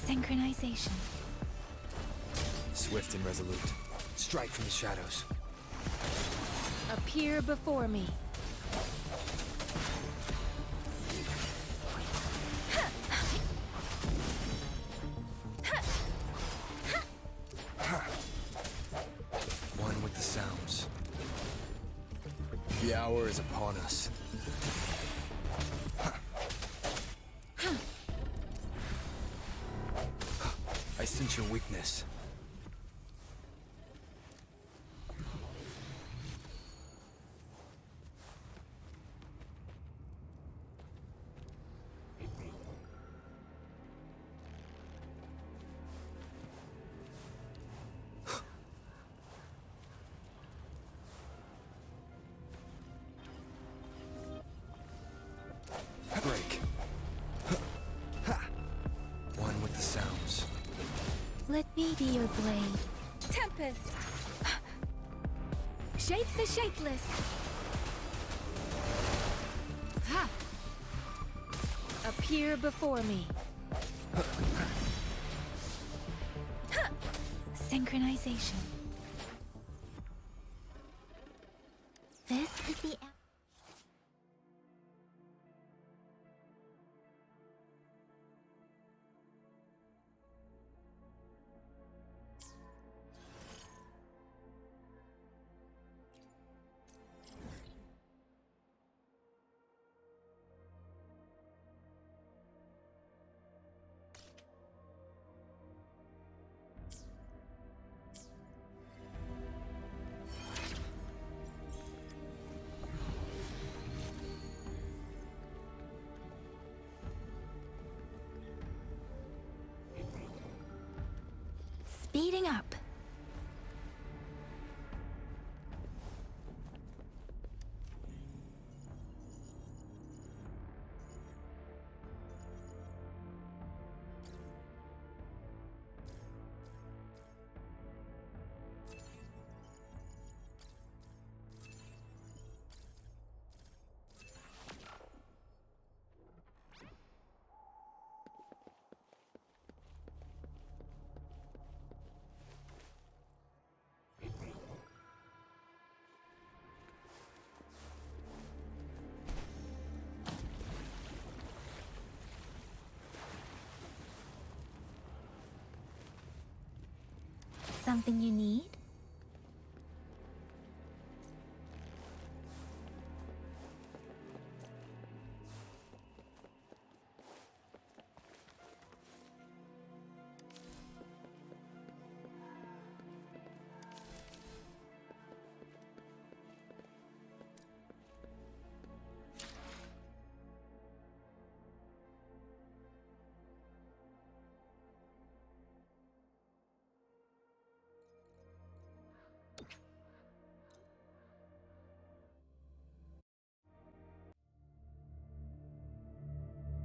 Synchronization. Swift and resolute. Strike from the shadows. Appear before me. One with the sounds. The hour is upon us. I sense your weakness. Break. One with the sounds. Let me be your blade. Tempest! Shape the shapeless! Ha! Appear before me. Synchronization. This is the Speeding up. Something you need?